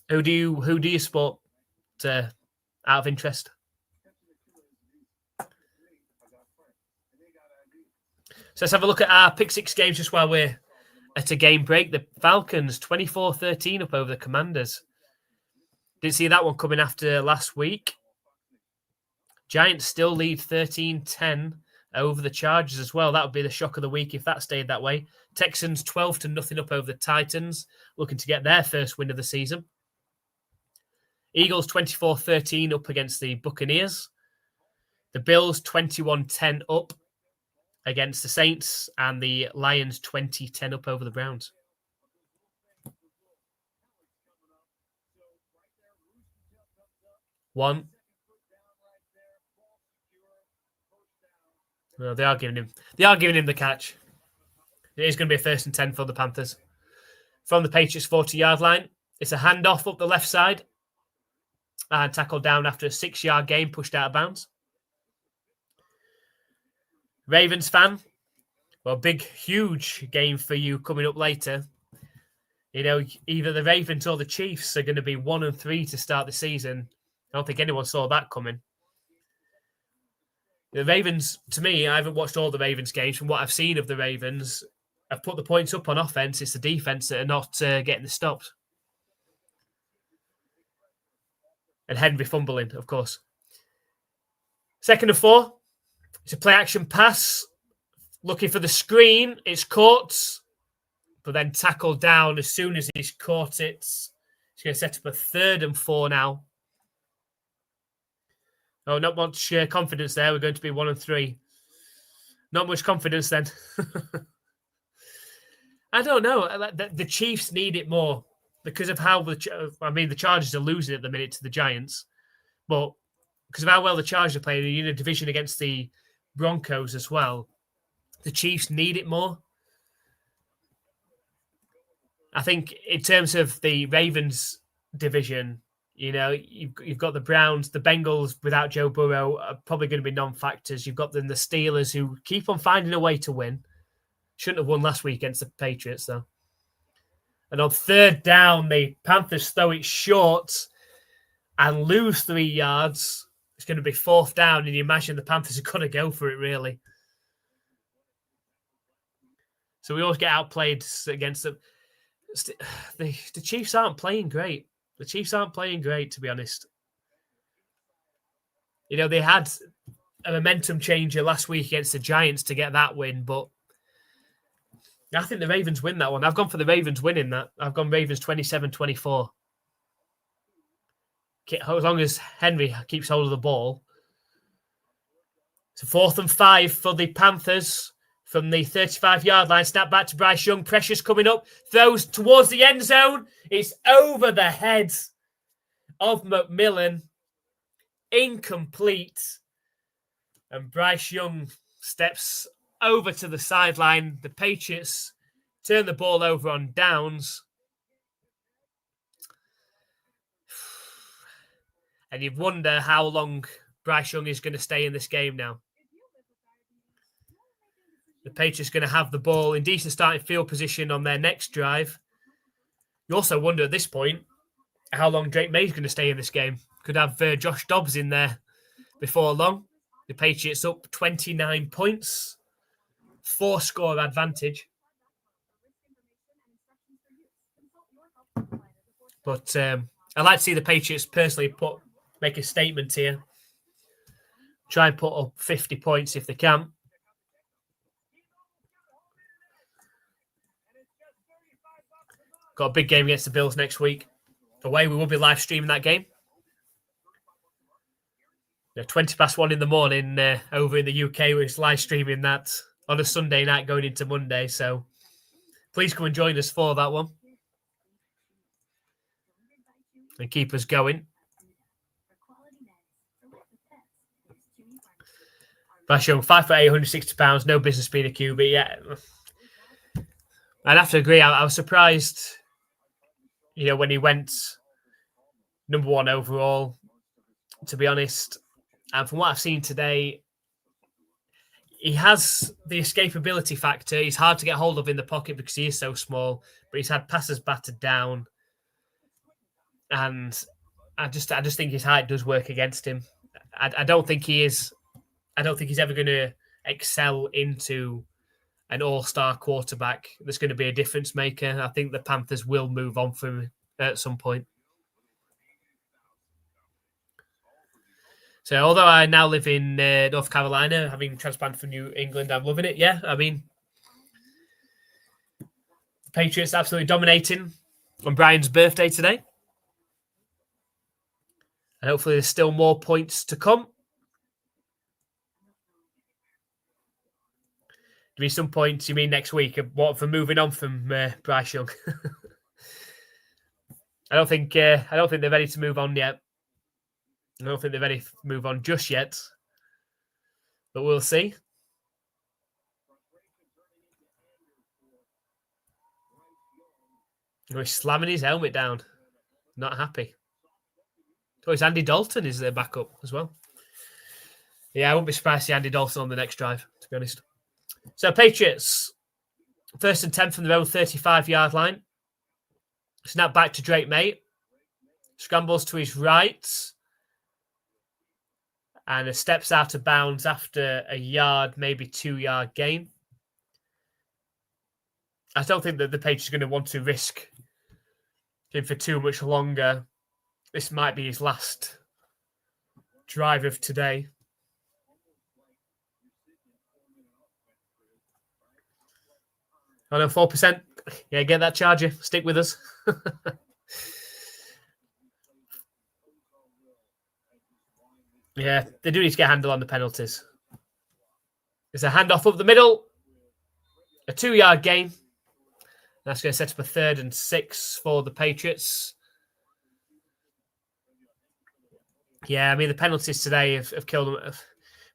Who do you support out of interest? So let's have a look at our Pick 6 games just while we're at a game break. The Falcons 24-13 up over the Commanders. Didn't see that one coming after last week. Giants still lead 13-10 over the Chargers as well. That would be the shock of the week if that stayed that way. Texans 12-0 up over the Titans, looking to get their first win of the season. Eagles 24-13 up against the Buccaneers. The Bills 21-10 up against the Saints, and the Lions 20-10 up over the Browns. One. No, they are giving him the catch. It is going to be a 1st and 10 for the Panthers. From the Patriots 40-yard line, it's a handoff up the left side and tackled down after a 6-yard gain, pushed out of bounds. Ravens fan, well, big, huge game for you coming up later. You know, either the Ravens or the Chiefs are going to be 1-3 to start the season. I don't think anyone saw that coming. The Ravens, to me, I haven't watched all the Ravens games. From what I've seen of the Ravens, I've put the points up on offense. It's the defense that are not getting the stops. And Henry fumbling, of course. 2nd and 4. It's a play-action pass. Looking for the screen. It's caught, but then tackled down as soon as he's caught it. He's going to set up a 3rd and 4 now. Oh, not much confidence there. We're going to be 1-3. Not much confidence then. I don't know. The Chiefs need it more because of how the Chargers are losing at the minute to the Giants, but because of how well the Chargers are playing in a division against the Broncos as well, the Chiefs need it more. I think in terms of the Ravens division, you know, you've got the Browns, the Bengals without Joe Burrow are probably going to be non-factors. You've got then the Steelers who keep on finding a way to win. Shouldn't have won last week against the Patriots, though. And on 3rd down, the Panthers throw it short and lose 3 yards. It's going to be 4th down, and you imagine the Panthers are going to go for it, really. So we always get outplayed against them. The Chiefs aren't playing great. The Chiefs aren't playing great, to be honest. You know, they had a momentum changer last week against the Giants to get that win, but I think the Ravens win that one. I've gone for the Ravens winning that. I've gone Ravens 27-24. As long as Henry keeps hold of the ball. So 4th and 5 for the Panthers from the 35-yard line. Snap back to Bryce Young. Pressure's coming up. Throws towards the end zone. It's over the head of McMillan. Incomplete. And Bryce Young steps over to the sideline. The Patriots turn the ball over on downs. And you wonder how long Bryce Young is going to stay in this game now. The Patriots are going to have the ball in decent starting field position on their next drive. You also wonder at this point how long Drake May is going to stay in this game. Could have Josh Dobbs in there before long. The Patriots up 29 points. 4-score advantage. But I'd like to see the Patriots personally make a statement here. try and put up 50 points if they can. Got a big game against the Bills next week. Away, we will be live streaming that game. 1:20 in the morning over in the UK. We're live streaming that on a Sunday night going into Monday. So please come and join us for that one. And keep us going. Bryce Young, 5'8", £160, no business being a QB. Yeah, I'd have to agree. I was surprised, when he went number 1 overall, to be honest. And from what I've seen today, he has the escapability factor. He's hard to get hold of in the pocket because he is so small, but he's had passes battered down. And I just think his height does work against him. I don't think he is. I don't think he's ever going to excel into an all-star quarterback that's going to be a difference maker. I think the Panthers will move on from him at some point. So although I now live in North Carolina, having transplanted from New England, I'm loving it. Yeah, I mean, the Patriots absolutely dominating on Brian's birthday today. And hopefully there's still more points to come. Give me some points, you mean next week? What, for moving on from Bryce Young? I don't think they're ready to move on yet. I don't think they're ready to move on just yet. But we'll see. He's slamming his helmet down. Not happy. Oh, it's Andy Dalton is their backup as well. Yeah, I wouldn't be surprised to see Andy Dalton on the next drive, to be honest. So Patriots, 1st and 10 from their own 35-yard line. Snap back to Drake May. Scrambles to his right. And steps out of bounds after a yard, maybe 2-yard gain. I don't think that the Patriots are going to want to risk him for too much longer. This might be his last drive of today. Oh no, 4%. Yeah, get that charger. Stick with us. Yeah, they do need to get a handle on the penalties. There's a handoff up the middle. A 2-yard gain. That's going to set up a 3rd and 6 for the Patriots. Yeah, I mean, the penalties today have killed them.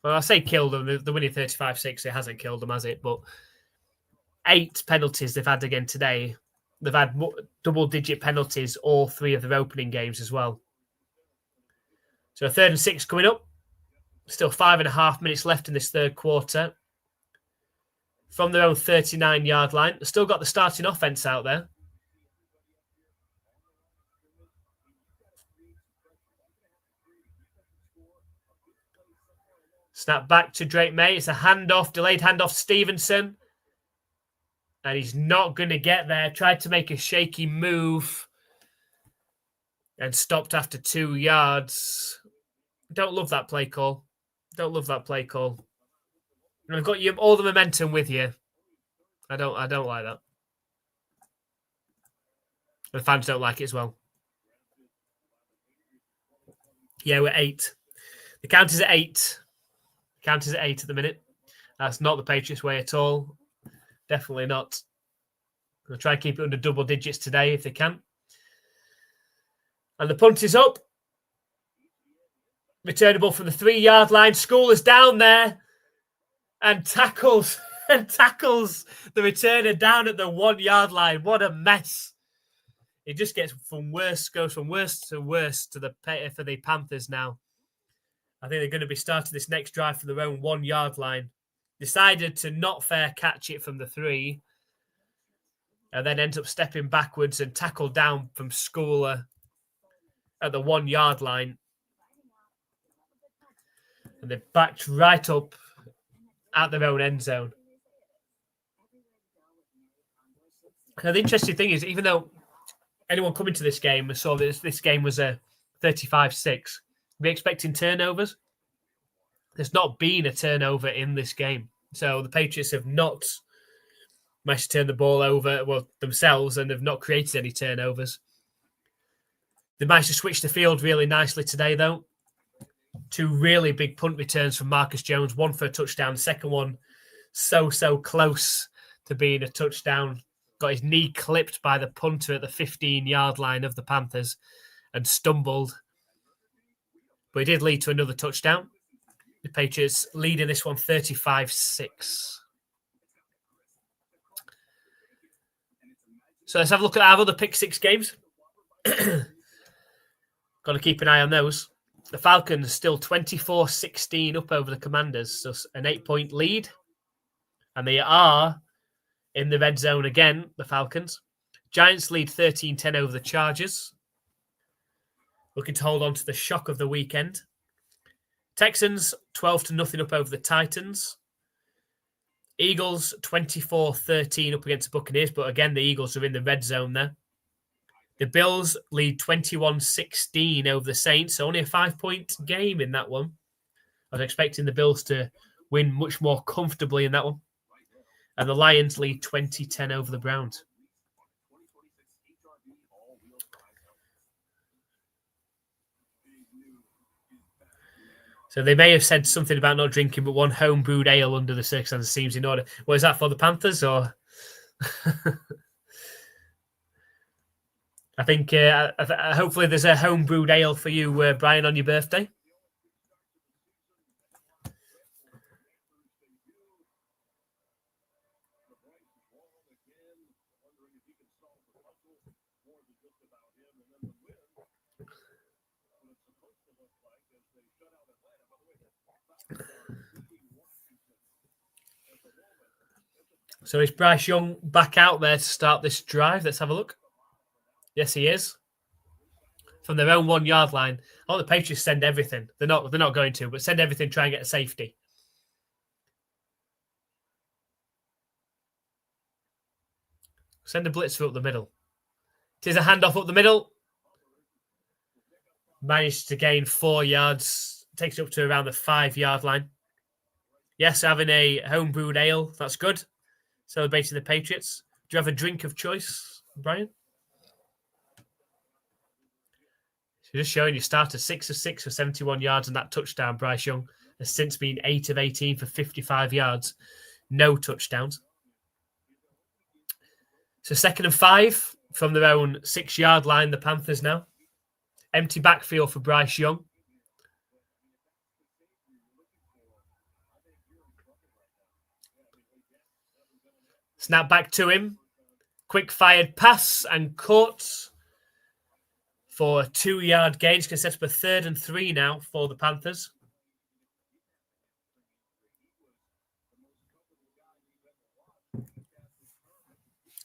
Well, I say killed them. They're winning 35-6. It hasn't killed them, has it? But 8 penalties they've had again today. They've had double-digit penalties all 3 of their opening games as well. So 3rd and 6 coming up. Still 5.5 minutes left in this third quarter. From their own 39-yard line. They've still got the starting offense out there. Snap back to Drake May. It's a handoff, delayed handoff to Stevenson. And he's not going to get there. Tried to make a shaky move. And stopped after 2 yards. Don't love that play call. Don't love that play call. And I've got you all the momentum with you. I don't like that. The fans don't like it as well. Yeah, we're 8. The count is at 8. The count is at 8 at the minute. That's not the Patriots way at all. Definitely not. They'll try and keep it under double digits today if they can. And the punt is up. Returnable from the 3-yard line. School is down there. And tackles the returner down at the 1-yard line. What a mess. It just goes from worse to worse for the Panthers now. I think they're going to be starting this next drive from their own 1-yard line. Decided to not fair catch it from the 3. And then ends up stepping backwards and tackled down from Schooler at the 1-yard line. And they're backed right up at their own end zone. Now, the interesting thing is, even though anyone coming to this game saw this game was a 35-6, are we expecting turnovers? There's not been a turnover in this game. So the Patriots have not managed to turn the ball over themselves and have not created any turnovers. They managed to switch the field really nicely today, though. 2 really big punt returns from Marcus Jones, one for a touchdown, second one so close to being a touchdown. Got his knee clipped by the punter at the 15-yard line of the Panthers and stumbled. But it did lead to another touchdown. The Patriots leading this one 35-6. So let's have a look at our other pick six games. Got to keep an eye on those. The Falcons still 24-16 up over the Commanders. So an 8-point lead. And they are in the red zone again, the Falcons. Giants lead 13-10 over the Chargers. Looking to hold on to the shock of the weekend. Texans 12-0 up over the Titans. Eagles 24-13 up against the Buccaneers, but again, the Eagles are in the red zone there. The Bills lead 21-16 over the Saints, so only a 5-point game in that one. I was expecting the Bills to win much more comfortably in that one. And the Lions lead 20-10 over the Browns. So they may have said something about not drinking but one home brewed ale under the circumstances seems in order. Well, is that for the Panthers or? I think hopefully there's a home brewed ale for you, Brian, on your birthday. So is Bryce Young back out there to start this drive? Let's have a look. Yes, he is. From their own 1-yard line. I want the Patriots send everything. They're not going to, but send everything, try and get a safety. Send a blitzer up the middle. It is a handoff up the middle. Managed to gain 4 yards. Takes it up to around the 5-yard line. Yes, having a home brewed ale. That's good. Celebrating the Patriots. Do you have a drink of choice, Brian? So just showing you started 6 of 6 for 71 yards and that touchdown. Bryce Young has since been 8 of 18 for 55 yards. No touchdowns. So 2nd and 5 from their own 6-yard line, the Panthers now. Empty backfield for Bryce Young. Snap back to him. Quick fired pass and caught for a 2-yard gain. It's going to set up a 3rd and 3 now for the Panthers.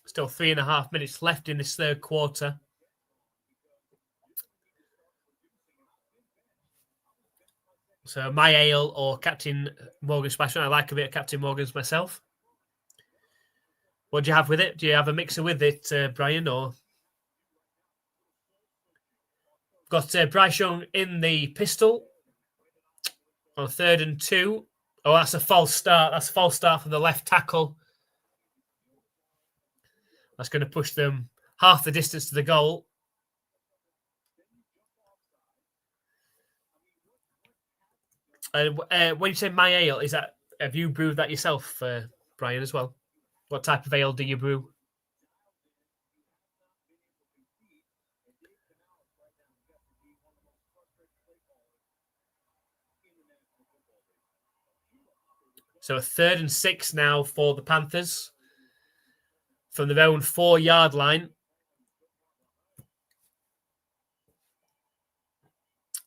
Still 3.5 minutes left in this third quarter. So my ale or Captain Morgan Splash. I like a bit of Captain Morgan's myself. What do you have with it? Do you have a mixer with it, Brian? Or got Bryce Young in the pistol on 3rd and 2. Oh, that's a false start. That's a false start from the left tackle. That's going to push them half the distance to the goal. When you say my ale, have you brewed that yourself, Brian, as well? What type of ale do you brew? So a 3rd and 6 now for the Panthers from their own 4-yard line.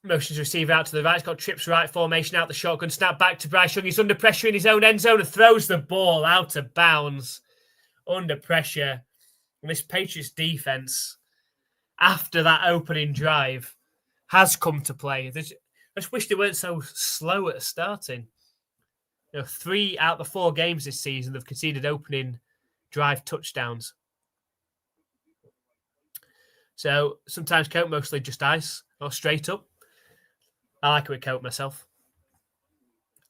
Motions receiver out to the right. He's got trips right formation out the shotgun. Snap back to Bryce Young. He's under pressure in his own end zone and throws the ball out of bounds. Under pressure. And this Patriots defense, after that opening drive, has come to play. I just wish they weren't so slow at starting. 3 out of the 4 games this season, they've conceded opening drive touchdowns. So sometimes Coke, mostly just ice or straight up. I like it with Coke myself.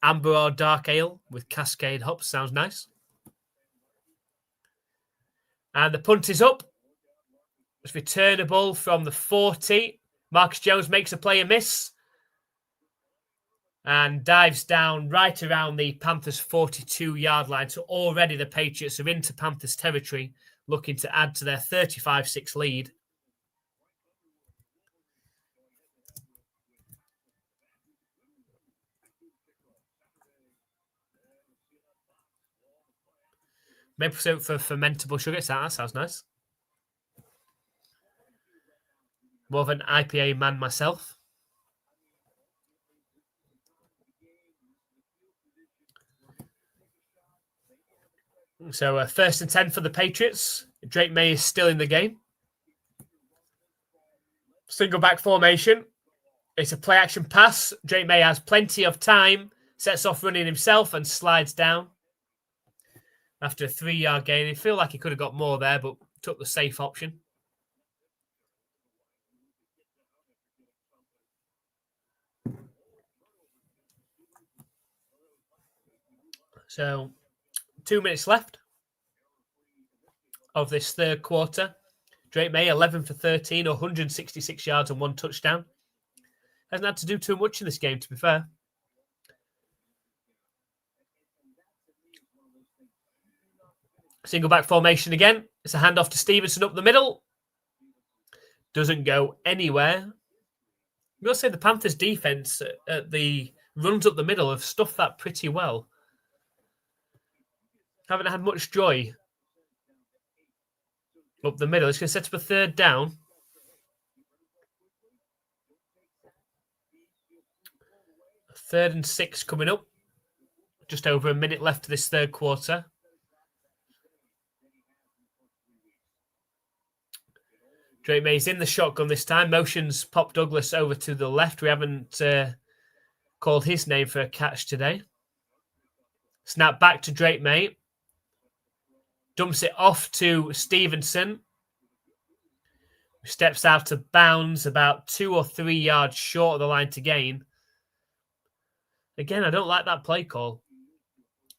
amber or dark ale with Cascade hops. Sounds nice. And the punt is up. It's returnable from the 40. Marcus Jones makes a player miss and dives down right around the Panthers' 42-yard line. So already the Patriots are into Panthers territory, looking to add to their 35-6 lead. Maple syrup for fermentable sugar. That sounds nice. More of an IPA man myself. So 1st and 10 for the Patriots. Drake May is still in the game. Single back formation. It's a play action pass. Drake May has plenty of time. Sets off running himself and slides down. After a 3-yard gain. I feel like he could have got more there, but took the safe option. So 2 minutes left of this third quarter. Drake May, 11 for 13, 166 yards and 1 touchdown. Hasn't had to do too much in this game, to be fair. Single back formation again. It's a handoff to Stevenson up the middle. Doesn't go anywhere. I'm going to say the Panthers defense at the runs up the middle have stuffed that pretty well. Haven't had much joy up the middle. It's going to set up a 3rd down. A 3rd and 6 coming up. Just over a minute left of this third quarter. Drake May's in the shotgun this time. Motions Pop Douglas over to the left. We haven't called his name for a catch today. Snap back to Drake May. Dumps it off to Stevenson. Steps out of bounds about 2 or 3 yards short of the line to gain. Again, I don't like that play call.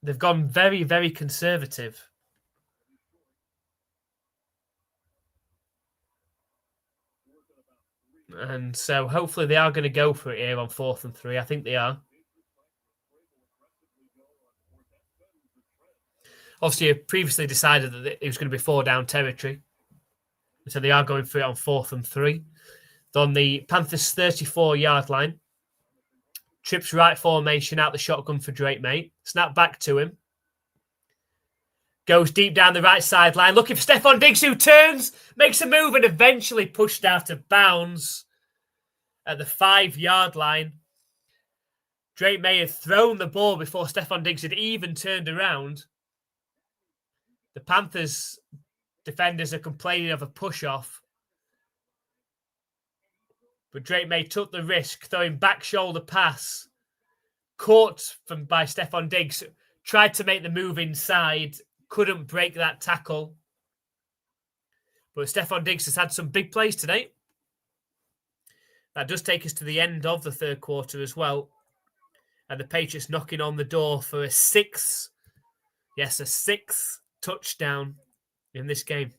They've gone very, very conservative. And so hopefully they are going to go for it here on 4th and 3. I think they are. Obviously, I previously decided that it was going to be 4-down territory. So they are going for it on 4th and 3. They're on the Panthers' 34-yard line. Trips right formation out the shotgun for Drake May. Snap back to him. Goes deep down the right sideline, looking for Stephon Diggs, who turns, makes a move, and eventually pushed out of bounds at the 5-yard line. Drake May had thrown the ball before Stephon Diggs had even turned around. The Panthers defenders are complaining of a push-off. But Drake May took the risk, throwing back shoulder pass. Caught by Stephon Diggs. Tried to make the move inside. Couldn't break that tackle. But Stephon Diggs has had some big plays today. That does take us to the end of the third quarter as well. And the Patriots knocking on the door for a 6th touchdown in this game.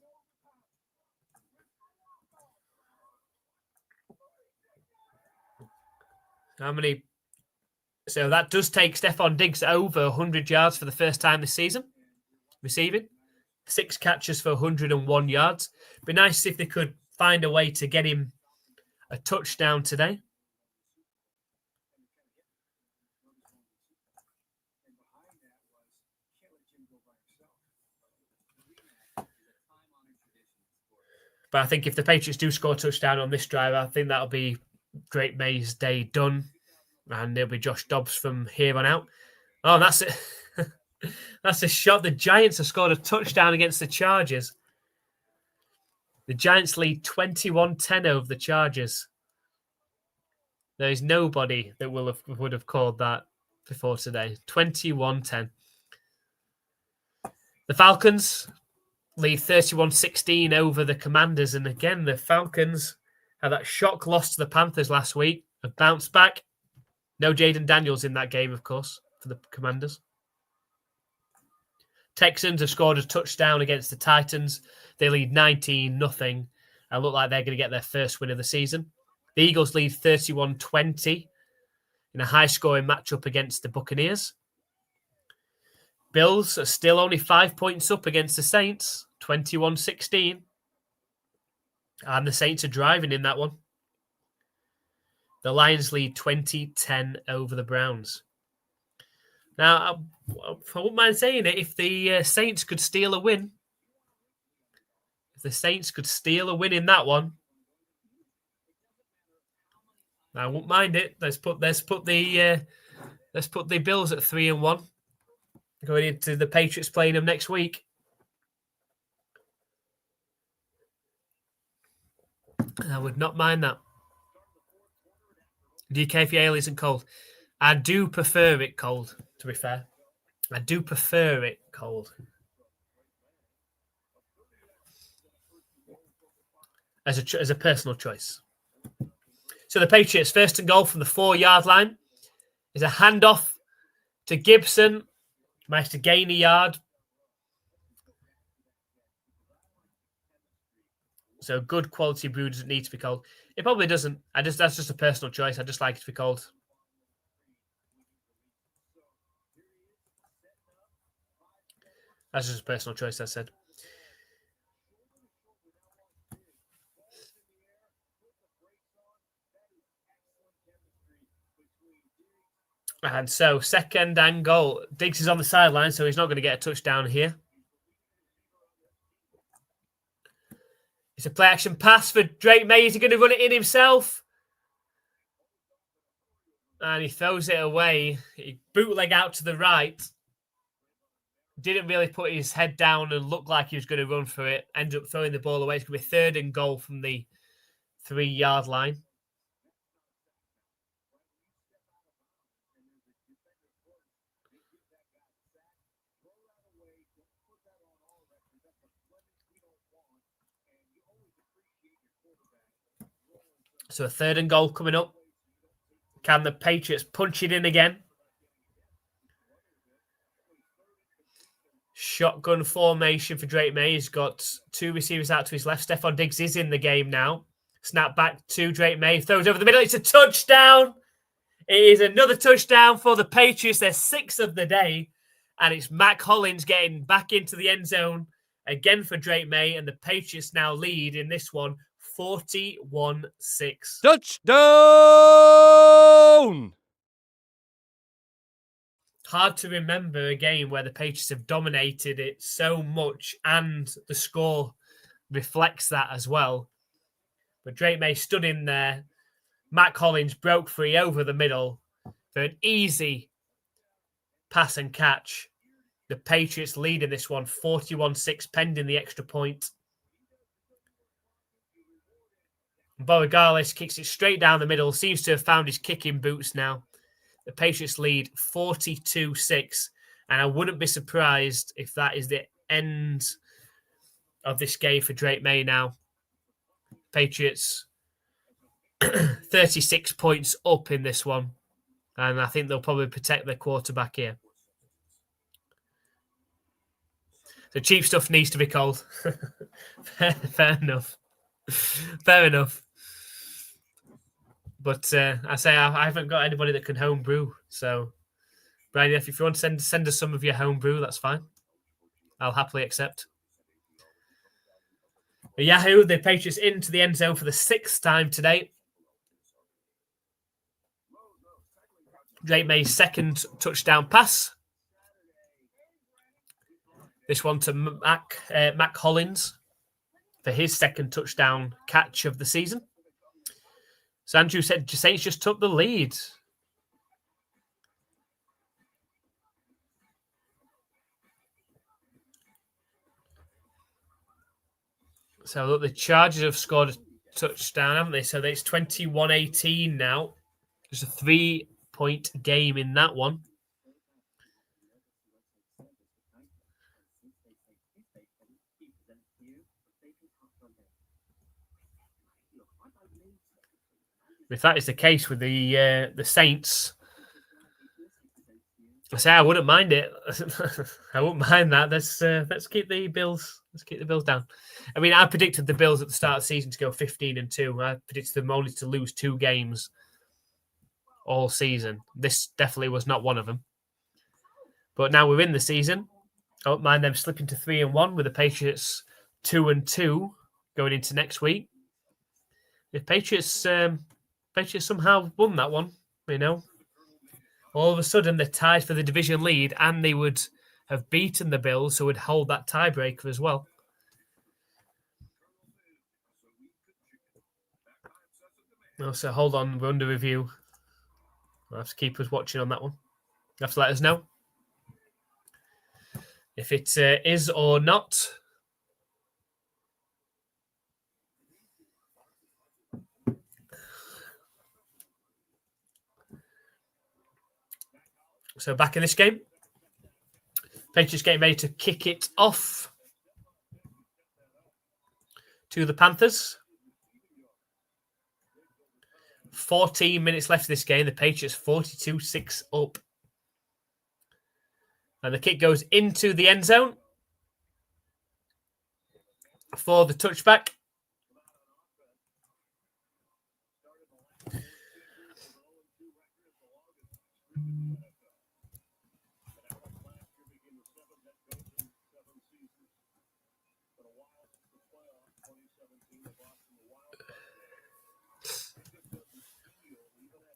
How many? So that does take Stephon Diggs over 100 yards for the first time this season. Receiving 6 catches for 101 yards. Be nice if they could find a way to get him a touchdown today. But I think if the Patriots do score a touchdown on this drive, I think that'll be Drake May's day done. And it'll be Josh Dobbs from here on out. Oh, that's it. That's a shot. The Giants have scored a touchdown against the Chargers. The Giants lead 21-10 over the Chargers. There is nobody that would have called that before today. 21-10. The Falcons lead 31-16 over the Commanders. And again, the Falcons had that shock loss to the Panthers last week. Have bounced back. No Jaden Daniels in that game, of course. for the Commanders. Texans have scored a touchdown against the Titans. They lead 19-0 and look like they're going to get their first win of the season. The Eagles lead 31-20 in a high-scoring matchup against the Buccaneers. Bills are still only 5 points up against the Saints, 21-16. And the Saints are driving in that one. The Lions lead 20-10 over the Browns. Now, I wouldn't mind saying it, if the Saints could steal a win, in that one, I wouldn't mind it. Let's put the Bills at 3-1 going into the Patriots playing them next week. I would not mind that. Do you care if your ale isn't cold? I do prefer it cold, to be fair. I do prefer it cold. As a personal choice. So the Patriots, 1st and goal from the 4-yard line. Is a handoff to Gibson. Managed to gain a yard. So good quality brew doesn't need to be cold. It probably doesn't. That's just a personal choice. I just like it to be cold. That's just a personal choice, I said. And so 2nd and goal. Diggs is on the sideline, so he's not going to get a touchdown here. It's a play action pass for Drake May. Is he going to run it in himself? And he throws it away. He bootleg out to the right. Didn't really put his head down and look like he was going to run for it. Ended up throwing the ball away. It's going to be 3rd and goal from the 3-yard line. So a 3rd and goal coming up. Can the Patriots punch it in again? Shotgun formation for Drake May. He's got 2 receivers out to his left. Stephon Diggs is in the game now. Snap back to Drake May. Throws over the middle. It's a touchdown. It is another touchdown for the Patriots. They're 6th of the day. And it's Mac Hollins getting back into the end zone again for Drake May. And the Patriots now lead in this one 41-6. Touchdown! Hard to remember a game where the Patriots have dominated it so much, and the score reflects that as well. But Drake May stood in there. Matt Collins broke free over the middle for an easy pass and catch. The Patriots lead in this one 41-6, pending the extra point. Borregales kicks it straight down the middle. Seems to have found his kicking boots now. The Patriots lead 42-6. And I wouldn't be surprised if that is the end of this game for Drake May now. Patriots 36 points up in this one. And I think they'll probably protect their quarterback here. The cheap stuff needs to be cold. Fair enough. Fair enough. But I say I haven't got anybody that can home brew. So, Brian, if you want to send us some of your home brew, that's fine. I'll happily accept. But Yahoo, the Patriots into the end zone for the 6th time today. Drake May's 2nd touchdown pass. This one to Mac Hollins for his 2nd touchdown catch of the season. So Andrew said Saints just took the lead. So look, the Chargers have scored a touchdown, haven't they? So it's 21-18 now. There's a 3-point game in that one. If that is the case with the Saints, I say I wouldn't mind it. I wouldn't mind that. Let's keep the Bills. Let's keep the Bills down. I mean, I predicted the Bills at the start of the season to go 15-2. I predicted them only to lose 2 games all season. This definitely was not one of them. But now we're in the season. I don't mind them slipping to 3-1 with the Patriots 2-2 going into next week. If Patriots somehow won that one, all of a sudden they're tied for the division lead, and they would have beaten the Bills, who would hold that tiebreaker as well. So hold on, we're under review. We'll have to keep us watching on that one. You have to let us know if it is or not. So back in this game, Patriots getting ready to kick it off to the Panthers. 14 minutes left of this game. The Patriots 42-6 up. And the kick goes into the end zone for the touchback.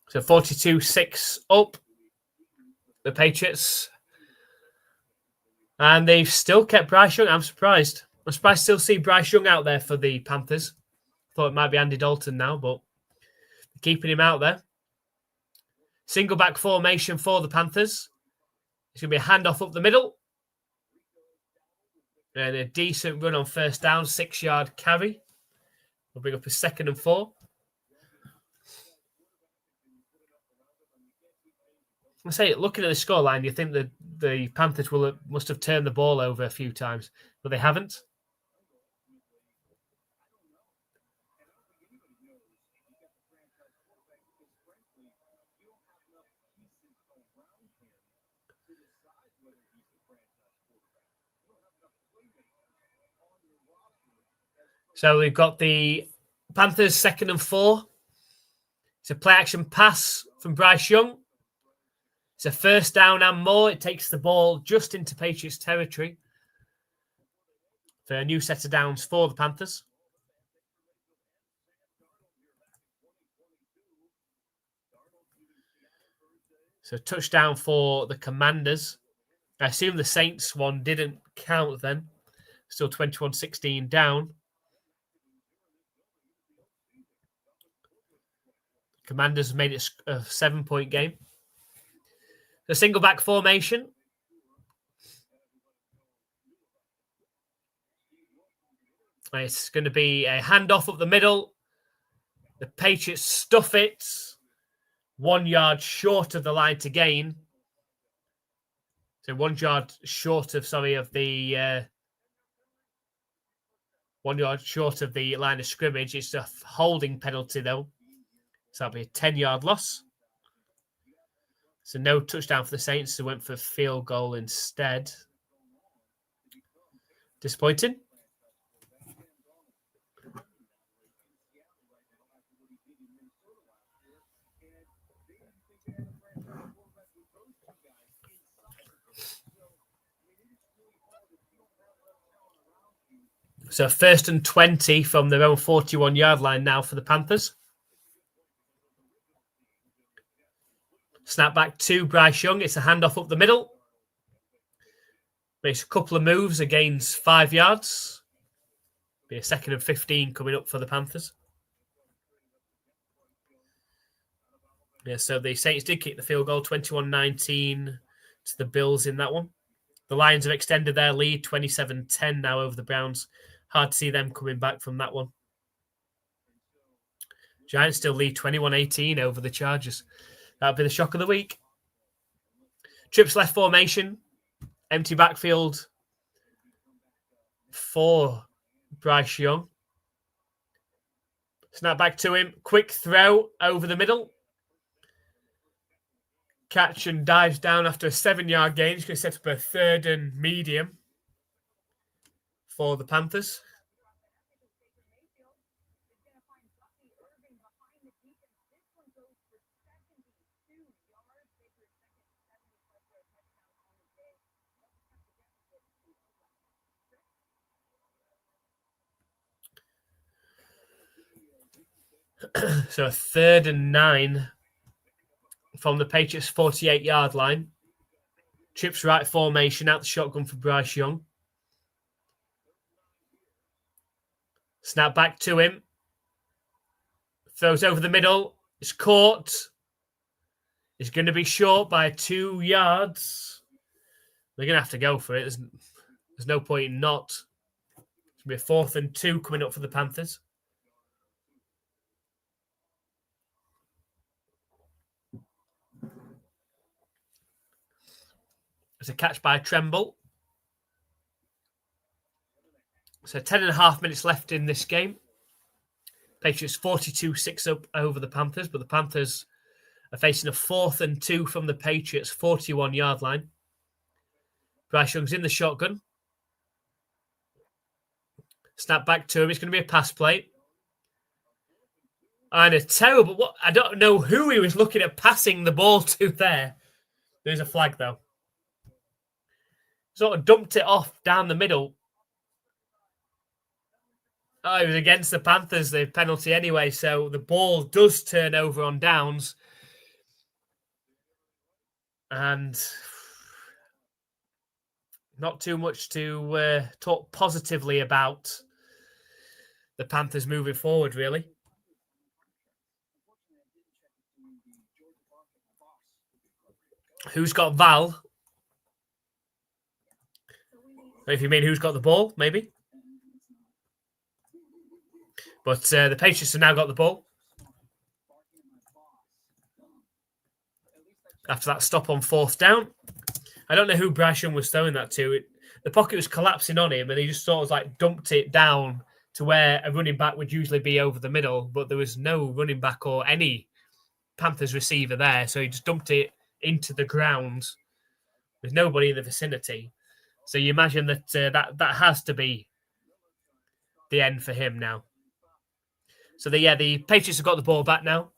So 42-6 up, the Patriots. And they've still kept Bryce Young. I'm surprised. I'm surprised to still see Bryce Young out there for the Panthers. Thought it might be Andy Dalton now, but keeping him out there. Single back formation for the Panthers. It's going to be a handoff up the middle. And a decent run on first down, 6-yard carry. We'll bring up a 2nd and 4. I say, looking at the scoreline, you think that the Panthers must have turned the ball over a few times, but they haven't. So we've got the Panthers 2nd and 4. It's a play action pass from Bryce Young. It's a first down and more. It takes the ball just into Patriots territory for a new set of downs for the Panthers. So touchdown for the Commanders. I assume the Saints one didn't count then. Still 21-16 down. Commanders made it a 7-point game. The single back formation. It's going to be a handoff up the middle. The Patriots stuff it. 1 yard short of the line to gain. So 1 yard short of, the 1 yard short of the line of scrimmage. It's a holding penalty though. So that'll be a 10-yard loss. So no touchdown for the Saints, who went for a field goal instead. Disappointing. So 1st and 20 from their own 41-yard line now for the Panthers. Snap back to Bryce Young. It's a handoff up the middle. Makes a couple of moves, against 5 yards. Be a 2nd and 15 coming up for the Panthers. Yeah, so the Saints did kick the field goal, 21-19 to the Bills in that one. The Lions have extended their lead, 27-10 now over the Browns. Hard to see them coming back from that one. Giants still lead 21-18 over the Chargers. That'll be the shock of the week. Trips left formation. Empty backfield for Bryce Young. Snap back to him. Quick throw over the middle. catch and dives down after a 7-yard gain. He's going to set up a 3rd and medium for the Panthers. So a 3rd and 9 from the Patriots' 48-yard line. Trips right formation out the shotgun for Bryce Young. Snap back to him. Throws over the middle. It's caught. It's going to be short by 2 yards. They're going to have to go for it. There's no point in not. It's going to be a 4th and 2 coming up for the Panthers. There's a catch by Tremble. So 10.5 minutes left in this game. Patriots 42-6 up over the Panthers, but the Panthers are facing a 4th and 2 from the Patriots' 41-yard line. Bryce Young's in the shotgun. Snap back to him. It's going to be a pass play. And a terrible... I don't know who he was looking at passing the ball to there. There's a flag, though. Sort of dumped it off down the middle. Oh, it was against the Panthers, the penalty anyway, so the ball does turn over on downs. And not too much to talk positively about the Panthers moving forward, really. Who's got Val? If you mean who's got the ball, maybe. But the Patriots have now got the ball. After that stop on 4th down. I don't know who Bryce Young was throwing that to. The pocket was collapsing on him and he just sort of like dumped it down to where a running back would usually be over the middle. But there was no running back or any Panthers receiver there. So he just dumped it into the ground. There's nobody in the vicinity. So you imagine that that has to be the end for him now. So the Patriots have got the ball back now.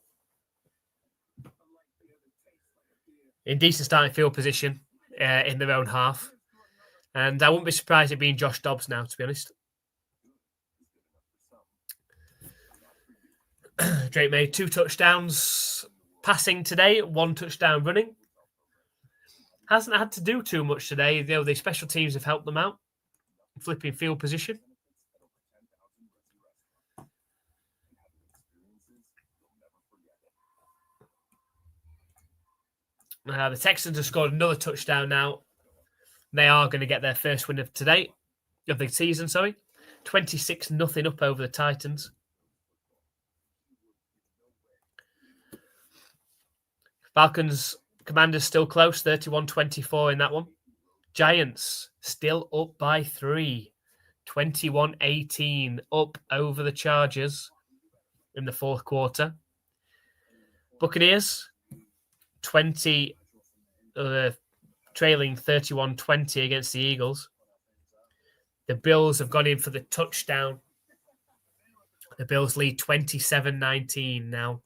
In decent starting field position in their own half. And I wouldn't be surprised it being Josh Dobbs now, to be honest. Drake made 2 touchdowns passing today, 1 touchdown running. Hasn't had to do too much today. You know, the special teams have helped them out. Flipping field position. The Texans have scored another touchdown now. They are going to get their first win of today, of the season, sorry. 26-0 up over the Titans. Falcons, Commanders still close, 31-24 in that one. Giants still up by 3, 21-18 up over the Chargers in the 4th quarter. Buccaneers, trailing 31-20 against the Eagles. The Bills have gone in for the touchdown. The Bills lead 27-19 now.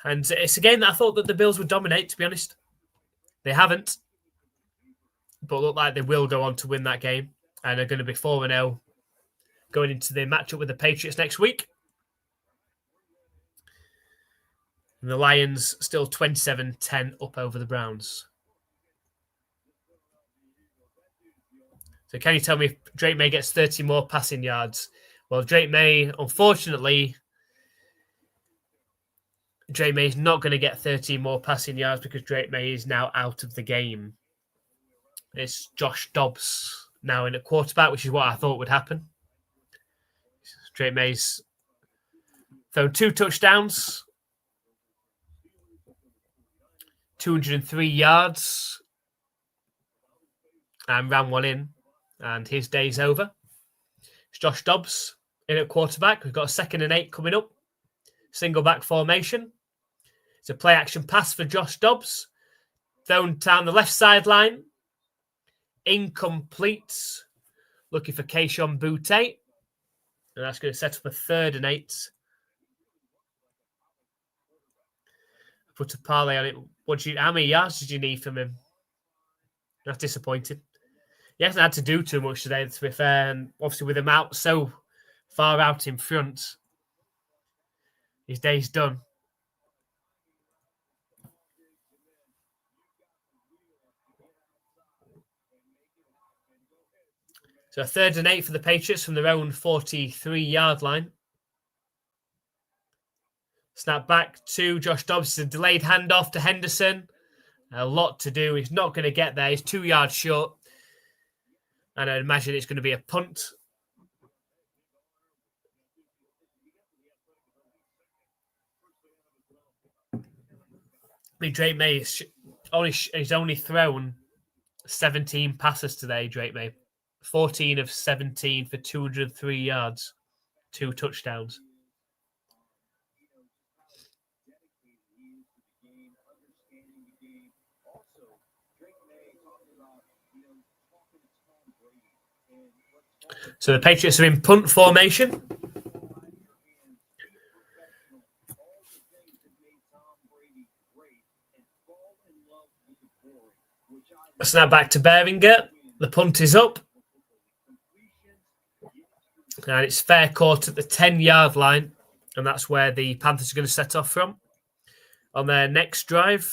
And it's a game that I thought that the Bills would dominate, to be honest. They haven't. But look like they will go on to win that game. And are going to be 4-0 going into the matchup with the Patriots next week. And the Lions still 27-10 up over the Browns. So can you tell me if Drake May gets 30 more passing yards? Well, Drake May, unfortunately, Drake May is not going to get 30 more passing yards because Drake May is now out of the game. It's Josh Dobbs now in at quarterback, which is what I thought would happen. Drake May's thrown 2 touchdowns, 203 yards, and ran 1 in, and his day's over. It's Josh Dobbs in at quarterback. We've got a 2nd and 8 coming up. Single back formation. It's a play action pass for Josh Dobbs. Thrown down the left sideline. Incomplete. Looking for Keishon Butte. And that's going to set up a 3rd and 8. Put a parlay on it. How many yards did you need from him? That's disappointing. He hasn't had to do too much today, to be fair. And obviously with him out so far out in front, his day's done. So a 3rd and 8 for the Patriots from their own 43-yard line. Snap back to Josh Dobbs. It's a delayed handoff to Henderson. A lot to do. He's not going to get there. He's 2 yards short. And I imagine it's going to be a punt. Drake May he's only thrown 17 passes today, Drake May. 14 of 17 for 203 yards. 2 touchdowns. So the Patriots are in punt formation. Snap back to Behringer. The punt is up. And it's fair court at the 10-yard line. And that's where the Panthers are going to set off from on their next drive.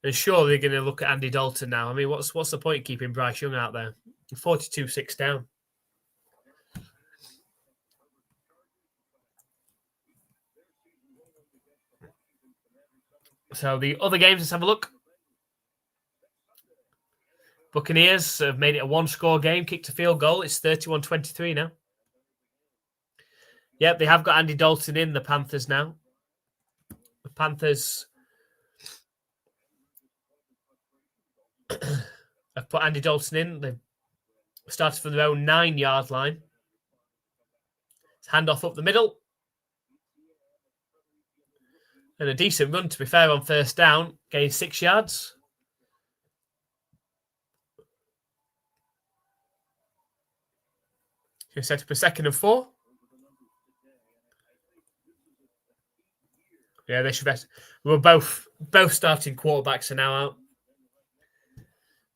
And surely they're going to look at Andy Dalton now. I mean, what's the point of keeping Bryce Young out there? 42-6 down. So the other games, let's have a look. Buccaneers have made it a 1-score game, kicked a field goal. It's 31-23 now. Yep, they have got Andy Dalton in, the Panthers now. The Panthers have put Andy Dalton in. They've started from their own 9-yard line. It's handoff up the middle. And a decent run, to be fair, on first down. Gained 6 yards. Going to set up a 2nd and 4. Yeah, they should best. We're both starting quarterbacks are now out.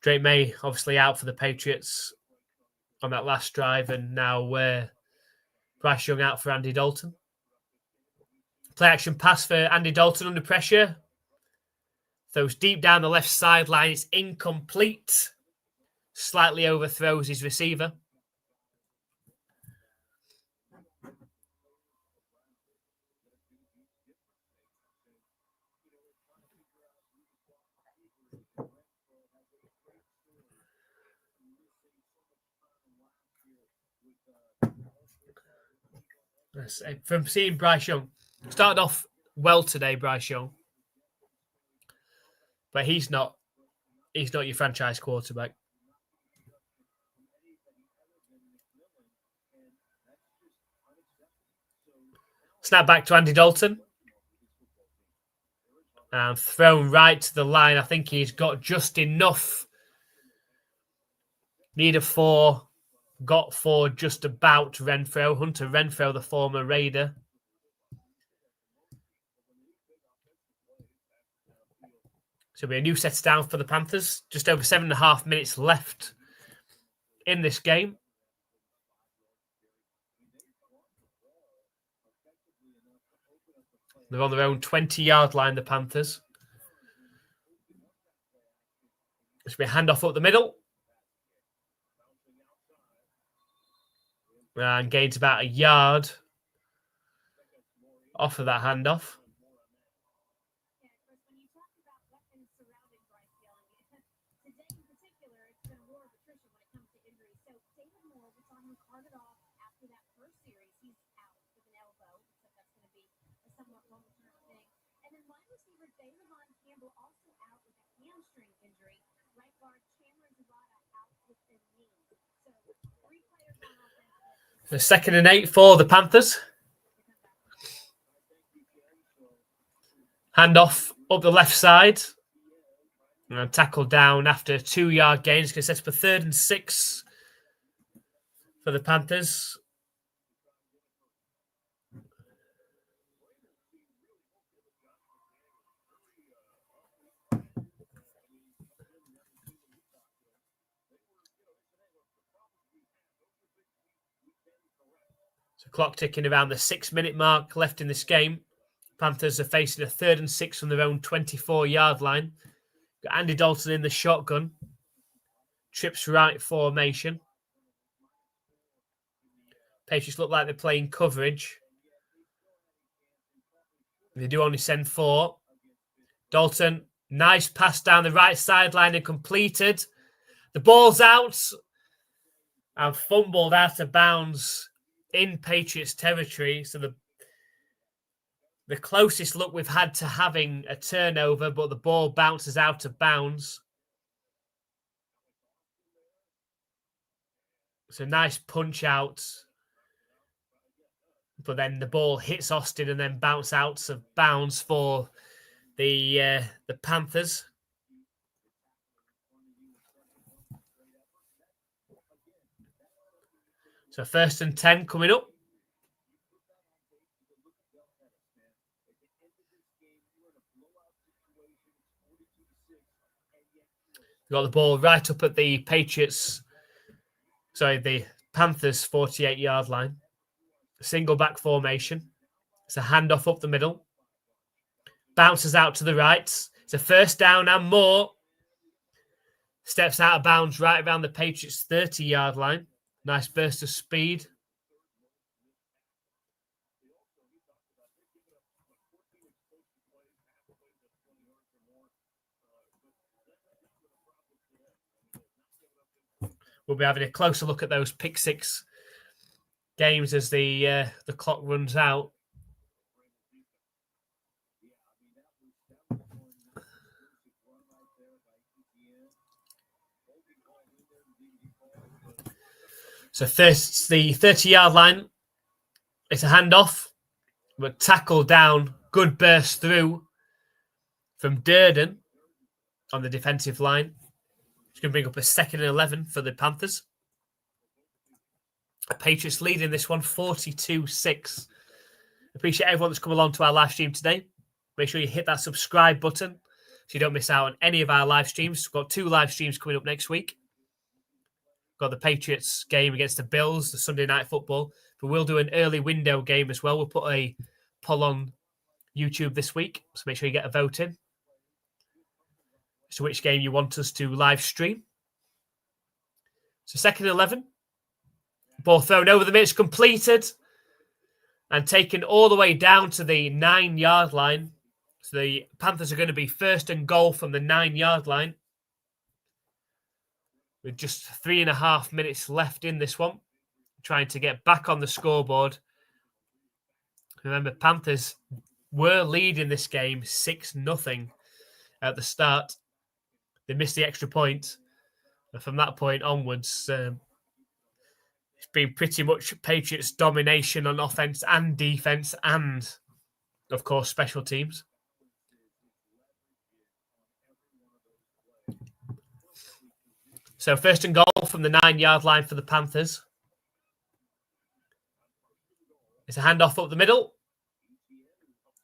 Drake May obviously out for the Patriots on that last drive, and now Bryce Young out for Andy Dalton. Play action pass for Andy Dalton under pressure. Throws deep down the left sideline. It's incomplete. Slightly overthrows his receiver. From seeing Bryce Young, started off well today, Bryce Young, but he's not your franchise quarterback. Snap back to Andy Dalton. And thrown right to the line. I think he's got just enough. Need a 4. Got 4 just about Renfro. Hunter Renfro, the former Raider. So it'll be a new set down for the Panthers. Just over 7.5 minutes left in this game. They're on their own 20-yard line, the Panthers. This will be a handoff up the middle. And gains about a yard off of that handoff. The 2nd and 8 for the Panthers. Hand off up the left side. And tackle down after 2-yard gain. It's going to set up a 3rd and 6 for the Panthers. So clock ticking around the 6-minute mark left in this game. Panthers are facing a 3rd and 6 from their own 24-yard line. Got Andy Dalton in the shotgun. Trips right formation. Patriots look like they're playing coverage. They do only send 4. Dalton, nice pass down the right sideline and completed. The ball's out and fumbled out of bounds in Patriots territory. So the closest look we've had to having a turnover, but the ball bounces out of bounds. It's a nice punch out. But then the ball hits Austin and then bounce out of bounds for the Panthers. So 1st and 10 coming up. Got the ball right up at the Panthers 48-yard line. Single back formation. It's a handoff up the middle. Bounces out to the right. It's a 1st down and more. Steps out of bounds right around the Patriots 30-yard line. Nice burst of speed. We'll be having a closer look at those pick 6 games as the clock runs out. So first, the 30-yard line. It's a handoff. But tackle down. Good burst through from Durden on the defensive line. It's going to bring up a 2nd and 11 for the Panthers. The Patriots leading this one 42-6. Appreciate everyone that's come along to our live stream today. Make sure you hit that subscribe button so you don't miss out on any of our live streams. We've got 2 live streams coming up next week. Got the Patriots game against the Bills, the Sunday Night Football. But we'll do an early window game as well. We'll put a poll on YouTube this week. So make sure you get a vote in. So which game you want us to live stream. So 2nd and 11. Ball thrown over the middle, it's completed. And taken all the way down to the 9-yard line. So the Panthers are going to be 1st and goal from the 9-yard line. With just 3.5 minutes left in this one. Trying to get back on the scoreboard. Remember, Panthers were leading this game 6-0 at the start. They missed the extra point. And from that point onwards, it's been pretty much Patriots' domination on offense and defense and, of course, special teams. So 1st and goal from the 9-yard line for the Panthers. It's a handoff up the middle.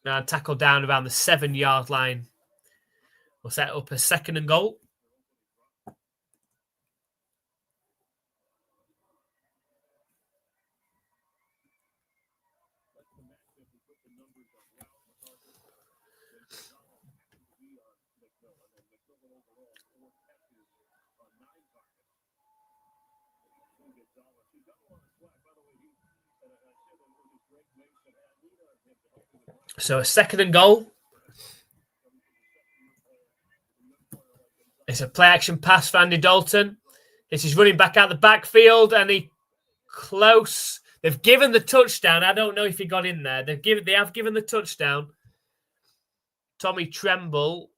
And tackle down around the 7-yard line. We'll set up a 2nd and goal. So a 2nd and goal. It's a play action pass for Andy Dalton. This is running back out the backfield and he close. They've given the touchdown. I don't know if he got in there. They have given the touchdown. Tommy Tremble.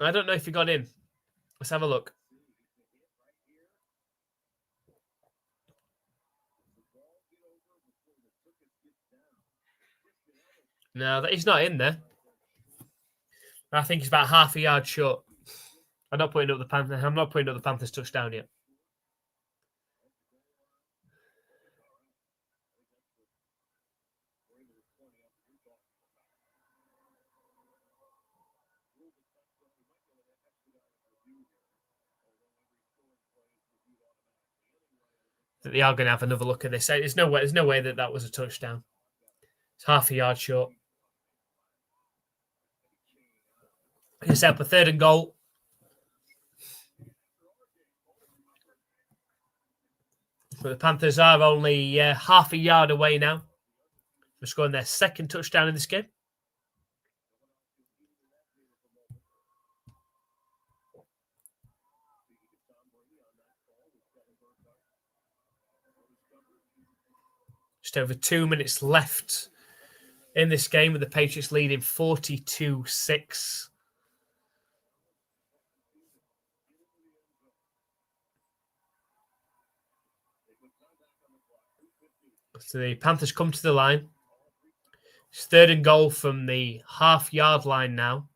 I don't know if he got in. Let's have a look. No, he's not in there. I think he's about half a yard short. I'm not putting up the Panthers touchdown yet. They are going to have another look at this. There's no way that was a touchdown. It's half a yard short. It's up a 3rd and goal. But the Panthers are only half a yard away now for scoring their 2nd touchdown in this game. Just over 2 minutes left in this game with the Patriots leading 42-6. So the Panthers come to the line. It's 3rd and goal from the half-yard line now.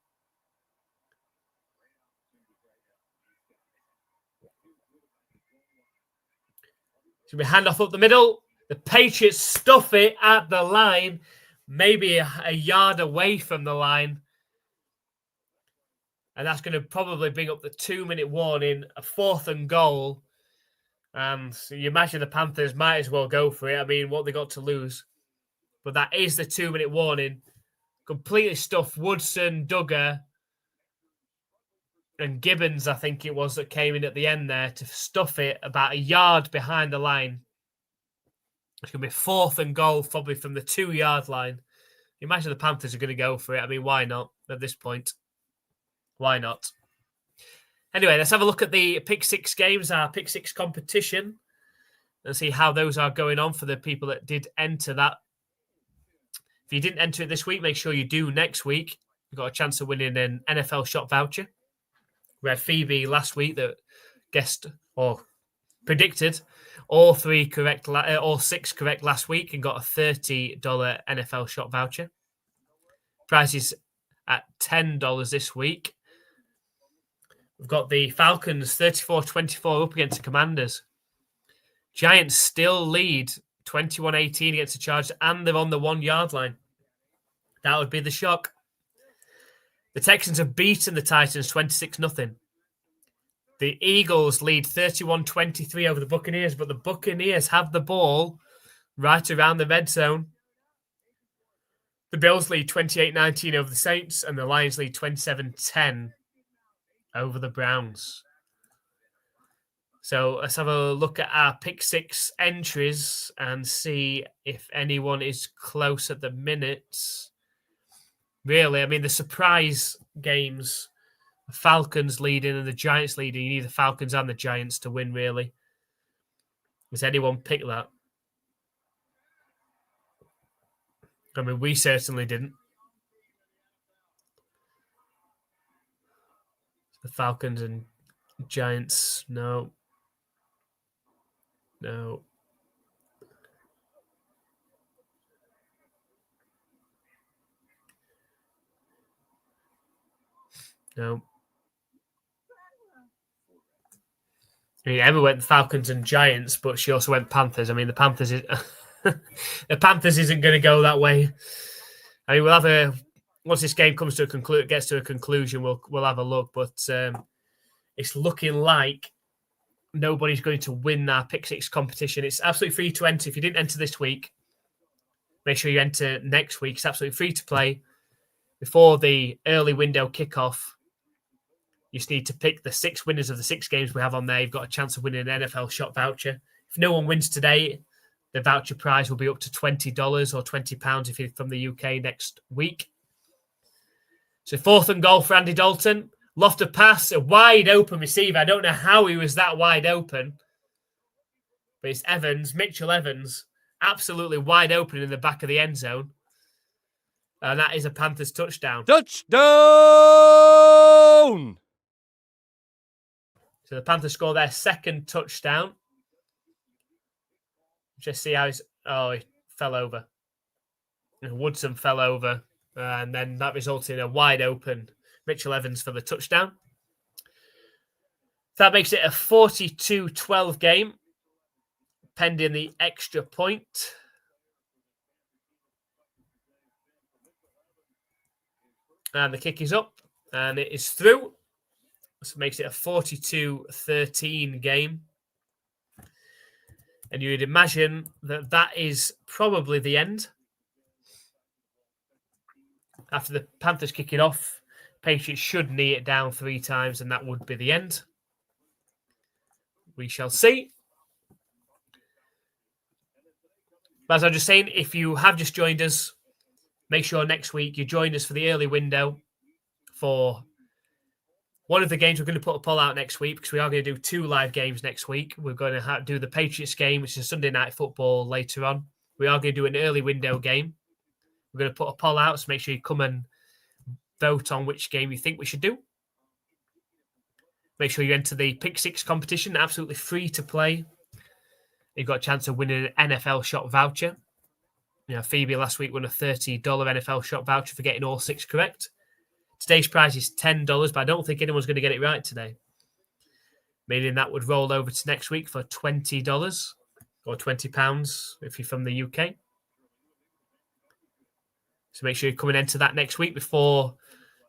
So we hand off up the middle. The Patriots stuff it at the line, maybe a yard away from the line. And that's going to probably bring up the 2-minute warning, a 4th and goal. And so you imagine the Panthers might as well go for it. I mean, what they got to lose. But that is the 2-minute warning. Completely stuffed Woodson, Duggar, and Gibbons, I think it was, that came in at the end there to stuff it about a yard behind the line. It's going to be 4th and goal, probably from the 2-yard line. Imagine the Panthers are going to go for it. I mean, why not at this point? Why not? Anyway, let's have a look at the Pick 6 games, our Pick 6 competition, and see how those are going on for the people that did enter that. If you didn't enter it this week, make sure you do next week. You've got a chance of winning an NFL shop voucher. We had Phoebe last week that guessed or predicted all 6 correct last week and got a $30 NFL shop voucher. Prices at $10 this week. We've got the Falcons 34-24 up against the Commanders. Giants still lead 21-18 against the Chargers, and they're on the 1-yard line. That would be the shock. The Texans have beaten the Titans 26-0. The Eagles lead 31-23 over the Buccaneers, but the Buccaneers have the ball right around the red zone. The Bills lead 28-19 over the Saints, and the Lions lead 27-10 over the Browns. So let's have a look at our Pick 6 entries and see if anyone is close at the minute. Really, I mean, the surprise games, the Falcons leading and the Giants leading, you need the Falcons and the Giants to win, really. Does anyone pick that? I mean, we certainly didn't. The Falcons and Giants, no. No. No. I mean, Emma went Falcons and Giants, but she also went Panthers. I mean, the Panthers isn't going to go that way. I mean, we'll have once this game comes to gets to a conclusion, we'll have a look. But it's looking like nobody's going to win our Pick 6 competition. It's absolutely free to enter. If you didn't enter this week, make sure you enter next week. It's absolutely free to play. Before the early window kickoff, you just need to pick the 6 winners of the 6 games we have on there. You've got a chance of winning an NFL shop voucher. If no one wins today, the voucher prize will be up to $20 or £20 if you're from the UK next week. So 4th and goal for Andy Dalton. Lofted pass, a wide open receiver. I don't know how he was that wide open. But it's Evans, Mitchell Evans, absolutely wide open in the back of the end zone. And that is a Panthers touchdown. Touchdown! So the Panthers score their 2nd touchdown. Just see how he fell over. Woodson fell over, and then that resulted in a wide open Mitchell Evans for the touchdown. That makes it a 42-12 game, pending the extra point. And the kick is up, and it is through. So it makes it a 42-13 game. And you'd imagine that that is probably the end. After the Panthers kick it off, Patriots should knee it down 3 times, and that would be the end. We shall see. But as I was just saying, if you have just joined us, make sure next week you join us for the early window for one of the games. We're going to put a poll out next week because we are going to do 2 live games next week. We're going to do the Patriots game, which is Sunday Night Football later on. We are going to do an early window game. We're going to put a poll out, so make sure you come and vote on which game you think we should do. Make sure you enter the Pick 6 competition, absolutely free to play. You've got a chance of winning an NFL shop voucher. You know, Phoebe last week won a $30 NFL shop voucher for getting all 6 correct. Today's prize is $10, but I don't think anyone's going to get it right today. Meaning that would roll over to next week for $20 or £20 if you're from the UK. So make sure you come and enter that next week before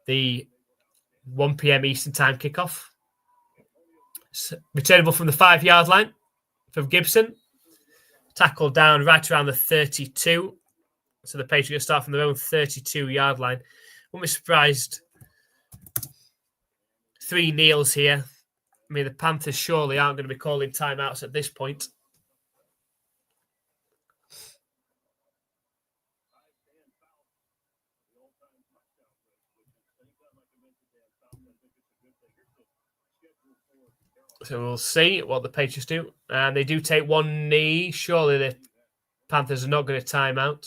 the 1 p.m. Eastern Time kickoff. Returnable from the 5-yard line from Gibson. Tackled down right around the 32. So the Patriots start from their own 32-yard line. Wouldn't be surprised. 3 kneels here. I mean, the Panthers surely aren't going to be calling timeouts at this point. So we'll see what the Patriots do. And they do take 1 knee. Surely the Panthers are not going to time out.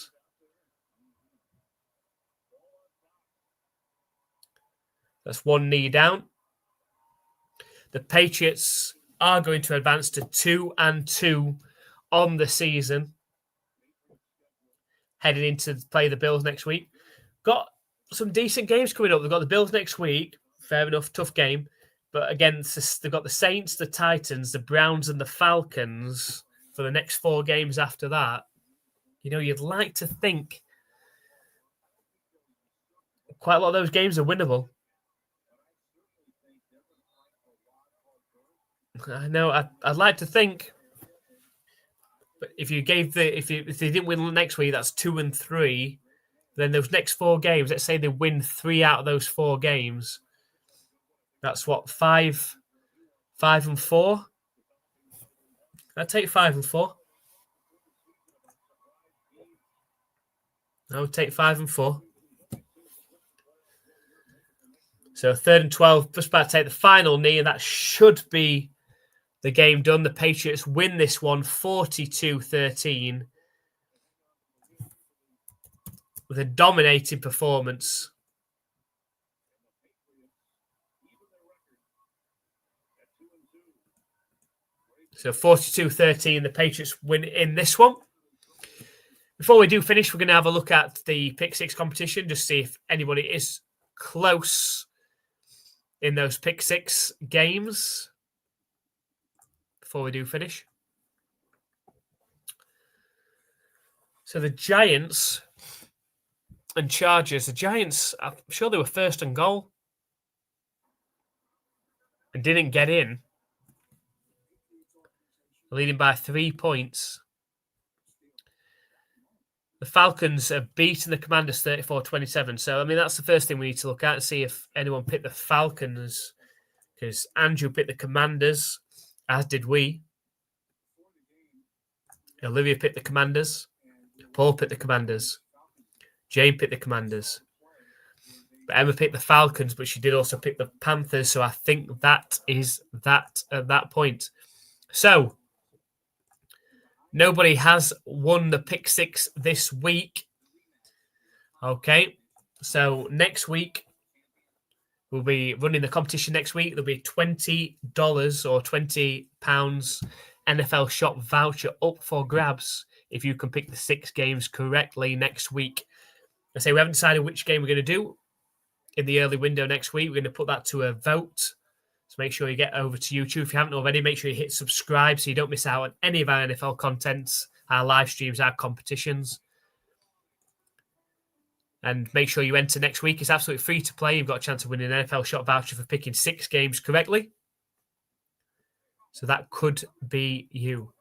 That's 1 knee down. The Patriots are going to advance to 2-2 on the season. Heading into play the Bills next week. Got some decent games coming up. They've got the Bills next week. Fair enough, tough game. But again, they've got the Saints, the Titans, the Browns, and the Falcons for the next 4 games after that. You know, you'd like to think quite a lot of those games are winnable. I know. I'd like to think, but if they didn't win next week, that's 2-3. Then those next 4 games, let's say they win 3 out of those 4 games. That's what, 5-4. I'd take 5-4. I would take 5-4. So 3rd and 12, just about to take the final knee, and that should be the game done. The Patriots win this one 42-13 with a dominating performance. So 42-13, the Patriots win in this one. Before we do finish, we're going to have a look at the Pick 6 competition, just see if anybody is close in those Pick 6 games before we do finish. So the Giants and Chargers. The Giants, I'm sure they were 1st and goal and didn't get in. Leading by 3 points. The Falcons have beaten the Commanders 34-27. So, I mean, that's the first thing we need to look at and see if anyone picked the Falcons. Because Andrew picked the Commanders, as did we. Olivia picked the Commanders. Paul picked the Commanders. Jane picked the Commanders. But Emma picked the Falcons, but she did also pick the Panthers. So I think that is that at that point. So, nobody has won the Pick 6 this week. Okay, so next week, we'll be running the competition next week. There'll be $20 or £20 NFL shop voucher up for grabs if you can pick the 6 games correctly next week. I say we haven't decided which game we're going to do in the early window next week. We're going to put that to a vote. So make sure you get over to YouTube. If you haven't already, make sure you hit subscribe so you don't miss out on any of our NFL contents, our live streams, our competitions. And make sure you enter next week. It's absolutely free to play. You've got a chance of winning an NFL shot voucher for picking 6 games correctly. So that could be you.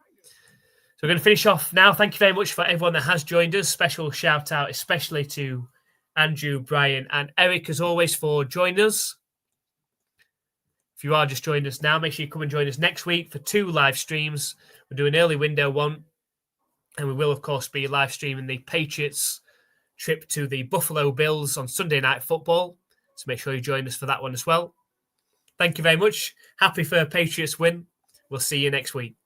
So we're going to finish off now. Thank you very much for everyone that has joined us. Special shout out, especially to Andrew, Brian, and Eric, as always, for joining us. If you are just joining us now, make sure you come and join us next week for 2 live streams. We're doing early window one, and we will, of course, be live streaming the Patriots trip to the Buffalo Bills on Sunday Night Football. So make sure you join us for that one as well. Thank you very much. Happy for a Patriots win. We'll see you next week.